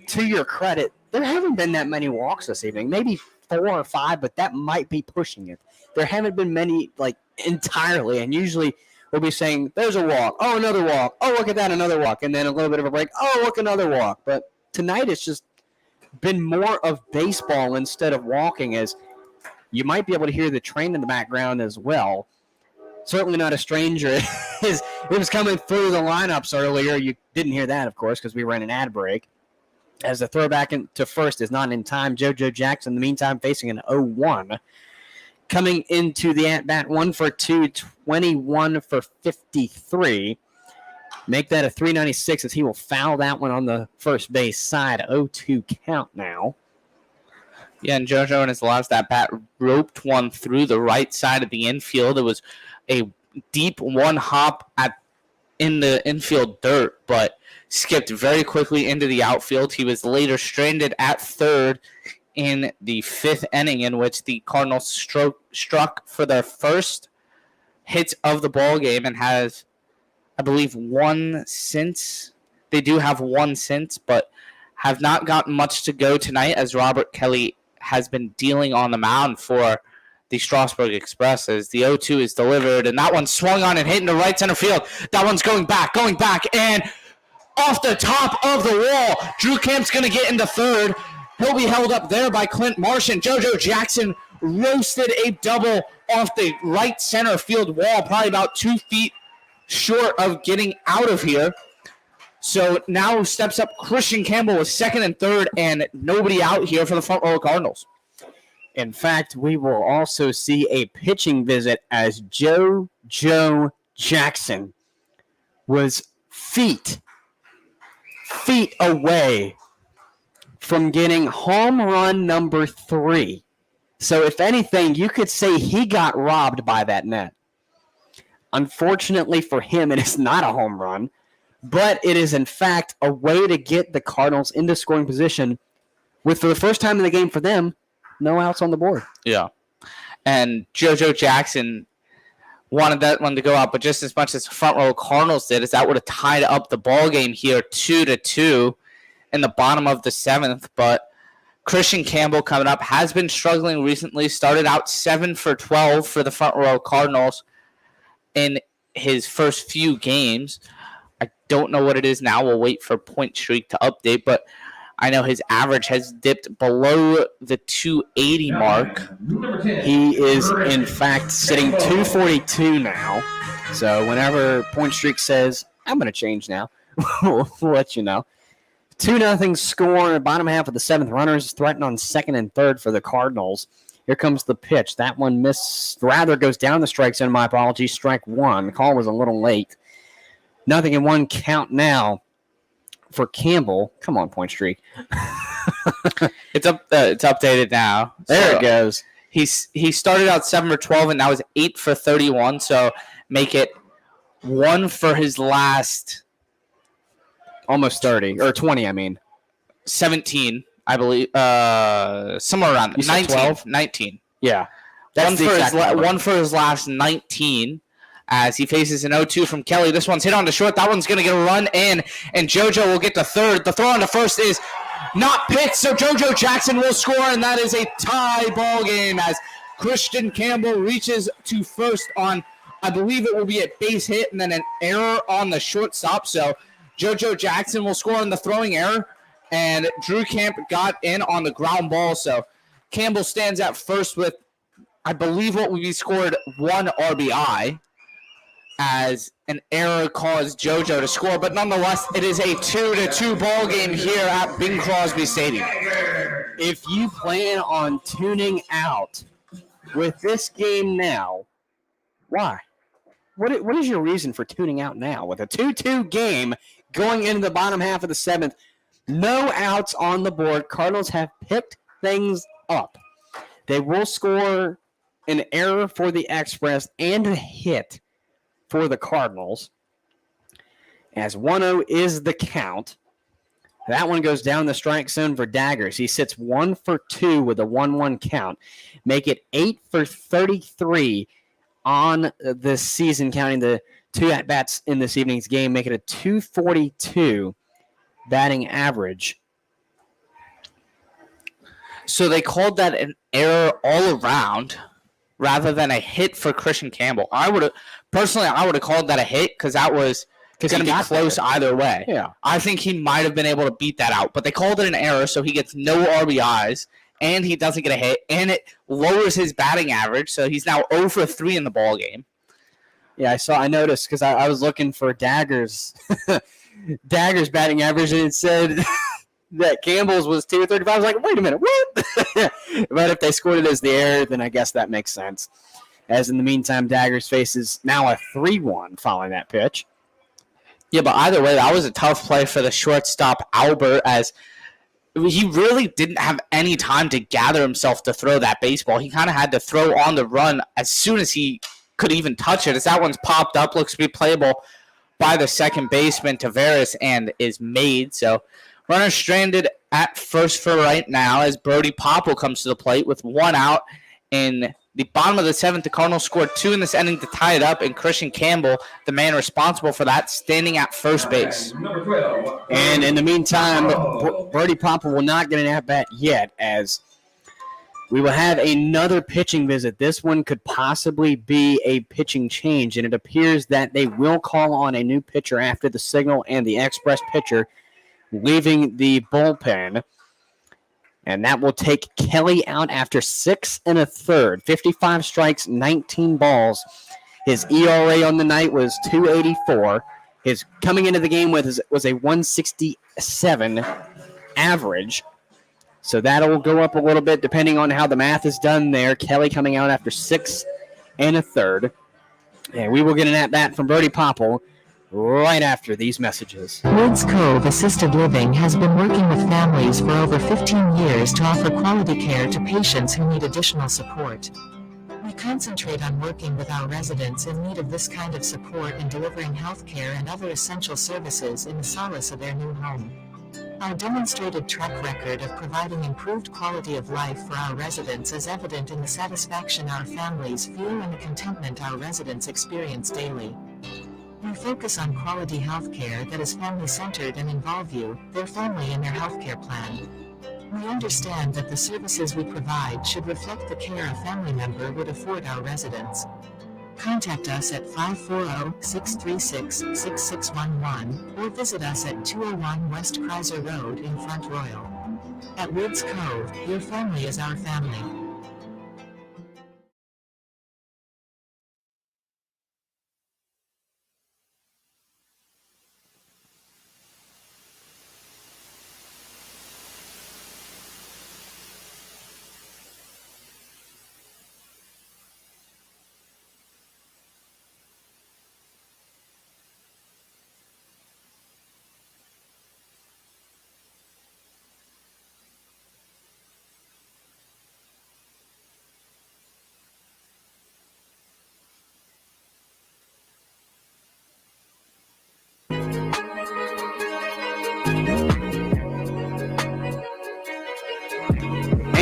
to your credit, there haven't been that many walks this evening. Maybe 4 or 5, but that might be pushing it. There haven't been many, like, entirely. And usually we'll be saying, there's a walk. Oh, another walk. Oh, look at that, another walk. And then a little bit of a break. Oh, look, another walk. But tonight it's just been more of baseball instead of walking, as you might be able to hear the train in the background as well. Certainly not a stranger. It was coming through the lineups earlier. You didn't hear that, of course, because we were in an ad break. As the throwback to first is not in time, JoJo Jackson, in the meantime, facing an 0-1. Coming into the at-bat, 1 for 2, 21 for 53. Make that a 396 as he will foul that one on the first base side. 0-2 count now. Yeah, and JoJo in his last at-bat roped one through the right side of the infield. It was a deep one hop in the infield dirt, but skipped very quickly into the outfield. He was later stranded at third in the 5th inning, in which the Cardinals struck for their first hits of the ball game and has, I believe, one since. They do have one since, but have not gotten much to go tonight, as Robert Kelly has been dealing on the mound for the Strasburg Express, as the 0-2 is delivered, and that one swung on and hit into right center field. That one's going back, and off the top of the wall. Drew Camp's going to get into third. He'll be held up there by Clint Marsh, and JoJo Jackson roasted a double off the right center field wall, probably about 2 feet short of getting out of here. So now steps up Christian Campbell with second and third, and nobody out here for the front row Cardinals. In fact, we will also see a pitching visit as JoJo Jackson was feet away from getting home run number 3. So if anything, you could say he got robbed by that net. Unfortunately for him, it is not a home run, but it is in fact a way to get the Cardinals into scoring position with, for the first time in the game for them, no outs on the board. Yeah. And JoJo Jackson wanted that one to go out, but just as much as the front row Cardinals did, as that would have tied up the ball game here 2-2 in the bottom of the 7th. But Christian Campbell coming up has been struggling recently. Started out 7 for 12 for the front row Cardinals in his first few games. I don't know what it is now. We'll wait for Point Streak to update, but I know his average has dipped below the 280 mark. He is, in fact, sitting 242 now. So whenever Point Streak says, I'm going to change now, we'll let you know. 2-0 score in the bottom half of the 7th. Runners threatened on second and third for the Cardinals. Here comes the pitch. That one goes down the strike zone. My apologies. Strike 1. The call was a little late. 0-1 count now for Campbell. Come on, Point Streak. It's updated now. There it goes. He started out 7 for 12, and now is 8 for 31. So make it 1 for his last almost 30 or 20. I mean, 17, I believe. Somewhere around 19. Yeah, that's one for his last 19. As he faces an 0-2 from Kelly. This one's hit on to short. That one's going to get a run in, and JoJo will get to third. The throw on to first is not picked, so JoJo Jackson will score, and that is a tie ball game as Christian Campbell reaches to first on, I believe it will be a base hit and then an error on the shortstop. So JoJo Jackson will score on the throwing error, and Drew Camp got in on the ground ball. So Campbell stands at first with, I believe, what will be scored 1 RBI. As an error caused JoJo to score, but nonetheless, it is a 2-2 ball game here at Bing Crosby Stadium. If you plan on tuning out with this game now, Why? What is your reason for tuning out now? With a 2-2 game going into the bottom half of the seventh, no outs on the board. Cardinals have picked things up. They will score an error for the Express and a hit for the Cardinals. As 1-0 is the count. That one goes down the strike zone for Daggers. He sits 1 for 2 with a 1-1 count. Make it 8 for 33 on this season, counting the 2 at-bats in this evening's game. Make it a 242 batting average. So they called that an error all around rather than a hit for Christian Campbell. I would have called that a hit because that was going to be close either way. Yeah. I think he might have been able to beat that out, but they called it an error, so he gets no RBIs, and he doesn't get a hit, and it lowers his batting average, so he's now 0 for 3 in the ball game. Yeah, I noticed because I was looking for Daggers' batting average, and it said that Campbell's was 235. I was like, wait a minute, what? But if they scored it as the error, then I guess that makes sense. As in the meantime, Daggers faces now a 3-1 following that pitch. Yeah, but either way, that was a tough play for the shortstop, Albert, as he really didn't have any time to gather himself to throw that baseball. He kind of had to throw on the run as soon as he could even touch it. As that one's popped up, looks to be playable by the second baseman, Tavares, and is made. So runner stranded at first for right now as Brody Popple comes to the plate with 1 out in the bottom of the seventh. The Cardinals scored 2 in this inning to tie it up, and Christian Campbell, the man responsible for that, standing at first base. Number 12. And in the meantime, Brody Popple will not get an at-bat yet, as we will have another pitching visit. This one could possibly be a pitching change, and it appears that they will call on a new pitcher after the Signal and the Express pitcher leaving the bullpen. And that will take Kelly out after 6 1/3. 55 strikes, 19 balls. His ERA on the night was 2.84. His coming into the game was a 1.67 average. So that'll go up a little bit depending on how the math is done there. Kelly coming out after 6 1/3. And we will get an at-bat from Brody Popple right after these messages. Woods Cove Assisted Living has been working with families for over 15 years to offer quality care to patients who need additional support. We concentrate on working with our residents in need of this kind of support and delivering health care and other essential services in the solace of their new home. Our demonstrated track record of providing improved quality of life for our residents is evident in the satisfaction our families feel and the contentment our residents experience daily. We focus on quality health care that is family-centered and involve you, their family, in their health care plan. We understand that the services we provide should reflect the care a family member would afford our residents. Contact us at 540-636-6611 or visit us at 201 West Kreiser Road in Front Royal. At Woods Cove, your family is our family.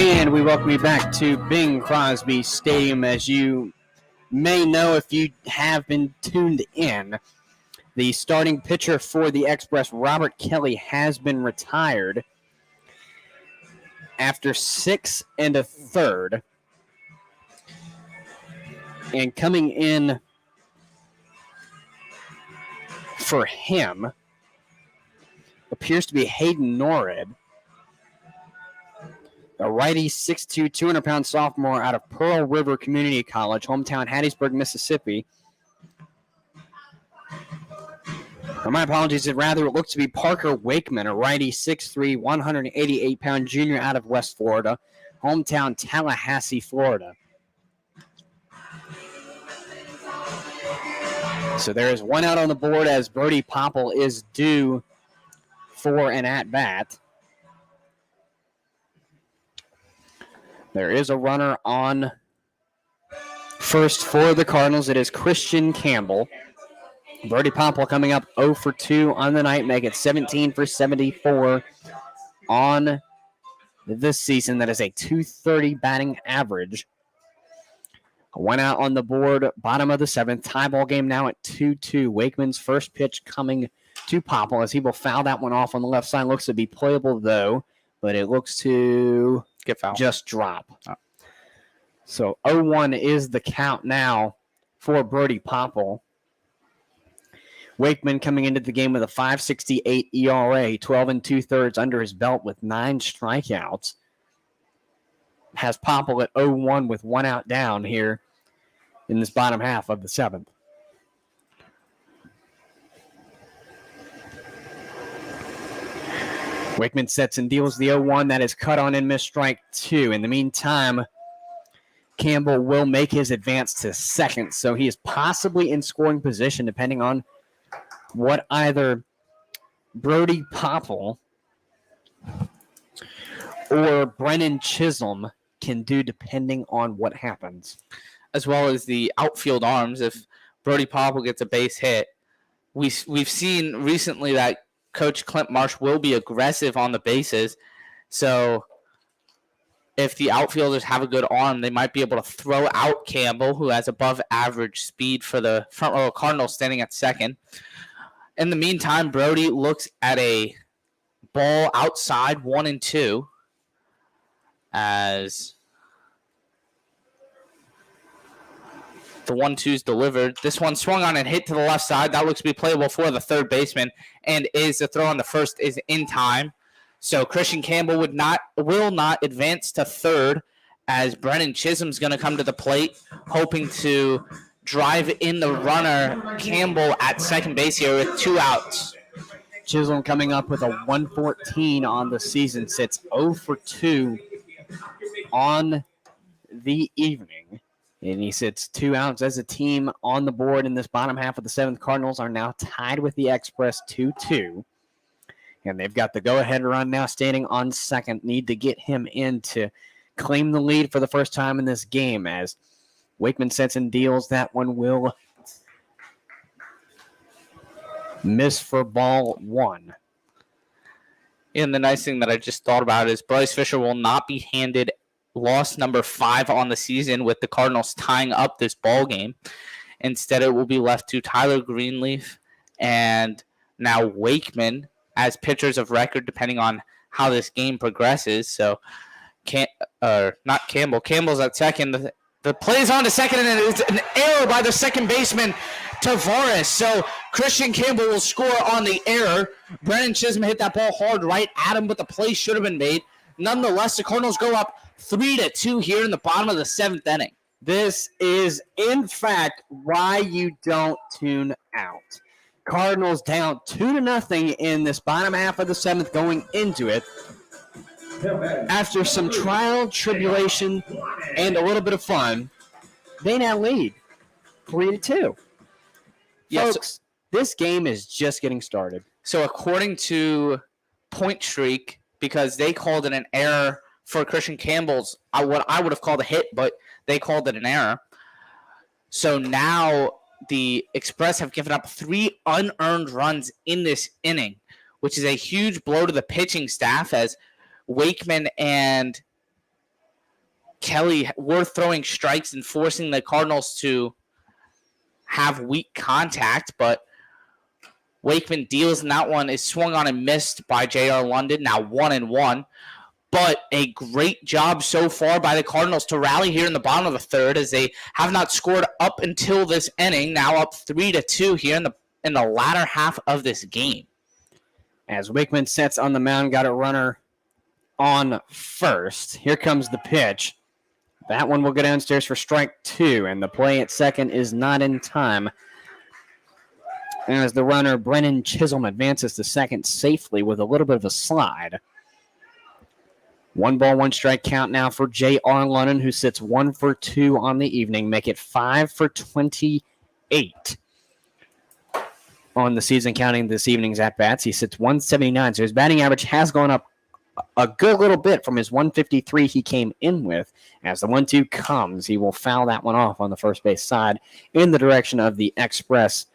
And we welcome you back to Bing Crosby Stadium. As you may know if you have been tuned in, the starting pitcher for the Express, Robert Kelly, has been retired after 6 1/3. And coming in for him appears to be Hayden Norred, a righty, 6'2", 200-pound sophomore out of Pearl River Community College, hometown Hattiesburg, Mississippi. My apologies, it looks to be Parker Wakeman, a righty, 6'3", 188-pound junior out of West Florida, hometown Tallahassee, Florida. So there is one out on the board as Brody Popple is due for an at-bat. There is a runner on first for the Cardinals. It is Christian Campbell. Brody Popple coming up 0 for 2 on the night, make it 17 for 74 on this season. That is a .230 batting average. One out on the board, bottom of the seventh. Tie ball game now at 2-2. Wakeman's first pitch coming to Popple as he will foul that one off on the left side. Looks to be playable, though, but it looks to get fouled. Just drop. Oh. So 0-1 is the count now for Brody Popple. Wakeman coming into the game with a .568 ERA, 12 2/3 under his belt with 9 strikeouts. Has Popple at 0-1 with 1 out down here in this bottom half of the seventh. Wakeman sets and deals the 0-1. That is cut on and missed strike 2. In the meantime, Campbell will make his advance to second, so he is possibly in scoring position depending on what either Brody Popple or Brennan Chisholm can do depending on what happens. As well as the outfield arms. If Brody Popple gets a base hit, we've seen recently that Coach Clint Marsh will be aggressive on the bases. So if the outfielders have a good arm, they might be able to throw out Campbell, who has above average speed for the front row Cardinals standing at second. In the meantime, Brody looks at a ball outside 1-2 as the 1-2 is delivered. This one swung on and hit to the left side. That looks to be playable for the third baseman, and is the throw on the first is in time. So Christian Campbell will not advance to third as Brennan Chisholm's going to come to the plate, hoping to drive in the runner Campbell at second base here with 2 outs. Chisholm coming up with a 114 on the season, sits 0 for 2 on the evening. And he sits 2 outs as a team on the board in this bottom half of the seventh. Cardinals are now tied with the Express 2-2. And they've got the go-ahead run now standing on second. Need to get him in to claim the lead for the first time in this game as Wakeman sets and deals. That one will miss for ball 1. And the nice thing that I just thought about is Bryce Fisher will not be handed loss number 5 on the season with the Cardinals tying up this ball game. Instead, it will be left to Tyler Greenleaf and now Wakeman as pitchers of record, depending on how this game progresses. So, not Campbell. Campbell's at second. The play's on to second, and it's an error by the second baseman, Tavares. So Christian Campbell will score on the error. Brennan Chisholm hit that ball hard right at him, but the play should have been made. Nonetheless, the Cardinals go up 3-2 here in the bottom of the 7th inning. This is, in fact, why you don't tune out. Cardinals down 2-0 in this bottom half of the 7th going into it. After some trial, tribulation, and a little bit of fun, they now lead 3-2. Yes. Folks, this game is just getting started. So according to Point Streak, because they called it an error for Christian Campbell's, what I would have called a hit, but they called it an error. So now the Express have given up 3 unearned runs in this inning, which is a huge blow to the pitching staff as Wakeman and Kelly were throwing strikes and forcing the Cardinals to have weak contact, but Wakeman deals, and that one is swung on and missed by J.R. London, now 1-1. But a great job so far by the Cardinals to rally here in the bottom of the third as they have not scored up until this inning, now up 3-2 here in the latter half of this game. As Wakeman sets on the mound, got a runner on first. Here comes the pitch. That one will go downstairs for strike 2, and the play at second is not in time. As the runner, Brennan Chisholm, advances to second safely with a little bit of a slide. 1-1 strike count now for J.R. London, who sits 1 for 2 on the evening. Make it 5 for 28. on the season, counting this evening's at-bats. He sits 179, so his batting average has gone up a good little bit from his 153 he came in with. As the 1-2 comes, he will foul that one off on the first base side in the direction of the Express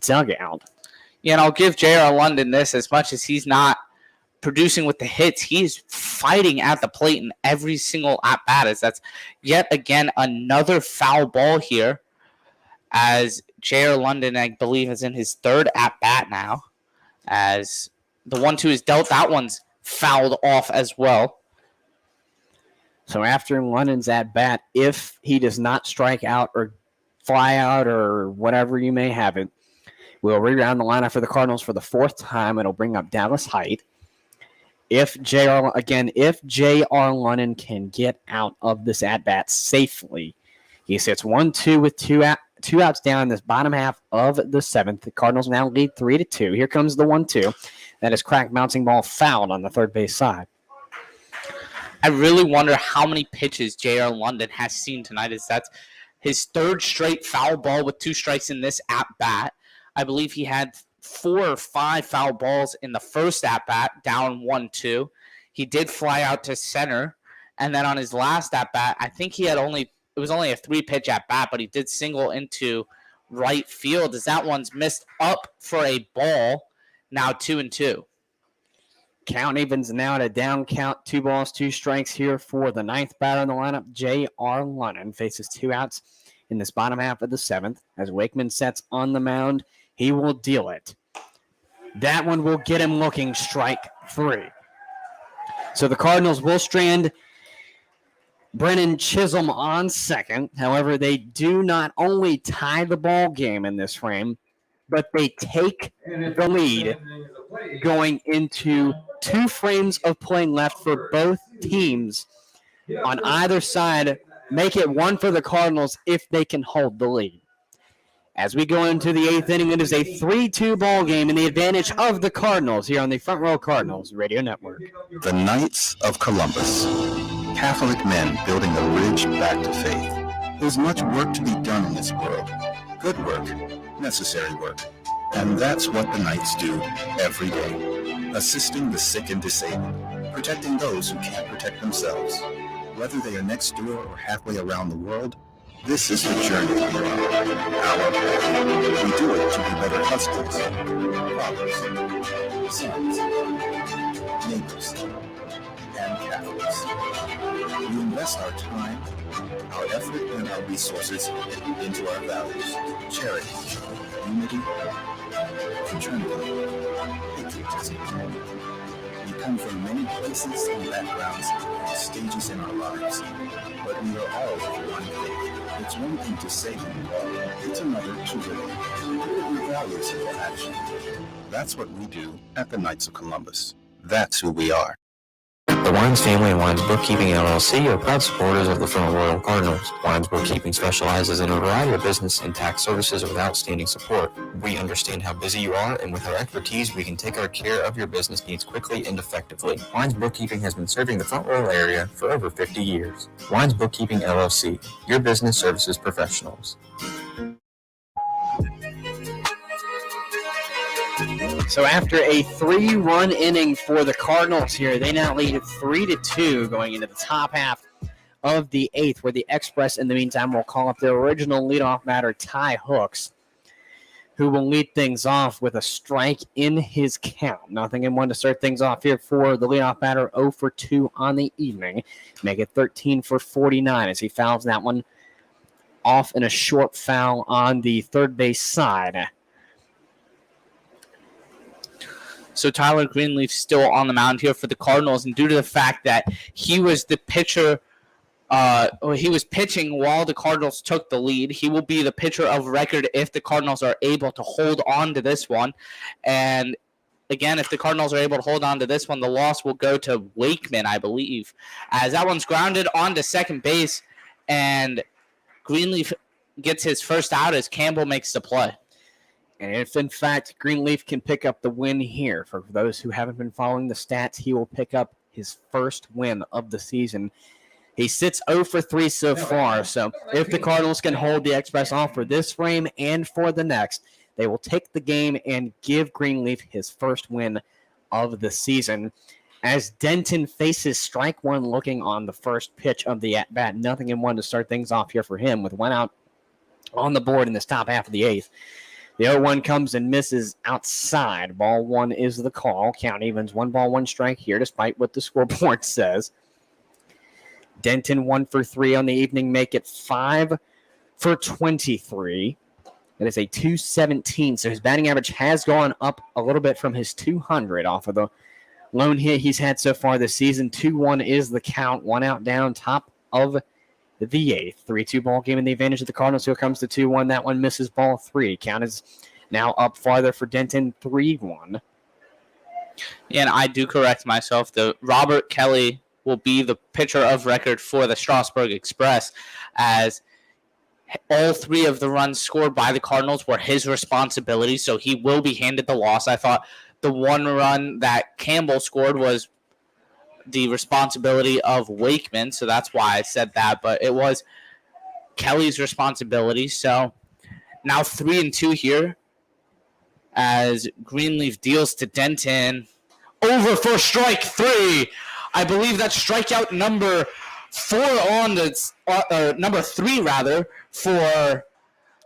dugout. Yeah, and I'll give J.R. London this. As much as he's not producing with the hits, he's fighting at the plate in every single at-bat. As that's yet again another foul ball here, as J.R. London, I believe, is in his third at-bat now. As the 1-2 is dealt, that one's fouled off as well. So after London's at-bat, if he does not strike out or fly out or whatever you may have it, we'll reround the lineup for the Cardinals for the fourth time. It'll bring up Dallas Height. If J.R. London can get out of this at-bat safely, he sits 1-2 with two outs down in this bottom half of the seventh. The Cardinals now lead 3-2. Here comes the 1-2. That is cracked bouncing ball fouled on the third base side. I really wonder how many pitches J.R. London has seen tonight. As that's his third straight foul ball with 2 strikes in this at-bat. I believe he had 4 or 5 foul balls in the first at-bat, down 1-2. He did fly out to center. And then on his last at-bat, I think it was only a 3-pitch at-bat, but he did single into right field as that one's missed up for a ball. Now 2-2. Count evens now at a down count. 2 balls, 2 strikes here for the ninth batter in the lineup. J.R. London faces 2 outs in this bottom half of the seventh. As Wakeman sets on the mound, he will deal it. That one will get him looking strike 3. So the Cardinals will strand Brennan Chisholm on second. However, they do not only tie the ball game in this frame, but they take the lead going into 2 frames of play left for both teams on either side. Make it 1 for the Cardinals if they can hold the lead. As we go into the 8th inning, it is a 3-2 ball game in the advantage of the Cardinals here on the Front Row Cardinals Radio Network. The Knights of Columbus, Catholic men building a bridge back to faith. There's much work to be done in this world. Good work, necessary work. And that's what the Knights do every day. Assisting the sick and disabled, protecting those who can't protect themselves. Whether they are next door or halfway around the world, this is the journey we're on. Our path. We do it to be better husbands, fathers, sons, neighbors, and Catholics. We invest our time, our effort, and our resources into our values: charity, unity, fraternity, patriotism. We come from many places and backgrounds and stages in our lives, but we are all of one faith. It's one thing to say who you are, it's another to live it. Put your values into action. That's what we do at the Knights of Columbus. That's who we are. The Wines Family and Wines Bookkeeping LLC are proud supporters of the Front Royal Cardinals. Wines Bookkeeping specializes in a variety of business and tax services with outstanding support. We understand how busy you are, and with our expertise, we can take our care of your business needs quickly and effectively. Wines Bookkeeping has been serving the Front Royal area for over 50 years. Wines Bookkeeping LLC, your business services professionals. So after a 3-run inning for the Cardinals here, they now lead 3-2 going into the top half of the 8th, where the Express, in the meantime, will call up their original leadoff batter, Ty Hooks, who will lead things off with a strike in his count. 0-1 to start things off here for the leadoff batter, 0 for 2 on the evening. Make it 13 for 49 as he fouls that one off in a short foul on the third base side. So Tyler Greenleaf still on the mound here for the Cardinals, and due to the fact that he was the pitcher, he was pitching while the Cardinals took the lead, he will be the pitcher of record if the Cardinals are able to hold on to this one. And again, if the Cardinals are able to hold on to this one, the loss will go to Wakeman, I believe, as that one's grounded onto second base, and Greenleaf gets his first out as Campbell makes the play. And if, in fact, Greenleaf can pick up the win here, for those who haven't been following the stats, he will pick up his first win of the season. He sits 0 for 3 so far, so if the Cardinals can hold the Express off for this frame and for the next, they will take the game and give Greenleaf his first win of the season. As Denton faces strike one, looking on the first pitch of the at-bat. 0-1 to start things off here for him with one out on the board in this top half of the eighth. The 0-1 comes and misses outside. Ball one is the call. Count evens 1 ball, 1 strike here, despite what the scoreboard says. Denton 1 for 3 on the evening, make it 5 for 23. That is a 217. So his batting average has gone up a little bit from his 200 off of the lone hit he's had so far this season. 2-1 is the count. 1 out down, top of the eighth. 3-2 ball game in the advantage of the Cardinals. Here comes the 2-1. That one misses ball 3. Count is now up farther for Denton, 3-1. Yeah, and I do correct myself. The Robert Kelly will be the pitcher of record for the Strasburg Express, as all 3 of the runs scored by the Cardinals were his responsibility, so he will be handed the loss. I thought the 1 run that Campbell scored was the responsibility of Wakeman, so that's why I said that, but it was Kelly's responsibility. So now 3-2 here as Greenleaf deals to Denton. Over for strike 3. I believe that's strikeout number 4 on the number 3 rather for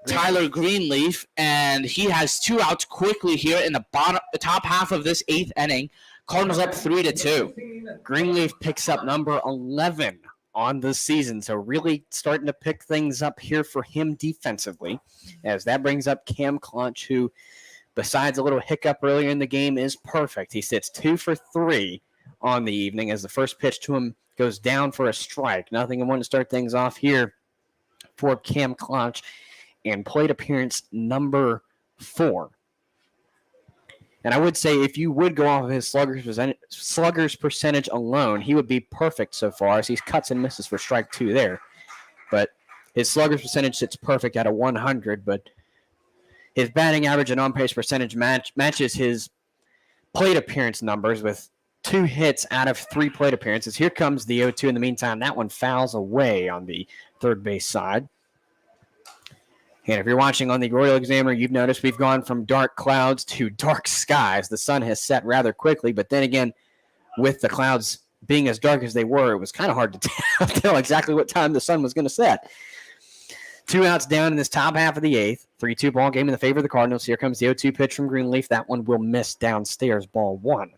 Tyler Greenleaf, and he has 2 outs quickly here in the top half of this 8th inning. Cardinals up 3-2. Greenleaf picks up number 11 on the season, so really starting to pick things up here for him defensively, as that brings up Cam Clutch, who, besides a little hiccup earlier in the game, is perfect. He sits 2 for 3 on the evening as the first pitch to him goes down for a strike. 0-1 to start things off here for Cam Clutch, and plate appearance number 4. And I would say if you would go off of his sluggers percentage alone, he would be perfect so far, as he cuts and misses for strike 2 there. But his sluggers percentage sits perfect at a 100, but his batting average and on-base percentage matches his plate appearance numbers with 2 hits out of 3 plate appearances. Here comes the 0-2 in the meantime. That one fouls away on the third base side. And if you're watching on the Royal Examiner, you've noticed we've gone from dark clouds to dark skies. The sun has set rather quickly, but then again, with the clouds being as dark as they were, it was kind of hard to tell exactly what time the sun was going to set. 2 outs down in this top half of the 8th. 3-2 ball game in the favor of the Cardinals. Here comes the 0-2 pitch from Greenleaf. That one will miss downstairs, ball 1.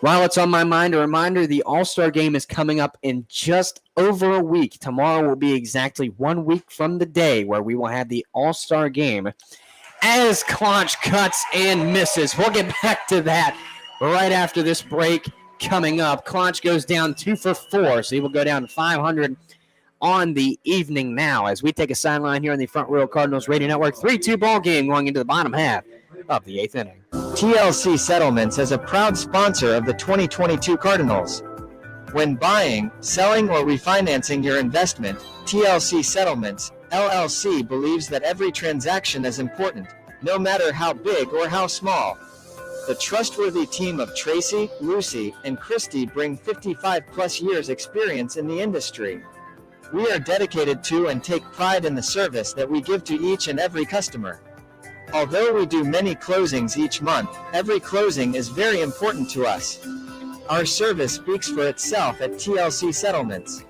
While it's on my mind, a reminder, the All-Star Game is coming up in just over a week. Tomorrow will be exactly 1 week from the day where we will have the All-Star Game as Clutch cuts and misses. We'll get back to that right after this break coming up. Clutch goes down 2 for 4, so he will go down to 500 on the evening now as we take a sideline here on the Front Royal Cardinals Radio Network. 3-2 ball game going into the bottom half of the 8th inning. TLC Settlements is a proud sponsor of the 2022 Cardinals. When buying, selling, or refinancing your investment, TLC Settlements, LLC believes that every transaction is important, no matter how big or how small. The trustworthy team of Tracy, Lucy, and Christy bring 55-plus years experience in the industry. We are dedicated to and take pride in the service that we give to each and every customer. Although we do many closings each month, every closing is very important to us. Our service speaks for itself at TLC Settlements.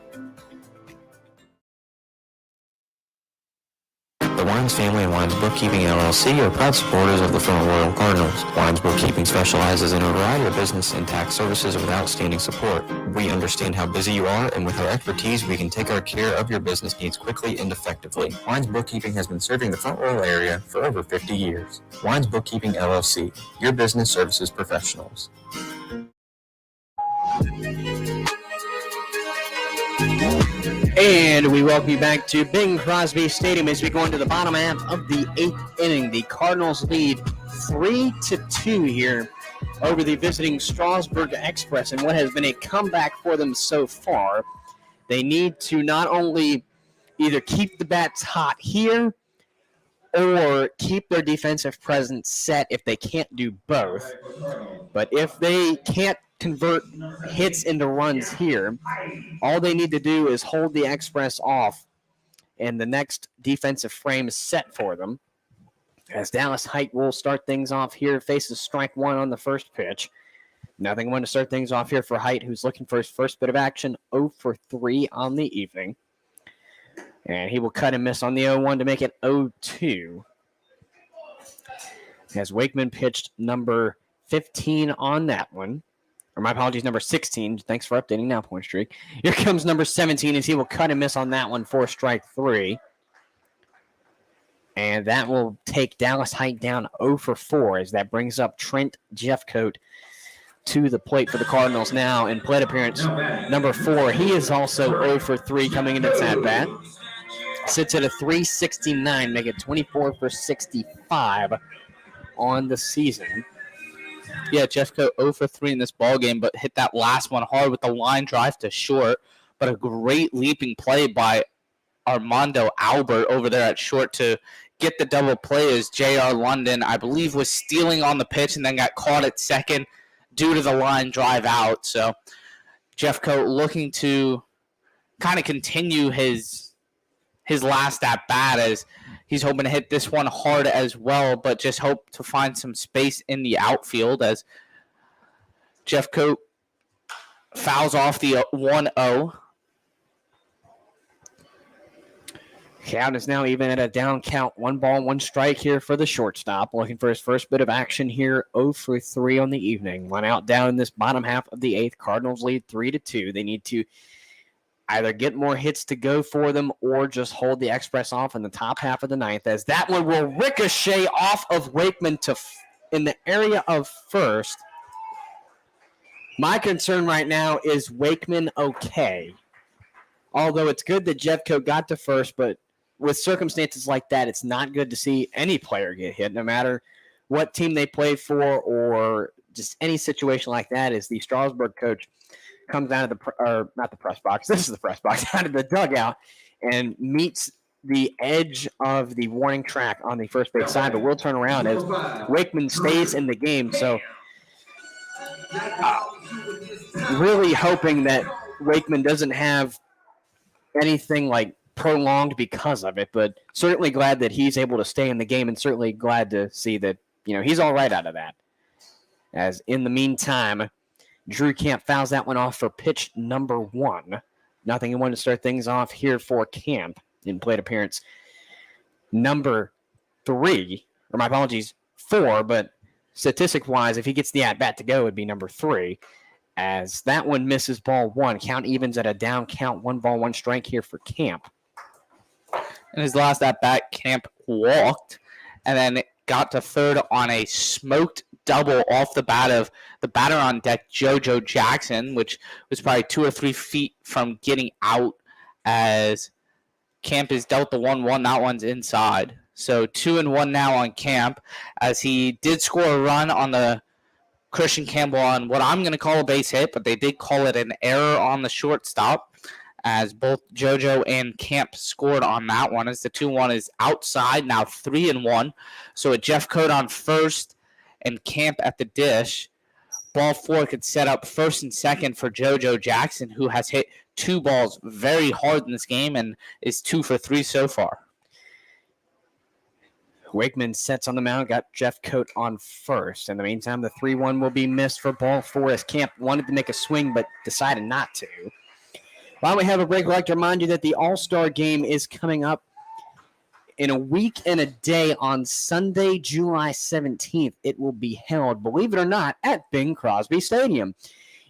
The Wines Family and Wines Bookkeeping LLC are proud supporters of the Front Royal Cardinals. Wines Bookkeeping specializes in a variety of business and tax services with outstanding support. We understand how busy you are, and with our expertise, we can take our care of your business needs quickly and effectively. Wines Bookkeeping has been serving the Front Royal area for over 50 years. Wines Bookkeeping LLC, your business services professionals. And we welcome you back to Bing Crosby Stadium as we go into the bottom half of the 8th inning. The Cardinals lead 3-2 here over the visiting Strasburg Express, and what has been a comeback for them so far. They need to not only either keep the bats hot here or keep their defensive presence set if they can't do both. But if they can't convert hits into runs here, all they need to do is hold the Express off and the next defensive frame is set for them. As Dallas Height will start things off here, faces strike one on the first pitch. Nothing one to start things off here for Height, who's looking for his first bit of action, 0 for 3 on the evening. And he will cut and miss on the 0-1 to make it 0-2. As Wakeman pitched number 15 on that one. Or my apologies, number 16. Thanks for updating now, point streak. Here comes number 17 as he will cut and miss on that one for strike 3. And that will take Dallas Height down 0 for 4 as that brings up Trent Jeffcoat to the plate for the Cardinals now in plate appearance number 4. He is also 0 for 3 coming into this at-bat. Sits at a 369, make it 24 for 65 on the season. Yeah, Jeffco 0 for 3 in this ballgame, but hit that last one hard with the line drive to short. But a great leaping play by Armando Albert over there at short to get the double play as J.R. London, I believe, was stealing on the pitch and then got caught at second due to the line drive out. So Jeffco looking to kind of continue his last at-bat as he's hoping to hit this one hard as well, but just hope to find some space in the outfield as Jeffco fouls off the 1-0. Count is now even at a down count. 1 ball, 1 strike here for the shortstop. Looking for his first bit of action here. 0 for 3 on the evening. 1 out down in this bottom half of the 8th. Cardinals lead 3-2. They need to either get more hits to go for them or just hold the Express off in the top half of the 9th, as that one will ricochet off of Wakeman to in the area of first. My concern right now is Wakeman okay. Although it's good that Jeffco got to first, but with circumstances like that, it's not good to see any player get hit, no matter what team they play for or just any situation like that. As the Strasburg coach comes out of not the press box, this is the press box, out of the dugout and meets the edge of the warning track on the first base side, but we'll turn around as Wakeman stays in the game. So really hoping that Wakeman doesn't have anything like prolonged because of it, but certainly glad that he's able to stay in the game and certainly glad to see that, he's all right out of that. As in the meantime, Drew Camp fouls that one off for pitch number 1. Nothing he wanted to start things off here for Camp in plate appearance number 3, or my apologies, 4, but statistic-wise, if he gets the at-bat to go, it would be number 3. As that one misses ball 1. Count evens at a down count, 1 ball, 1 strike here for Camp. In his last at-bat, Camp walked and then got to third on a smoked double off the bat of the batter on deck, JoJo Jackson, which was probably 2 or 3 feet from getting out as Camp is dealt the 1-1. That one's inside. So 2-1 now on Camp as he did score a run on the Christian Campbell on what I'm going to call a base hit, but they did call it an error on the shortstop as both JoJo and Camp scored on that one as the 2-1 is outside, now 3-1. So a Jeffcoat on first and Camp at the dish. Ball 4 could set up first and second for JoJo Jackson, who has hit 2 balls very hard in this game and is 2 for 3 so far. Wakeman sets on the mound, got Jeffcoat on first. In the meantime, the 3-1 will be missed for ball 4 as Camp wanted to make a swing but decided not to. While we have a break, I'd like to remind you that the All-Star Game is coming up in a week and a day on Sunday, July 17th. It will be held, believe it or not, at Bing Crosby Stadium.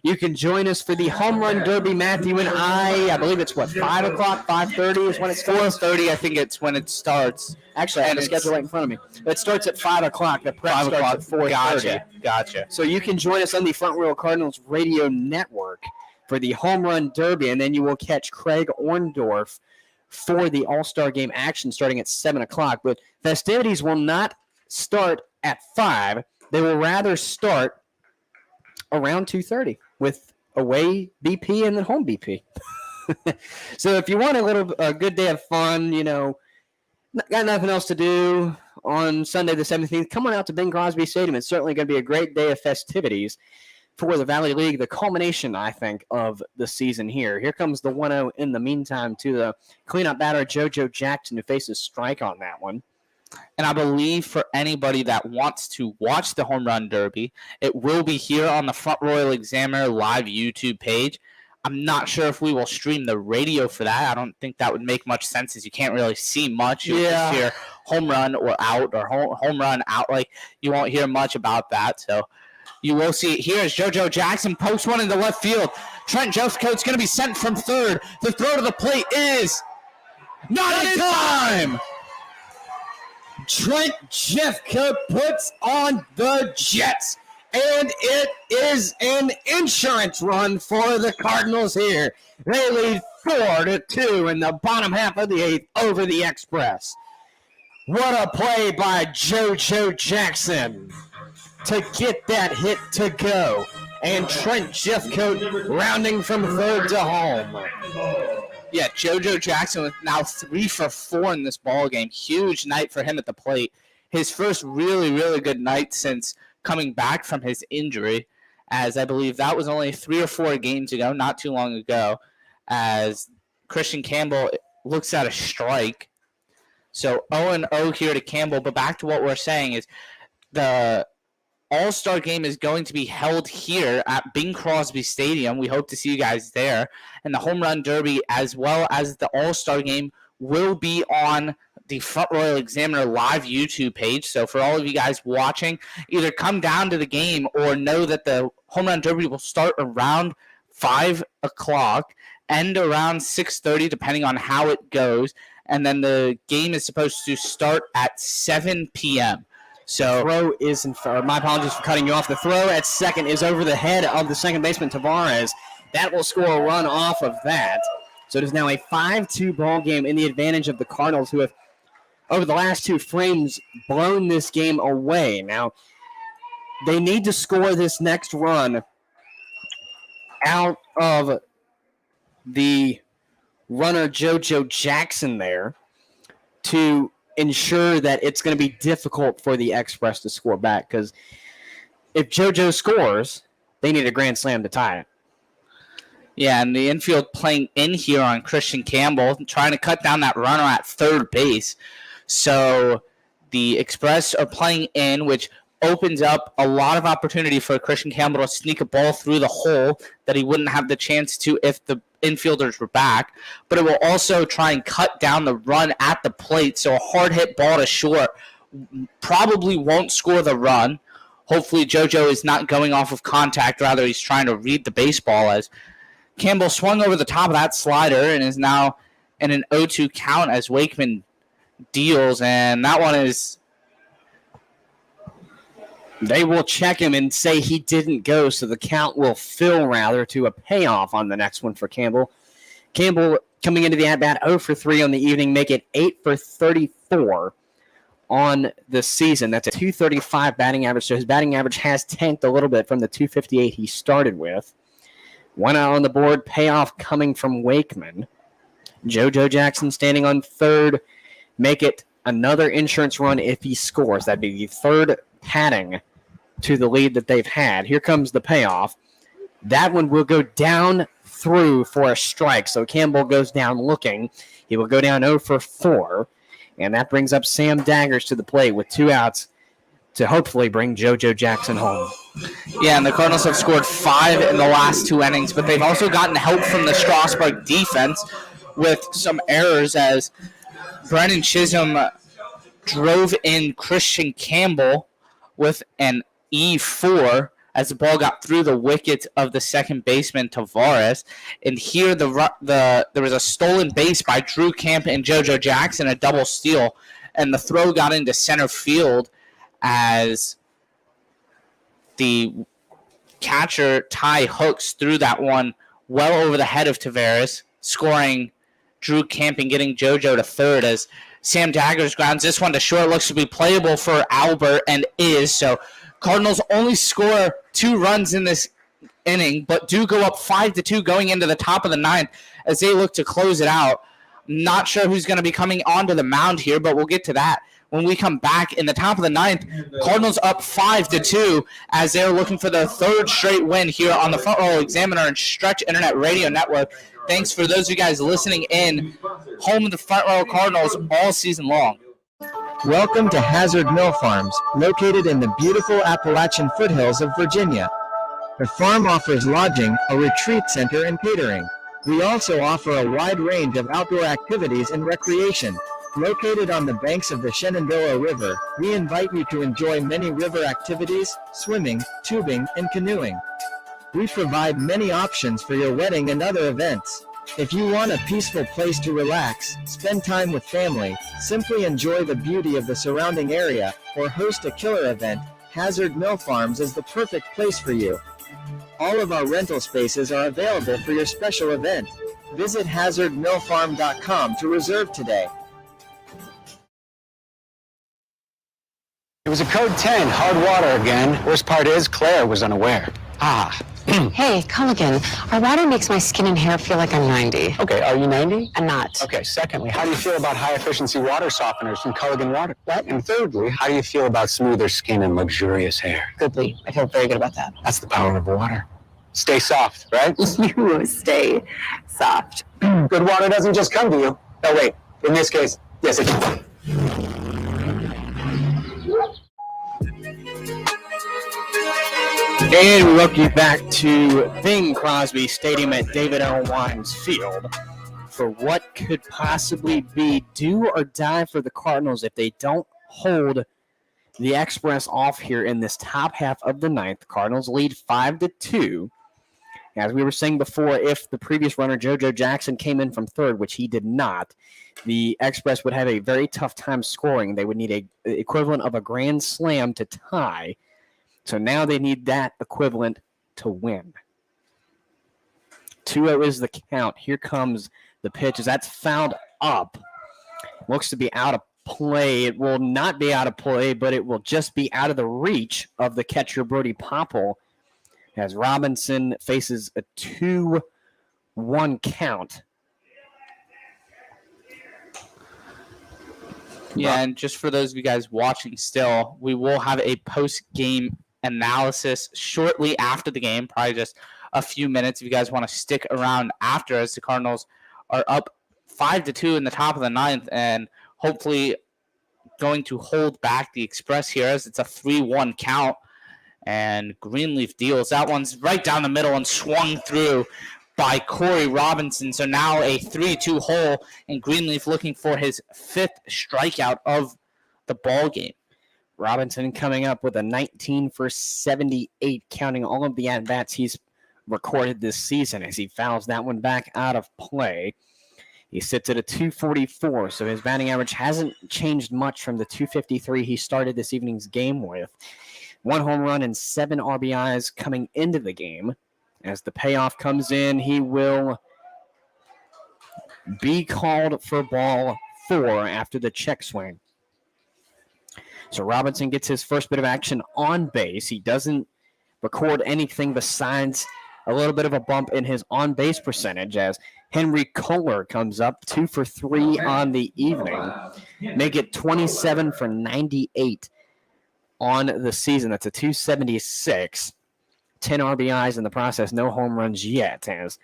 You can join us for the Home Run Derby. Matthew and I believe it's 5 o'clock, 5:30 is when it starts? 4:30, I think it's when it starts. Actually, I have the schedule right in front of me. It starts at 5 o'clock. The prep starts at 4:30. Gotcha. So you can join us on the Front Royal Cardinals radio network for the Home Run Derby, and then you will catch Craig Orndorff for the All-Star Game action starting at 7 o'clock. But festivities will not start at 5. They will rather start around 2:30 with away BP and then home BP. So if you want a good day of fun, got nothing else to do on Sunday the 17th, come on out to Bing Crosby Stadium. It's certainly going to be a great day of festivities. for the Valley League, the culmination, I think, of the season here. Here comes the 1-0 in the meantime to the cleanup batter, JoJo Jackson, who faces strike on that one. And I believe for anybody that wants to watch the Home Run Derby, it will be here on the Front Royal Examiner live YouTube page. I'm not sure if we will stream the radio for that. I don't think that would make much sense as you can't really see much. You'll just hear home run or out or home run out. Like, you won't hear much about that. So you will see it here as JoJo Jackson pokes one into left field. Trent Jeffcoat's going to be sent from third. The throw to the plate is not in time. Trent Jeffcoat puts on the Jets. And it is an insurance run for the Cardinals here. They lead 4-2 in the bottom half of the 8th over the Express. What a play by JoJo Jackson to get that hit to go. And Trent Jeffcoat rounding from third to home. Yeah, JoJo Jackson with now 3 for 4 in this ball game. Huge night for him at the plate. His first really, really good night since coming back from his injury, as I believe that was only 3 or 4 games ago, not too long ago, as Christian Campbell looks at a strike. So 0-0 here to Campbell, but back to what we're saying is the All-Star game is going to be held here at Bing Crosby Stadium. We hope to see you guys there. And the Home Run Derby, as well as the All-Star game, will be on the Front Royal Examiner live YouTube page. So for all of you guys watching, either come down to the game or know that the Home Run Derby will start around 5 o'clock, end around 6:30, depending on how it goes. And then the game is supposed to start at 7 p.m. So throw is my apologies for cutting you off. The throw at second is over the head of the second baseman, Tavares. That will score a run off of that. So it is now a 5-2 ball game in the advantage of the Cardinals, who have, over the last 2 frames, blown this game away. Now, they need to score this next run out of the runner JoJo Jackson there to ensure that it's going to be difficult for the Express to score back, because if JoJo scores, they need a grand slam to tie it. Yeah, and the infield playing in here on Christian Campbell, trying to cut down that runner at third base. So the Express are playing in, which opens up a lot of opportunity for Christian Campbell to sneak a ball through the hole that he wouldn't have the chance to if the infielders were back. But it will also try and cut down the run at the plate, so a hard hit ball to short probably won't score the run. Hopefully JoJo is not going off of contact, rather he's trying to read the baseball, as Campbell swung over the top of that slider and is now in an 0-2 count as Wakeman deals, and that one is... They will check him and say he didn't go, so the count will fill, rather, to a payoff on the next one for Campbell. Campbell coming into the at-bat 0 for 3 on the evening, make it 8 for 34 on the season. That's a 235 batting average, so his batting average has tanked a little bit from the 258 he started with. 1 out on the board, payoff coming from Wakeman. JoJo Jackson standing on third, make it another insurance run if he scores. That'd be the third padding to the lead that they've had. Here comes the payoff. That one will go down through for a strike, so Campbell goes down looking. He will go down 0 for 4, and that brings up Sam Daggers to the plate with 2 outs to hopefully bring JoJo Jackson home. Yeah, and the Cardinals have scored 5 in the last 2 innings, but they've also gotten help from the Strasburg defense with some errors, as Brennan Chisholm drove in Christian Campbell with an E4 as the ball got through the wicket of the second baseman, Tavares. And here there was a stolen base by Drew Camp and JoJo Jackson, a double steal, and the throw got into center field as the catcher Ty Hooks threw that one well over the head of Tavares, scoring Drew Camp and getting JoJo to third, as Sam Daggers grounds this one to short. Looks to be playable for Albert, and is. So Cardinals only score 2 runs in this inning, but do go up 5-2 going into the top of the 9th as they look to close it out. Not sure who's going to be coming onto the mound here, but we'll get to that when we come back in the top of the ninth. Cardinals up 5-2 as they're looking for their third straight win here on the Front Row Examiner and Stretch Internet Radio Network. Thanks for those of you guys listening in, home of the Front Row Cardinals all season long. Welcome to Hazard Mill Farms, located in the beautiful Appalachian foothills of Virginia. The farm offers lodging, a retreat center, and catering. We also offer a wide range of outdoor activities and recreation. Located on the banks of the Shenandoah River, we invite you to enjoy many river activities, swimming, tubing, and canoeing. We provide many options for your wedding and other events. If you want a peaceful place to relax, spend time with family, simply enjoy the beauty of the surrounding area, or host a killer event, Hazard Mill Farms is the perfect place for you. All of our rental spaces are available for your special event. Visit hazardmillfarm.com to reserve today. It was a code 10, hard water again. Worst part is, Claire was unaware. Hey, Culligan, our water makes my skin and hair feel like I'm 90. Okay, are you 90? I'm not. Okay, secondly, how do you feel about high-efficiency water softeners from Culligan Water? What? And thirdly, how do you feel about smoother skin and luxurious hair? Goodly. I feel very good about that. That's the power of water. Stay soft, right? You stay soft. Good water doesn't just come to you. Oh, wait. In this case, yes, it does. And we welcome you back to Bing Crosby Stadium at David L. Wines Field for what could possibly be do or die for the Cardinals if they don't hold the Express off here in this top half of the ninth. The Cardinals lead 5-2. As we were saying before, if the previous runner, JoJo Jackson, came in from third, which he did not, the Express would have a very tough time scoring. They would need a equivalent of a grand slam to tie. So now they need that equivalent to win. 2-0 is the count. Here comes the pitch. As that's fouled up. Looks to be out of play. It will not be out of play, but it will just be out of the reach of the catcher, Brody Popple, as Robinson faces a 2-1 count. Yeah, and just for those of you guys watching still, we will have a post-game analysis shortly after the game, probably just a few minutes if you guys want to stick around after, as the Cardinals are up 5-2 in the top of the ninth and hopefully going to hold back the Express here as it's a 3-1 count. And Greenleaf deals. That one's right down the middle and swung through by Corey Robinson. So now a 3-2 hole, and Greenleaf looking for his fifth strikeout of the ball game. Robinson coming up with a 19 for 78, counting all of the at-bats he's recorded this season as he fouls that one back out of play. He sits at a 244, so his batting average hasn't changed much from the 253 he started this evening's game with. 1 home run and 7 RBIs coming into the game. As the payoff comes in, he will be called for ball 4 after the check swing. So Robinson gets his first bit of action on base. He doesn't record anything besides a little bit of a bump in his on-base percentage as Henry Kohler comes up 2 for 3 on the evening. Make it 27 for 98 on the season. That's a 276. 10 RBIs in the process. No home runs yet. As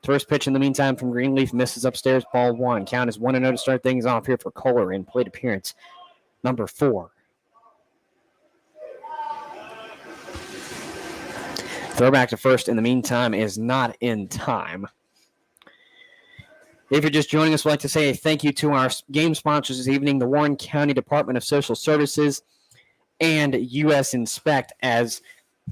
first pitch in the meantime from Greenleaf misses upstairs, ball 1. Count is 1-0 to start things off here for Kohler in plate appearance number 4. Throwback to first in the meantime is not in time. If you're just joining us, we'd like to say a thank you to our game sponsors this evening, the Warren County Department of Social Services and U.S. Inspect, as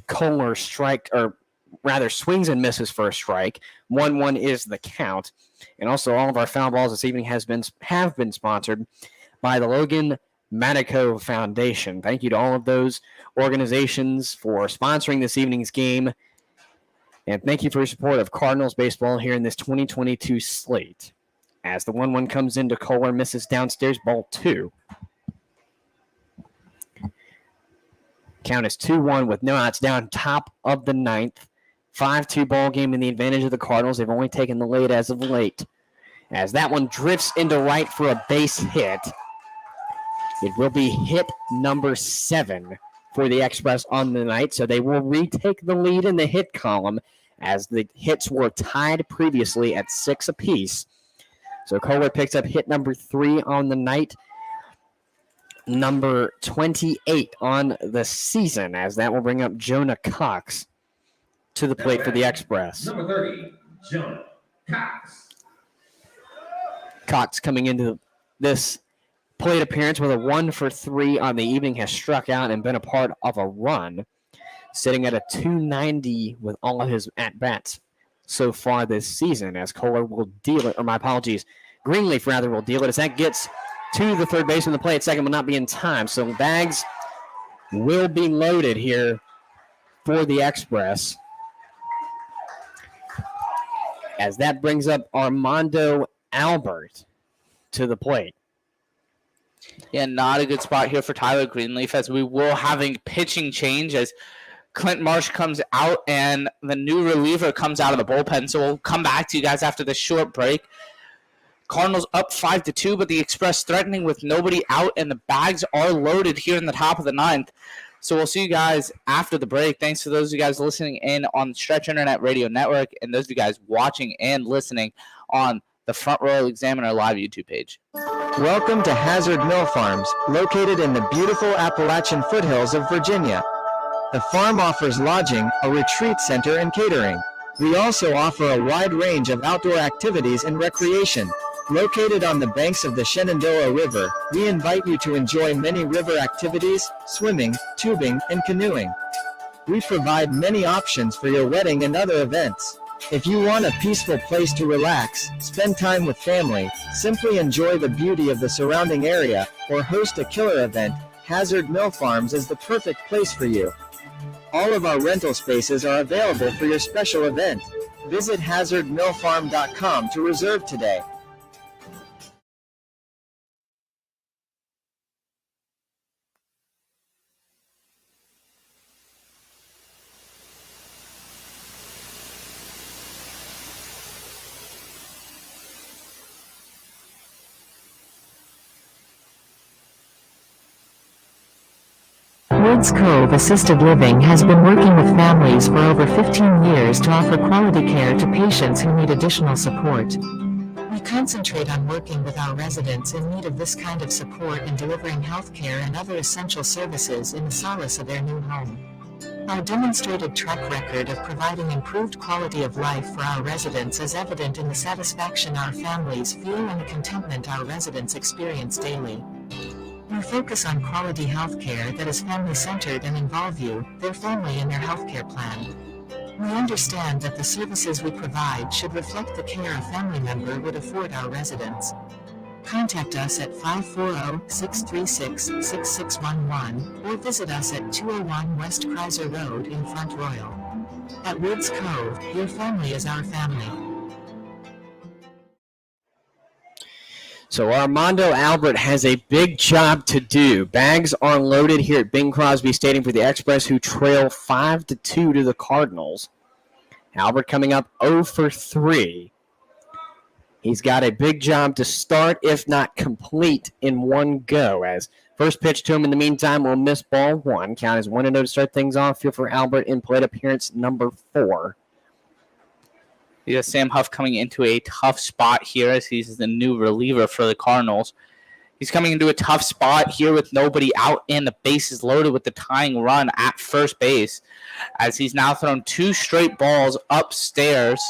Kohler swings and misses for a strike. 1-1 is the count. And also all of our foul balls this evening have been sponsored by the Logan Manico Foundation. Thank you to all of those organizations for sponsoring this evening's game. And thank you for your support of Cardinals baseball here in this 2022 slate. As the 1-1 comes into Kohler, misses downstairs, ball 2. Count is 2-1 with no outs down, top of the ninth. 5-2 ball game in the advantage of the Cardinals. They've only taken the lead as of late. As that one drifts into right for a base hit. It will be hit number 7 for the Express on the night, so they will retake the lead in the hit column as the hits were tied previously at 6 apiece. So Kohler picks up hit number 3 on the night, number 28 on the season, as that will bring up Jonah Cox to the plate for the Express. Number 30, Jonah Cox. Cox coming into this plate appearance with a 1-for-3 on the evening, has struck out and been a part of a run, sitting at a 290 with all of his at-bats so far this season, as Kohler will deal it, or my apologies, Greenleaf rather will deal it, as that gets to the third baseman. The play at second will not be in time, so bags will be loaded here for the Express, as that brings up Armando Albert to the plate. Yeah, not a good spot here for Tyler Greenleaf, as we will having pitching change as Clint Marsh comes out and the new reliever comes out of the bullpen. So we'll come back to you guys after this short break. Cardinals up 5-2, but the Express threatening with nobody out, and the bags are loaded here in the top of the ninth. So we'll see you guys after the break. Thanks to those of you guys listening in on the Stretch Internet Radio Network, and those of you guys watching and listening on the Front Royal Examiner live YouTube page. Welcome to Hazard Mill Farms, located in the beautiful Appalachian foothills of Virginia. The farm offers lodging, a retreat center, and catering. We also offer a wide range of outdoor activities and recreation. Located on the banks of the Shenandoah River, we invite you to enjoy many river activities, swimming, tubing, and canoeing. We provide many options for your wedding and other events. If you want a peaceful place to relax, spend time with family, simply enjoy the beauty of the surrounding area, or host a killer event, Hazard Mill Farms is the perfect place for you. All of our rental spaces are available for your special event. Visit hazardmillfarm.com to reserve today. Woods Cove Assisted Living has been working with families for over 15 years to offer quality care to patients who need additional support. We concentrate on working with our residents in need of this kind of support and delivering health care and other essential services in the solace of their new home. Our demonstrated track record of providing improved quality of life for our residents is evident in the satisfaction our families feel and the contentment our residents experience daily. We focus on quality health care that is family-centered and involve you, their family, in their health care plan. We understand that the services we provide should reflect the care a family member would afford our residents. Contact us at 540-636-6611 or visit us at 201 West Kreiser Road in Front Royal. At Woods Cove, your family is our family. So Armando Albert has a big job to do. Bags are loaded here at Bing Crosby Stadium for the Express, who trail 5-2 to the Cardinals. Albert coming up 0-for-3. He's got a big job to start, if not complete, in one go. As first pitch to him in the meantime will miss ball 1. Count is 1-0 to start things off here for Albert in plate appearance number 4. Yeah, Sam Huff coming into a tough spot here as he's the new reliever for the Cardinals. He's coming into a tough spot here with nobody out and the bases loaded with the tying run at first base, as he's now thrown 2 straight balls upstairs.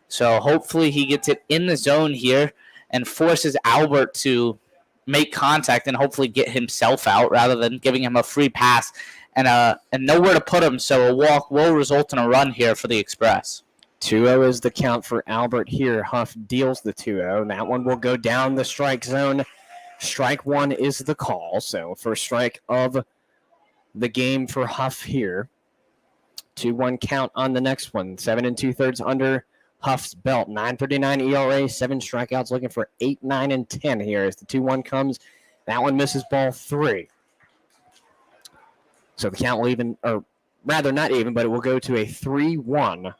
So hopefully he gets it in the zone here and forces Albert to make contact and hopefully get himself out rather than giving him a free pass and nowhere to put him. So a walk will result in a run here for the Express. 2-0 is the count for Albert here. Huff deals the 2-0. That one will go down the strike zone. Strike 1 is the call. So first strike of the game for Huff here. 2-1 count on the next one. 7 2/3 under Huff's belt. 9.39 ERA, 7 strikeouts, looking for 8, 9, and 10 here as the 2-1 comes. That one misses ball 3. So the count will even, or rather not even, but it will go to a 3-1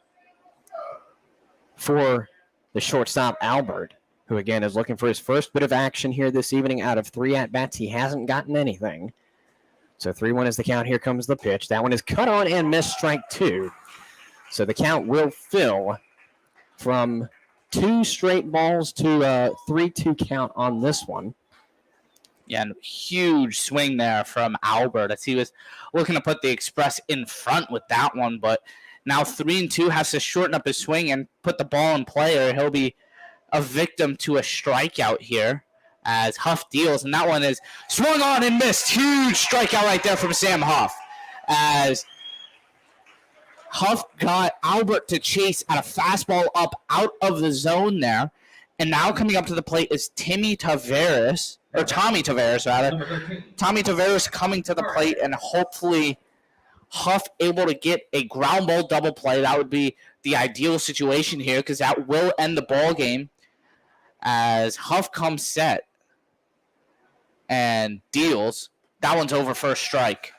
for the shortstop, Albert. who again is looking for his first bit of action here this evening. Out of 3 at-bats, he hasn't gotten anything. So 3-1 is the count. Here comes the pitch. That one is cut on and missed, strike 2. So the count will fill from 2 straight balls to a 3-2 count on this one. Yeah, and huge swing there from Albert as he was looking to put the Express in front with that one, but now 3-2 has to shorten up his swing and put the ball in play, or he'll be a victim to a strikeout here as Huff deals, and that one is swung on and missed. Huge strikeout right there from Sam Huff as Huff got Albert to chase at a fastball up out of the zone there, and now coming up to the plate is Tommy Taveras, rather. Tommy Taveras coming to the plate, and hopefully Huff able to get a ground ball double play. That would be the ideal situation here because that will end the ball game as Huff comes set and deals. That one's over first strike.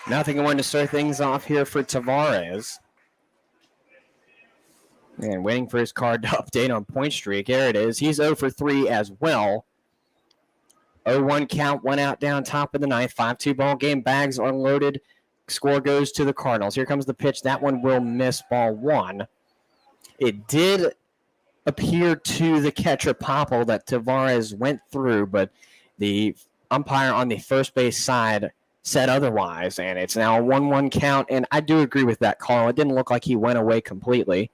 Nothing going to start things off here for Tavares. And waiting for his card to update on point streak. There it is. He's 0 for 3 as well. 0-1 count, 1 out down top of the ninth. 5-2 ball game. Bags are loaded. Score goes to the Cardinals. Here comes the pitch. That one will miss, ball 1. It did appear to the catcher, Popple, that Tavares went through, but the umpire on the first base side said otherwise, and it's now a 1-1 count, and I do agree with that call. It didn't look like he went away completely.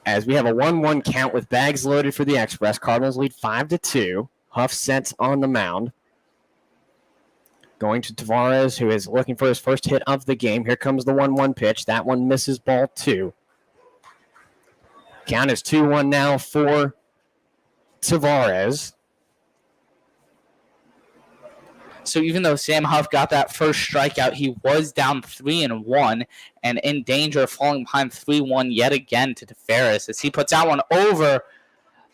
As we have a 1-1 count with bags loaded for the Express. Cardinals lead 5-2. Huff sets on the mound. Going to Tavares, who is looking for his first hit of the game. Here comes the 1-1 pitch. That one misses, ball 2. Count is 2-1 now for Tavares. So even though Sam Huff got that first strikeout, he was down 3-1 and in danger of falling behind 3-1 yet again to Tavares as he puts that one over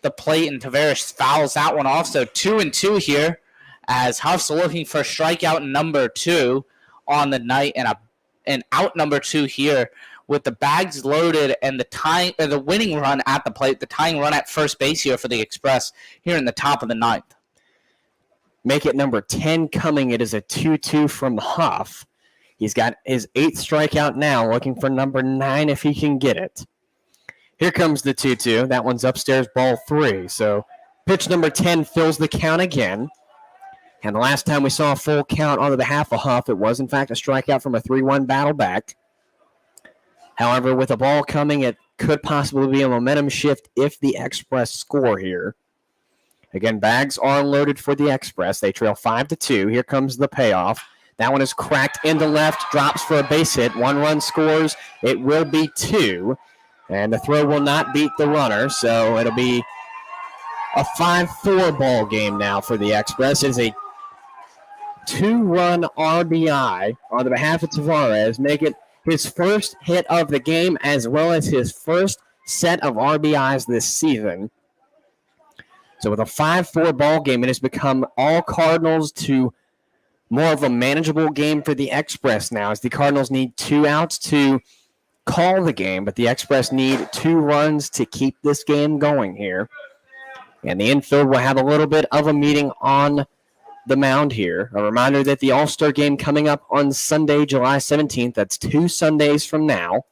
the plate and Tavares fouls that one off. So 2-2 here as Huff's looking for strikeout number 2 on the night and out number 2 here with the bags loaded and the winning run at the plate, the tying run at first base here for the Express here in the top of the ninth. Make it number 10 coming. It is a 2-2 from Huff. He's got his 8th strikeout now, looking for number 9 if he can get it. Here comes the 2-2. That one's upstairs, ball 3. So pitch number 10 fills the count again. And the last time we saw a full count on the behalf of Huff, it was in fact a strikeout from a 3-1 battle back. However, with the ball coming, it could possibly be a momentum shift if the Express score here. Again, bags are loaded for the Express. They trail 5-2. Here comes the payoff. That one is cracked into left, drops for a base hit. 1 run scores. It will be 2. And the throw will not beat the runner, so it'll be a 5-4 ball game now for the Express. It is a 2-run RBI on the behalf of Tavares, make it his first hit of the game as well as his first set of RBIs this season. So with a 5-4 ball game, it has become all Cardinals to more of a manageable game for the Express now, as the Cardinals need 2 outs to call the game, but the Express need 2 runs to keep this game going here. And the infield will have a little bit of a meeting on the mound here. A reminder that the All-Star game coming up on Sunday, July 17th. That's 2 Sundays from now.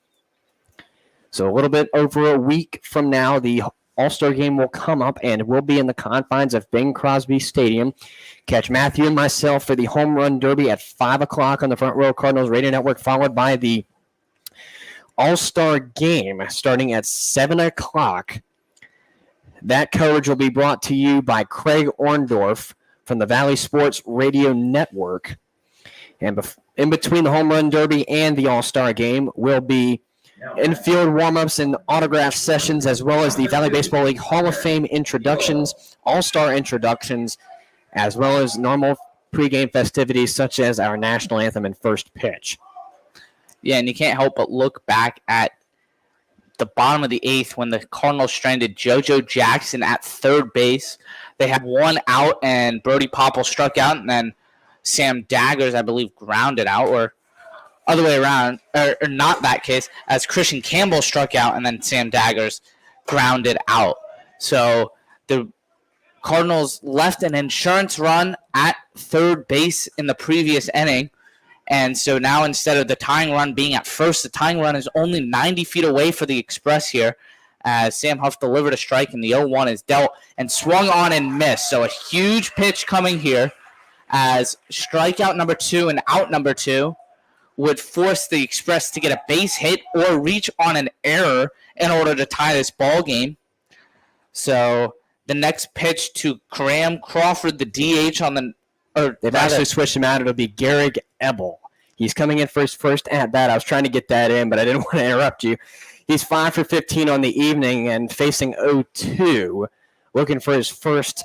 So a little bit over a week from now, the All-Star game will come up and will be in the confines of Bing Crosby Stadium. Catch Matthew and myself for the Home Run Derby at 5 o'clock on the Front Row Cardinals Radio Network, followed by the All-Star game starting at 7 o'clock. That coverage will be brought to you by Craig Orndorff from the Valley Sports Radio Network. And in between the Home Run Derby and the All-Star game will be infield warm-ups and autograph sessions, as well as the Valley Baseball League Hall of Fame introductions, All-Star introductions, as well as normal pregame festivities such as our national anthem and first pitch. Yeah, and you can't help but look back at the bottom of the 8th when the Cardinals stranded JoJo Jackson at third base. They had 1 out, and Brody Popple struck out, and then Sam Daggers, I believe, grounded out, or other way around, or not that case, as Christian Campbell struck out, and then Sam Daggers grounded out. So the Cardinals left an insurance run at third base in the previous inning. And so now instead of the tying run being at first, the tying run is only 90 feet away for the Express here, as Sam Huff delivered a strike and the 0-1 is dealt and swung on and missed. So a huge pitch coming here as strikeout number 2 and out number 2 would force the Express to get a base hit or reach on an error in order to tie this ball game. So the next pitch to Graham Crawford, the DH on the... They've actually switched him out. It'll be Garrick Ebel. He's coming in for his first at-bat. I was trying to get that in, but I didn't want to interrupt you. He's 5 for 15 on the evening and facing 0-2, looking for his first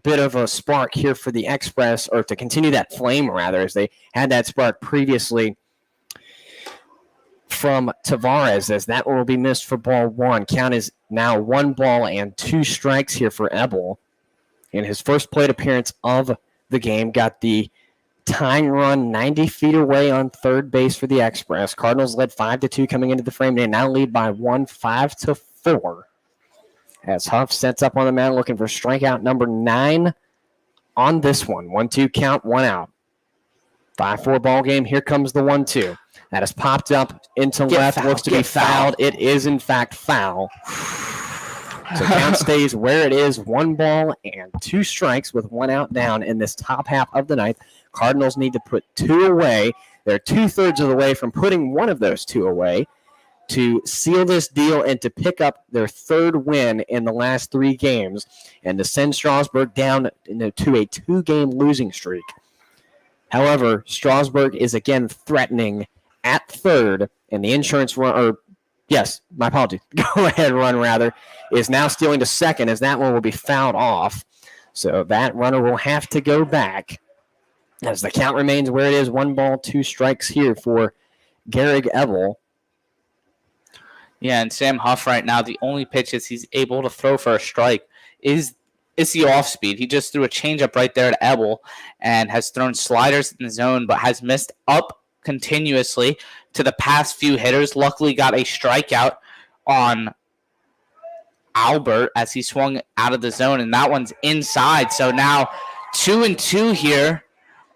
bit of a spark here for the Express, or to continue that flame, rather, as they had that spark previously from Tavares, as that one will be missed for ball 1. Count is now 1 ball and 2 strikes here for Ebel. In his first plate appearance of the game, got the tying run 90 feet away on third base for the Express. Cardinals led 5-2 coming into the frame. They now lead by 1, 5-4. As Huff sets up on the mound looking for strikeout number 9 on this one. 1-2 count, 1 out. 5-4 ball game. Here comes the 1-2. That is popped up into left. Foul, looks to be fouled. It is, in fact, foul. So count stays where it is. 1 ball and 2 strikes with 1 out down in this top half of the ninth. Cardinals need to put 2 away. They're 2/3 of the way from putting one of those 2 away to seal this deal and to pick up their 3rd win in the last 3 games and to send Strasburg down to a 2-game losing streak. However, Strasburg is again threatening at 3rd, and the insurance run, or yes, my apologies, go-ahead run, rather, is now stealing to 2nd, as that one will be fouled off. So that runner will have to go back as the count remains where it is. 1 ball, 2 strikes here for Garrick Ebel. Yeah, and Sam Huff right now, the only pitches he's able to throw for a strike is the off-speed. He just threw a changeup right there to Ebel and has thrown sliders in the zone, but has missed up continuously to the past few hitters. Luckily got a strikeout on Albert as he swung out of the zone, and that one's inside. So now 2-2 here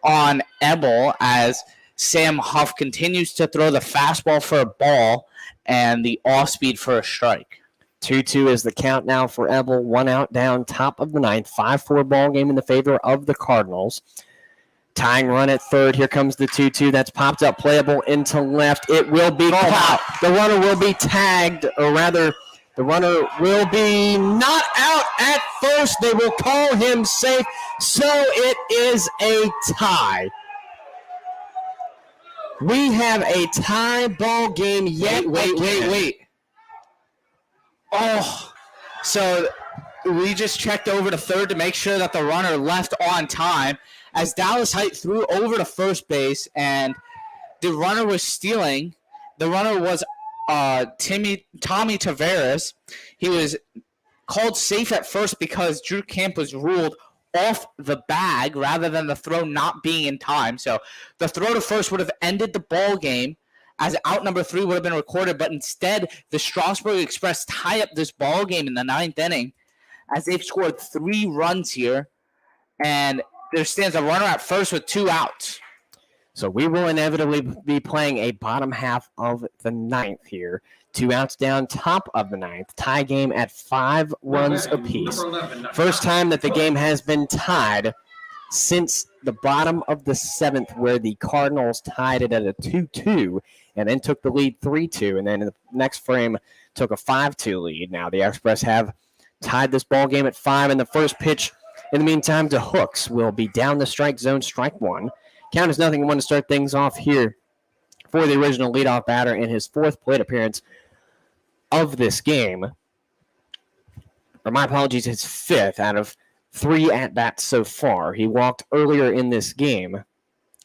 on Ebel as Sam Huff continues to throw the fastball for a ball and the off-speed for a strike. 2-2 is the count now for Ebel. 1 out down, top of the ninth. 5-4 ball game in the favor of the Cardinals. Tying run at 3rd. Here comes the 2-2. That's popped up, playable into left. It will be caught. The runner will be tagged, or rather, the runner will be not out at first. They will call him safe. So it is a tie. We have a tie ball game yet. Wait. Oh, so we just checked over to 3rd to make sure that the runner left on time as Dallas Height threw over to first base, and the runner was stealing. The runner was Tommy Tavares. He was called safe at first because Drew Camp was ruled off the bag rather than the throw not being in time. So the throw to first would have ended the ball game as out number 3 would have been recorded, but instead the Strasburg Express tie up this ball game in the 9th inning as they've scored 3 runs here, and there stands a runner at first with 2 outs. So we will inevitably be playing a bottom half of the 9th here. 2 outs down, top of the 9th. Tie game at 5 runs apiece. First time that the game has been tied since the bottom of the 7th, where the Cardinals tied it at a 2-2 and then took the lead 3-2, and then in the next frame took a 5-2 lead. Now the Express have tied this ball game at 5, and the first pitch in the meantime to Hooks will be down the strike zone, strike 1. Count is 0-1 to start things off here for the original leadoff batter in his 4th plate appearance of this game. Or my apologies, his 5th out of 3 at-bats so far. He walked earlier in this game.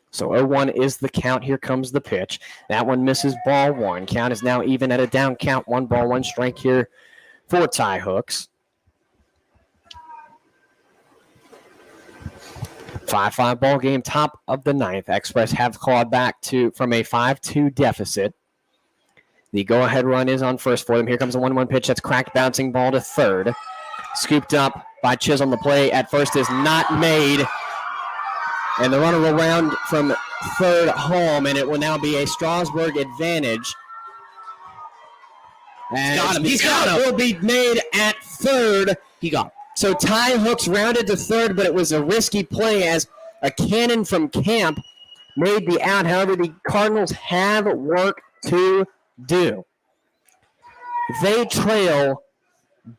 So 0-1 is the count. Here comes the pitch. That one misses, ball 1. Count is now even at a down count. 1 ball, 1 strike here for Ty Hooks. 5-5 ball game, top of the 9th. Express have clawed back from a 5-2 deficit. The go-ahead run is on first for them. Here comes a 1-1 pitch. That's cracked, bouncing ball to 3rd. Scooped up by Chisholm. The play at first is not made. And the runner will round from third home, and it will now be a Strasburg advantage. And Got him. He's got him. Will be made at third. He got him. So Ty Hooks rounded to third, but it was a risky play as a cannon from Camp made the out. However, the Cardinals have work to do. They trail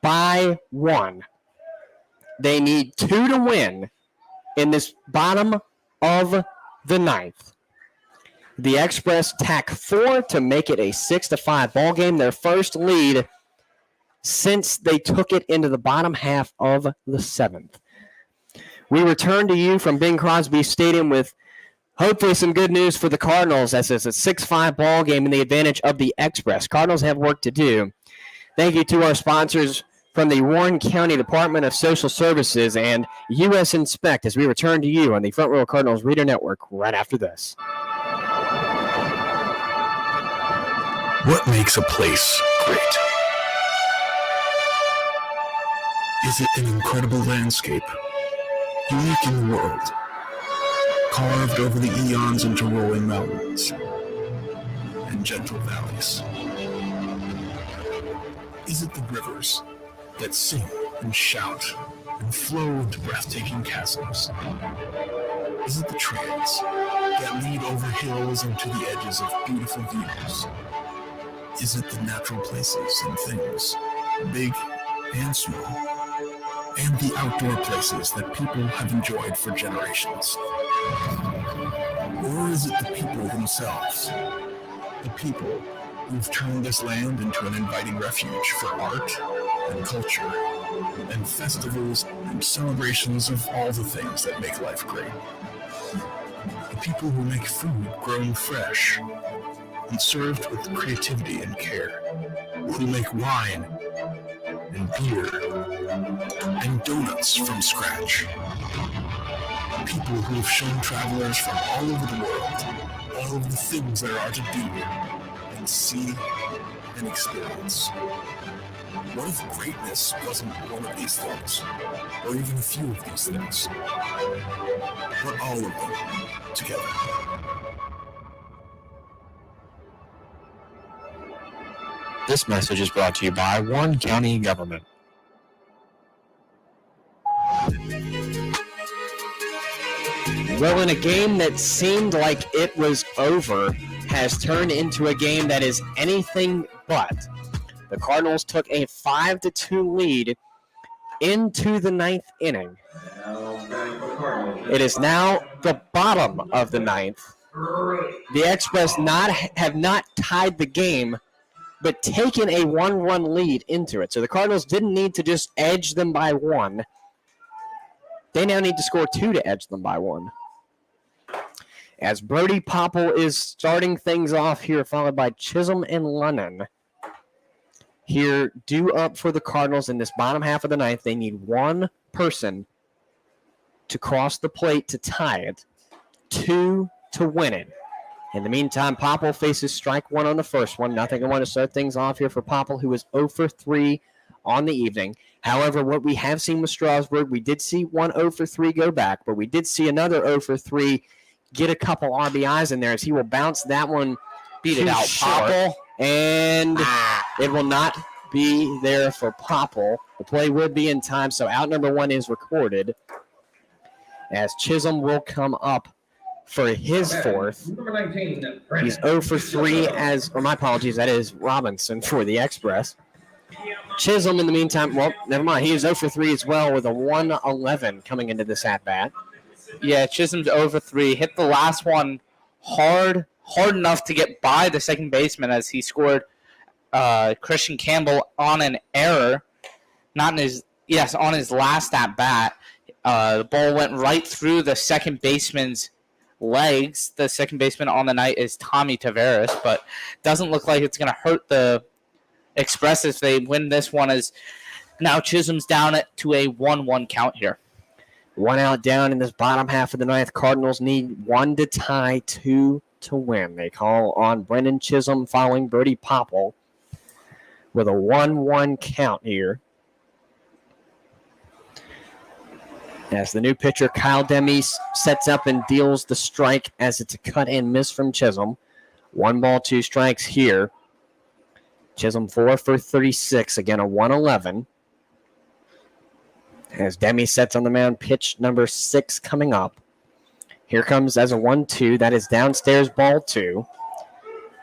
by 1. They need 2 to win in this bottom of the 9th. The Express tack 4 to make it a 6-5 ball game. Their first lead since they took it into the bottom half of the 7th. We return to you from Bing Crosby Stadium with hopefully some good news for the Cardinals, as it's a 6-5 ball game and the advantage of the Express. Cardinals have work to do. Thank you to our sponsors from the Warren County Department of Social Services and U.S. Inspect as we return to you on the Front Row Cardinals Reader Network right after this. What makes a place great? Is it an incredible landscape, unique in the world, carved over the eons into rolling mountains and gentle valleys? Is it the rivers that sing and shout and flow into breathtaking chasms? Is it the trails that lead over hills and to the edges of beautiful views? Is it the natural places and things, big and small, and the outdoor places that people have enjoyed for generations? Or is it the people themselves, the people who've turned this land into an inviting refuge for art and culture and festivals and celebrations of all the things that make life great? The people who make food grown fresh and served with creativity and care, who make wine and beer and donuts from scratch. People who have shown travelers from all over the world all of the things there are to do and see and experience. What if greatness wasn't one of these things, or even a few of these things, but all of them together? This message is brought to you by Warren County Government. Well, in a game that seemed like it was over, has turned into a game that is anything but. The Cardinals took a 5-2 lead into the 9th inning. It is now the bottom of the 9th. The Express have not tied the game, but taken a 1-run lead into it. So the Cardinals didn't need to just edge them by 1. They now need to score 2 to edge them by 1. As Brody Popple is starting things off here, followed by Chisholm and Lennon. Here, due up for the Cardinals in this bottom half of the 9th. They need one person to cross the plate to tie it, 2 to win it. In the meantime, Popple faces strike 1 on the first one. Nothing. I want to start things off here for Popple, who is 0 for 3 on the evening. However, what we have seen with Strasburg, we did see 1 0 for 3 go back, but we did see another 0 for 3 get a couple RBIs in there as he will bounce that one, beat it out, Popple, and it will not be there for Popple. The play would be in time, so out number 1 is recorded as Chisholm will come up for his 4th. He's 0 for 3 my apologies, that is Robinson for the Express. Chisholm, in the meantime, well, never mind. He is 0 for 3 as well with a 1-11 coming into this at-bat. Yeah, Chisholm's 0 for 3. Hit the last one hard enough to get by the second baseman as he scored Christian Campbell on an error. On his last at-bat. The ball went right through the second baseman's legs. The second baseman on the night is Tommy Tavares, but doesn't look like it's going to hurt the Express if they win this one, as now Chisholm's down to a 1-1 count here. 1 out down in this bottom half of the 9th. Cardinals need 1 to tie, 2 to win. They call on Brendan Chisholm following Brody Popple with a 1-1 count here. As the new pitcher, Kyle Demme, sets up and deals the strike as it's a cut and miss from Chisholm. 1 ball, 2 strikes here. Chisholm 4 for 36, again a 111. As Demme sets on the mound, pitch number 6 coming up. Here comes as a 1-2. That is downstairs, ball 2.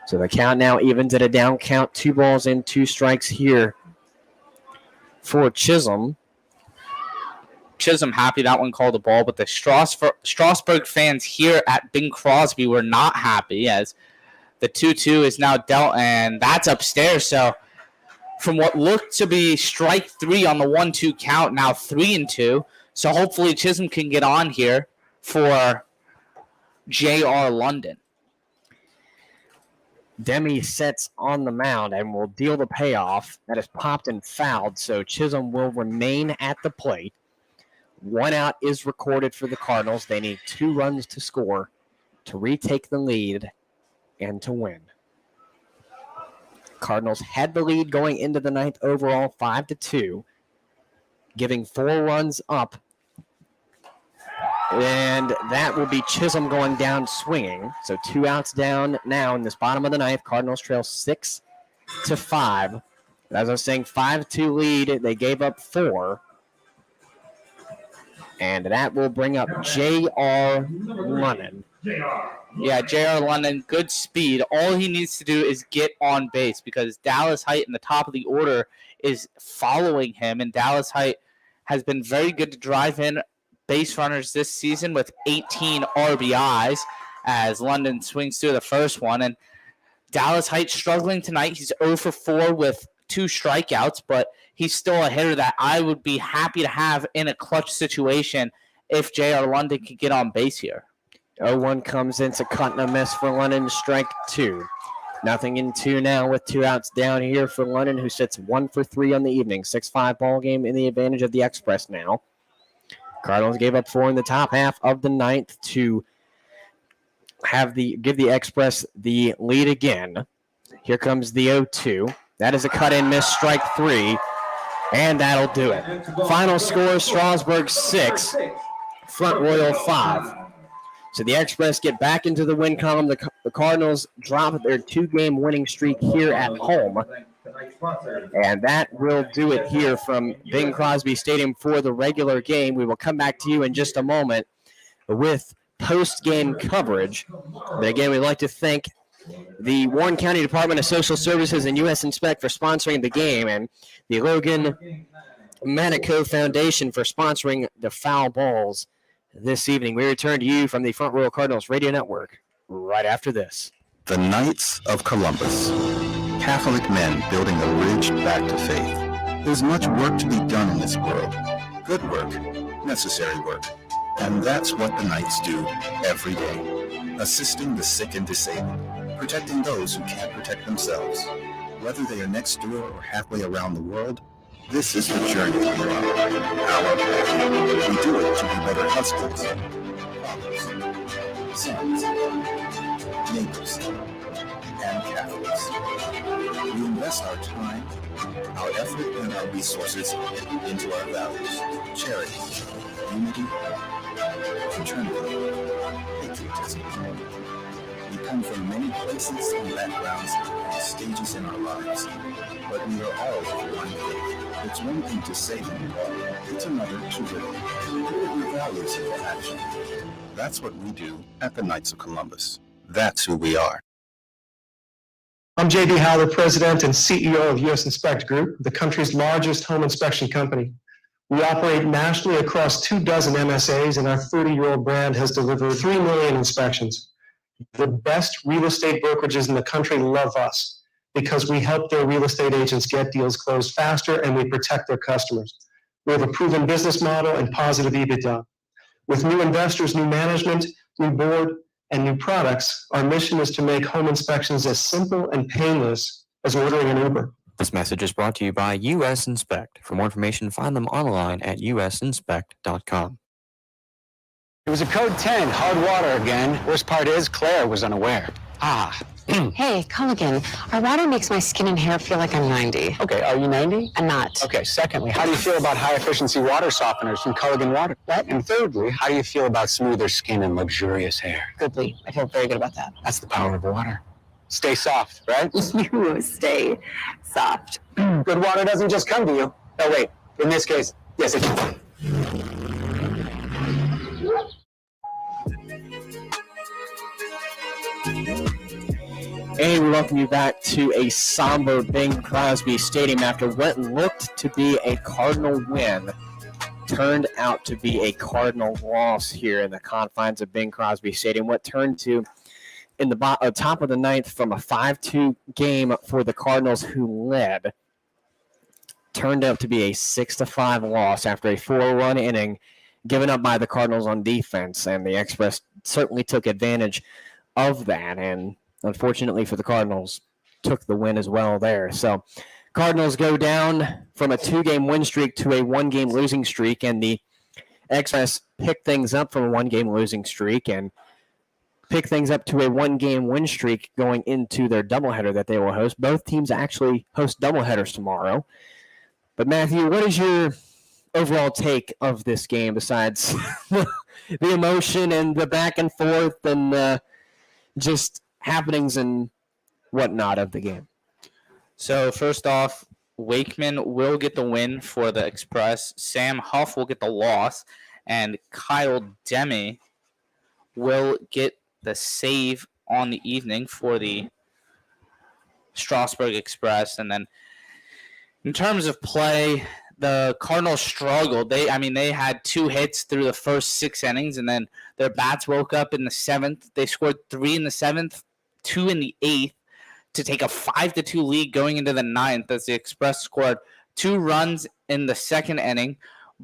So the count now evens at a down count. 2 balls and 2 strikes here for Chisholm. Chisholm happy that one called a ball, but the Strasburg fans here at Bing Crosby were not happy as the 2-2 is now dealt, and that's upstairs. So from what looked to be strike 3 on the 1-2 count, now 3-2. So hopefully Chisholm can get on here for J.R. London. Demme sets on the mound and will deal the payoff. That is popped and fouled, so Chisholm will remain at the plate. 1 out is recorded for the Cardinals. They need 2 runs to score to retake the lead and to win. Cardinals had the lead going into the 9th overall, 5-2, giving 4 runs up. And that will be Chisholm going down swinging. So 2 outs down now in this bottom of the 9th. Cardinals trail 6-5. As I was saying, 5-2 lead. They gave up 4. And that will bring up J.R. London. Yeah, J.R. London, good speed. All he needs to do is get on base because Dallas Height in the top of the order is following him. And Dallas Height has been very good to drive in base runners this season with 18 RBIs as London swings through the first one. And Dallas Height struggling tonight. He's 0 for 4 with 2 strikeouts, but he's still a hitter that I would be happy to have in a clutch situation if J.R. London could get on base here. 0-1 comes in. It's a cut and a miss for London. Strike 2. 0-2 now with 2 outs down here for London, who sits 1 for 3 on the evening. 6-5 ball game in the advantage of the Express now. Cardinals gave up 4 in the top half of the 9th to give the Express the lead again. Here comes the 0-2. That is a cut and miss, strike 3, and that'll do it. Final score: Strasburg 6, Front Royal 5. So the Express get back into the win column. The Cardinals drop their 2-game winning streak here at home. And that will do it here from Bing Crosby Stadium for the regular game. We will come back to you in just a moment with post-game coverage. But again, we'd like to thank the Warren County Department of Social Services and U.S. Inspect for sponsoring the game, and the Logan Manico Foundation for sponsoring the foul balls this evening. We return to you from the Front Royal Cardinals Radio Network right after this. The Knights of Columbus. Catholic men building a bridge back to faith. There's much work to be done in this world. Good work, necessary work. And that's what the Knights do every day. Assisting the sick and disabled. Protecting those who can't protect themselves. Whether they are next door or halfway around the world, this is the journey we're on. Our path. We do it to be better husbands, fathers, sons, neighbors, and Catholics. We invest our time, our effort, and our resources into our values: charity, unity, fraternity, patriotism. We come from many places and backgrounds and stages in our lives, but we are all of one faith. It's one thing to say them, it's another to live. Put your values into action. That's what we do at the Knights of Columbus. That's who we are. I'm J.D. Howler, President and CEO of U.S. Inspect Group, the country's largest home inspection company. We operate nationally across 24 MSAs, and our 30-year-old brand has delivered 3 million inspections. The best real estate brokerages in the country love us because we help their real estate agents get deals closed faster, and we protect their customers. We have a proven business model and positive EBITDA. With new investors, new management, new board, and new products, our mission is to make home inspections as simple and painless as ordering an Uber. This message is brought to you by US Inspect. For more information, find them online at usinspect.com. It was a code 10, hard water again. Worst part is Claire was unaware. Hey, Culligan, our water makes my skin and hair feel like I'm 90. Okay, are you 90? I'm not. Okay, secondly, how do you feel about high-efficiency water softeners from Culligan Water? What? And thirdly, how do you feel about smoother skin and luxurious hair? Goodly. I feel very good about that. That's the power of water. Stay soft, right? You stay soft. Good water doesn't just come to you. Oh, wait. In this case, yes, it does. And we welcome you back to a somber Bing Crosby Stadium after what looked to be a Cardinal win turned out to be a Cardinal loss here in the confines of Bing Crosby Stadium. What turned to in the top of the ninth from a 5-2 game for the Cardinals, who led, turned out to be a 6-5 loss after a 4-run inning given up by the Cardinals on defense, and the Express certainly took advantage of that, and unfortunately for the Cardinals, took the win as well there. So Cardinals go down from a 2-game win streak to a 1-game losing streak, and the Express pick things up from a 1-game losing streak and pick things up to a 1-game win streak going into their doubleheader that they will host. Both teams actually host doubleheaders tomorrow. But Matthew, what is your overall take of this game besides the emotion and the back and forth and just happenings and whatnot of the game? So first off, Wakeman will get the win for the Express. Sam Huff will get the loss, and Kyle Demme will get the save on the evening for the Strasburg Express. And then in terms of play, the Cardinals struggled. They had 2 hits through the first 6 innings, and then their bats woke up in the 7th. They scored 3 in the 7th, 2 in the 8th to take a 5-2 lead going into the 9th, as the Express scored 2 runs in the 2nd inning,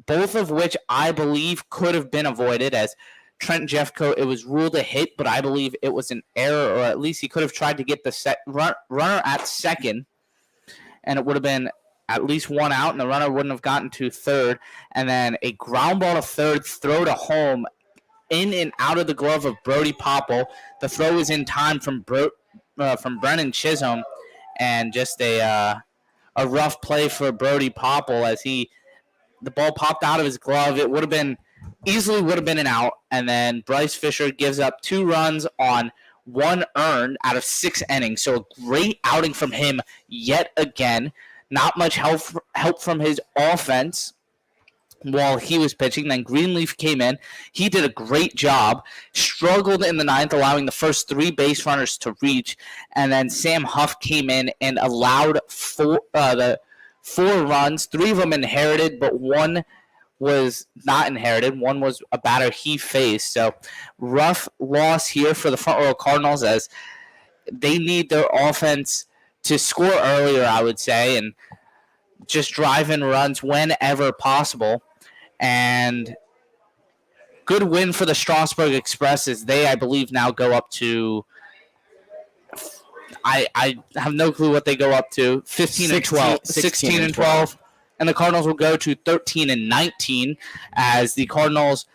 both of which I believe could have been avoided, as Trent Jeffco, it was ruled a hit, but I believe it was an error, or at least he could have tried to get the runner at second, and it would have been at least 1 out, and the runner wouldn't have gotten to third. And then a ground ball to third, throw to home, in and out of the glove of Brody Popple. The throw was in time from Brennan Chisholm, and just a rough play for Brody Popple as the ball popped out of his glove. It would have been an out, and then Bryce Fisher gives up 2 runs on 1 earned out of 6 innings. So a great outing from him yet again. Not much help from his offense while he was pitching. Then Greenleaf came in. He did a great job. Struggled in the 9th, allowing the first 3 base runners to reach. And then Sam Huff came in and allowed 4 runs. 3 of them inherited, but 1 was not inherited. 1 was a batter he faced. So rough loss here for the Front Royal Cardinals, as they need their offense to score earlier, I would say, and just drive in runs whenever possible. And good win for the Strasburg Express, as they, I believe, now go up to, I have no clue what they go up to, 15 and 12. 16 and 12. And the Cardinals will go to 13 and 19, as the Cardinals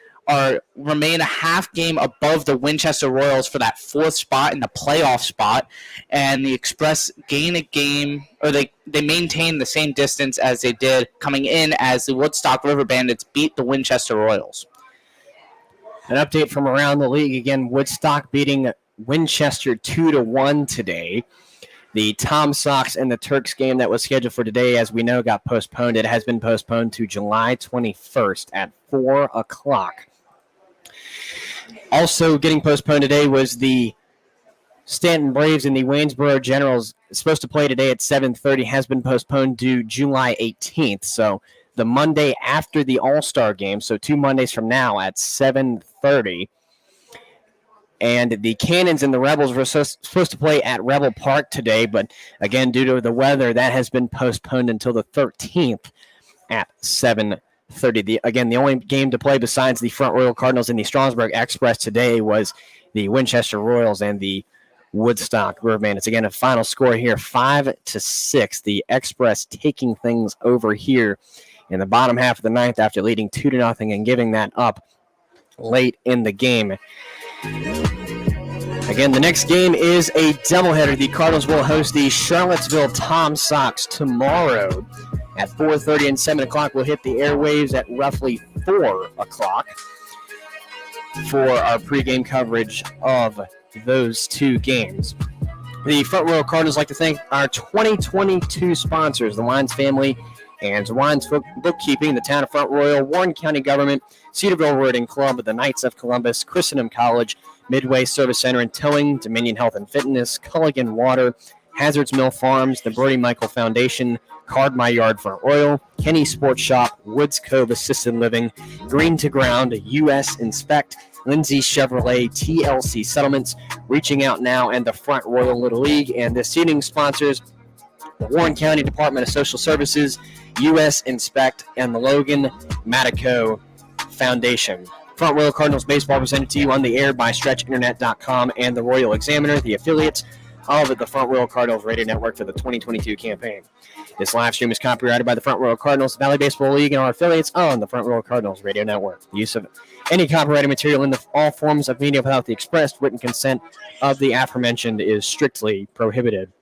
remain a half game above the Winchester Royals for that 4th spot in the playoff spot, and the Express gain a game, or they maintain the same distance as they did coming in, as the Woodstock River Bandits beat the Winchester Royals. An update from around the league again: Woodstock beating Winchester 2-1 today. The Tom Sox and the Turks game that was scheduled for today, as we know, got postponed. It has been postponed to July 21st at 4 o'clock. Also getting postponed today was the Stanton Braves and the Waynesboro Generals. It's supposed to play today at 7:30, has been postponed to July 18th. So the Monday after the All-Star game, so 2 Mondays from now at 7:30. And the Cannons and the Rebels were supposed to play at Rebel Park today, but again, due to the weather, that has been postponed until the 13th at 7:30. The only game to play besides the Front Royal Cardinals and the Strasburg Express today was the Winchester Royals and the Woodstock River Bandits. Again, a final score here, 5-6. The Express taking things over here in the bottom half of the 9th after leading 2-0 and giving that up late in the game. Again, the next game is a doubleheader. The Cardinals will host the Charlottesville Tom Sox tomorrow at 4:30 and 7 o'clock. We'll hit the airwaves at roughly 4 o'clock for our pregame coverage of those two games. The Front Royal Cardinals like to thank our 2022 sponsors, the Wines family and Wines Bookkeeping, the Town of Front Royal, Warren County Government, Cedarville Rowing Club, the Knights of Columbus, Christendom College, Midway Service Center and Towing, Dominion Health and Fitness, Culligan Water, Hazards Mill Farms, the Brody Michael Foundation, Card My Yard Front Royal, Kenny Sports Shop, Woods Cove Assisted Living, Green to Ground, U.S. Inspect, Lindsay Chevrolet, TLC Settlements, Reaching Out Now, and the Front Royal Little League. And this evening sponsors the Warren County Department of Social Services, U.S. Inspect, and the Logan Matico Foundation. Front Royal Cardinals baseball presented to you on the air by StretchInternet.com and the Royal Examiner, the affiliates of the Front Royal Cardinals Radio Network for the 2022 campaign. This live stream is copyrighted by the Front Royal Cardinals, Valley Baseball League, and our affiliates on the Front Royal Cardinals Radio Network. The use of any copyrighted material in all forms of media without the expressed written consent of the aforementioned is strictly prohibited.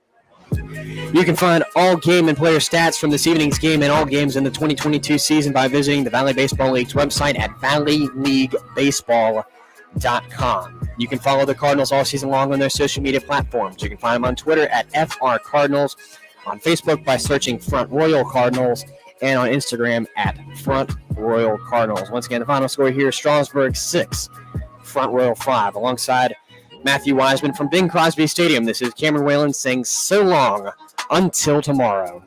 You can find all game and player stats from this evening's game and all games in the 2022 season by visiting the Valley Baseball League's website at valleyleaguebaseball.com. You can follow the Cardinals all season long on their social media platforms. You can find them on Twitter at FR Cardinals, on Facebook by searching Front Royal Cardinals, and on Instagram at Front Royal Cardinals. Once again, the final score here, Strasburg 6, Front Royal 5. Alongside Matthew Wiseman from Bing Crosby Stadium, this is Cameron Whalen saying so long until tomorrow.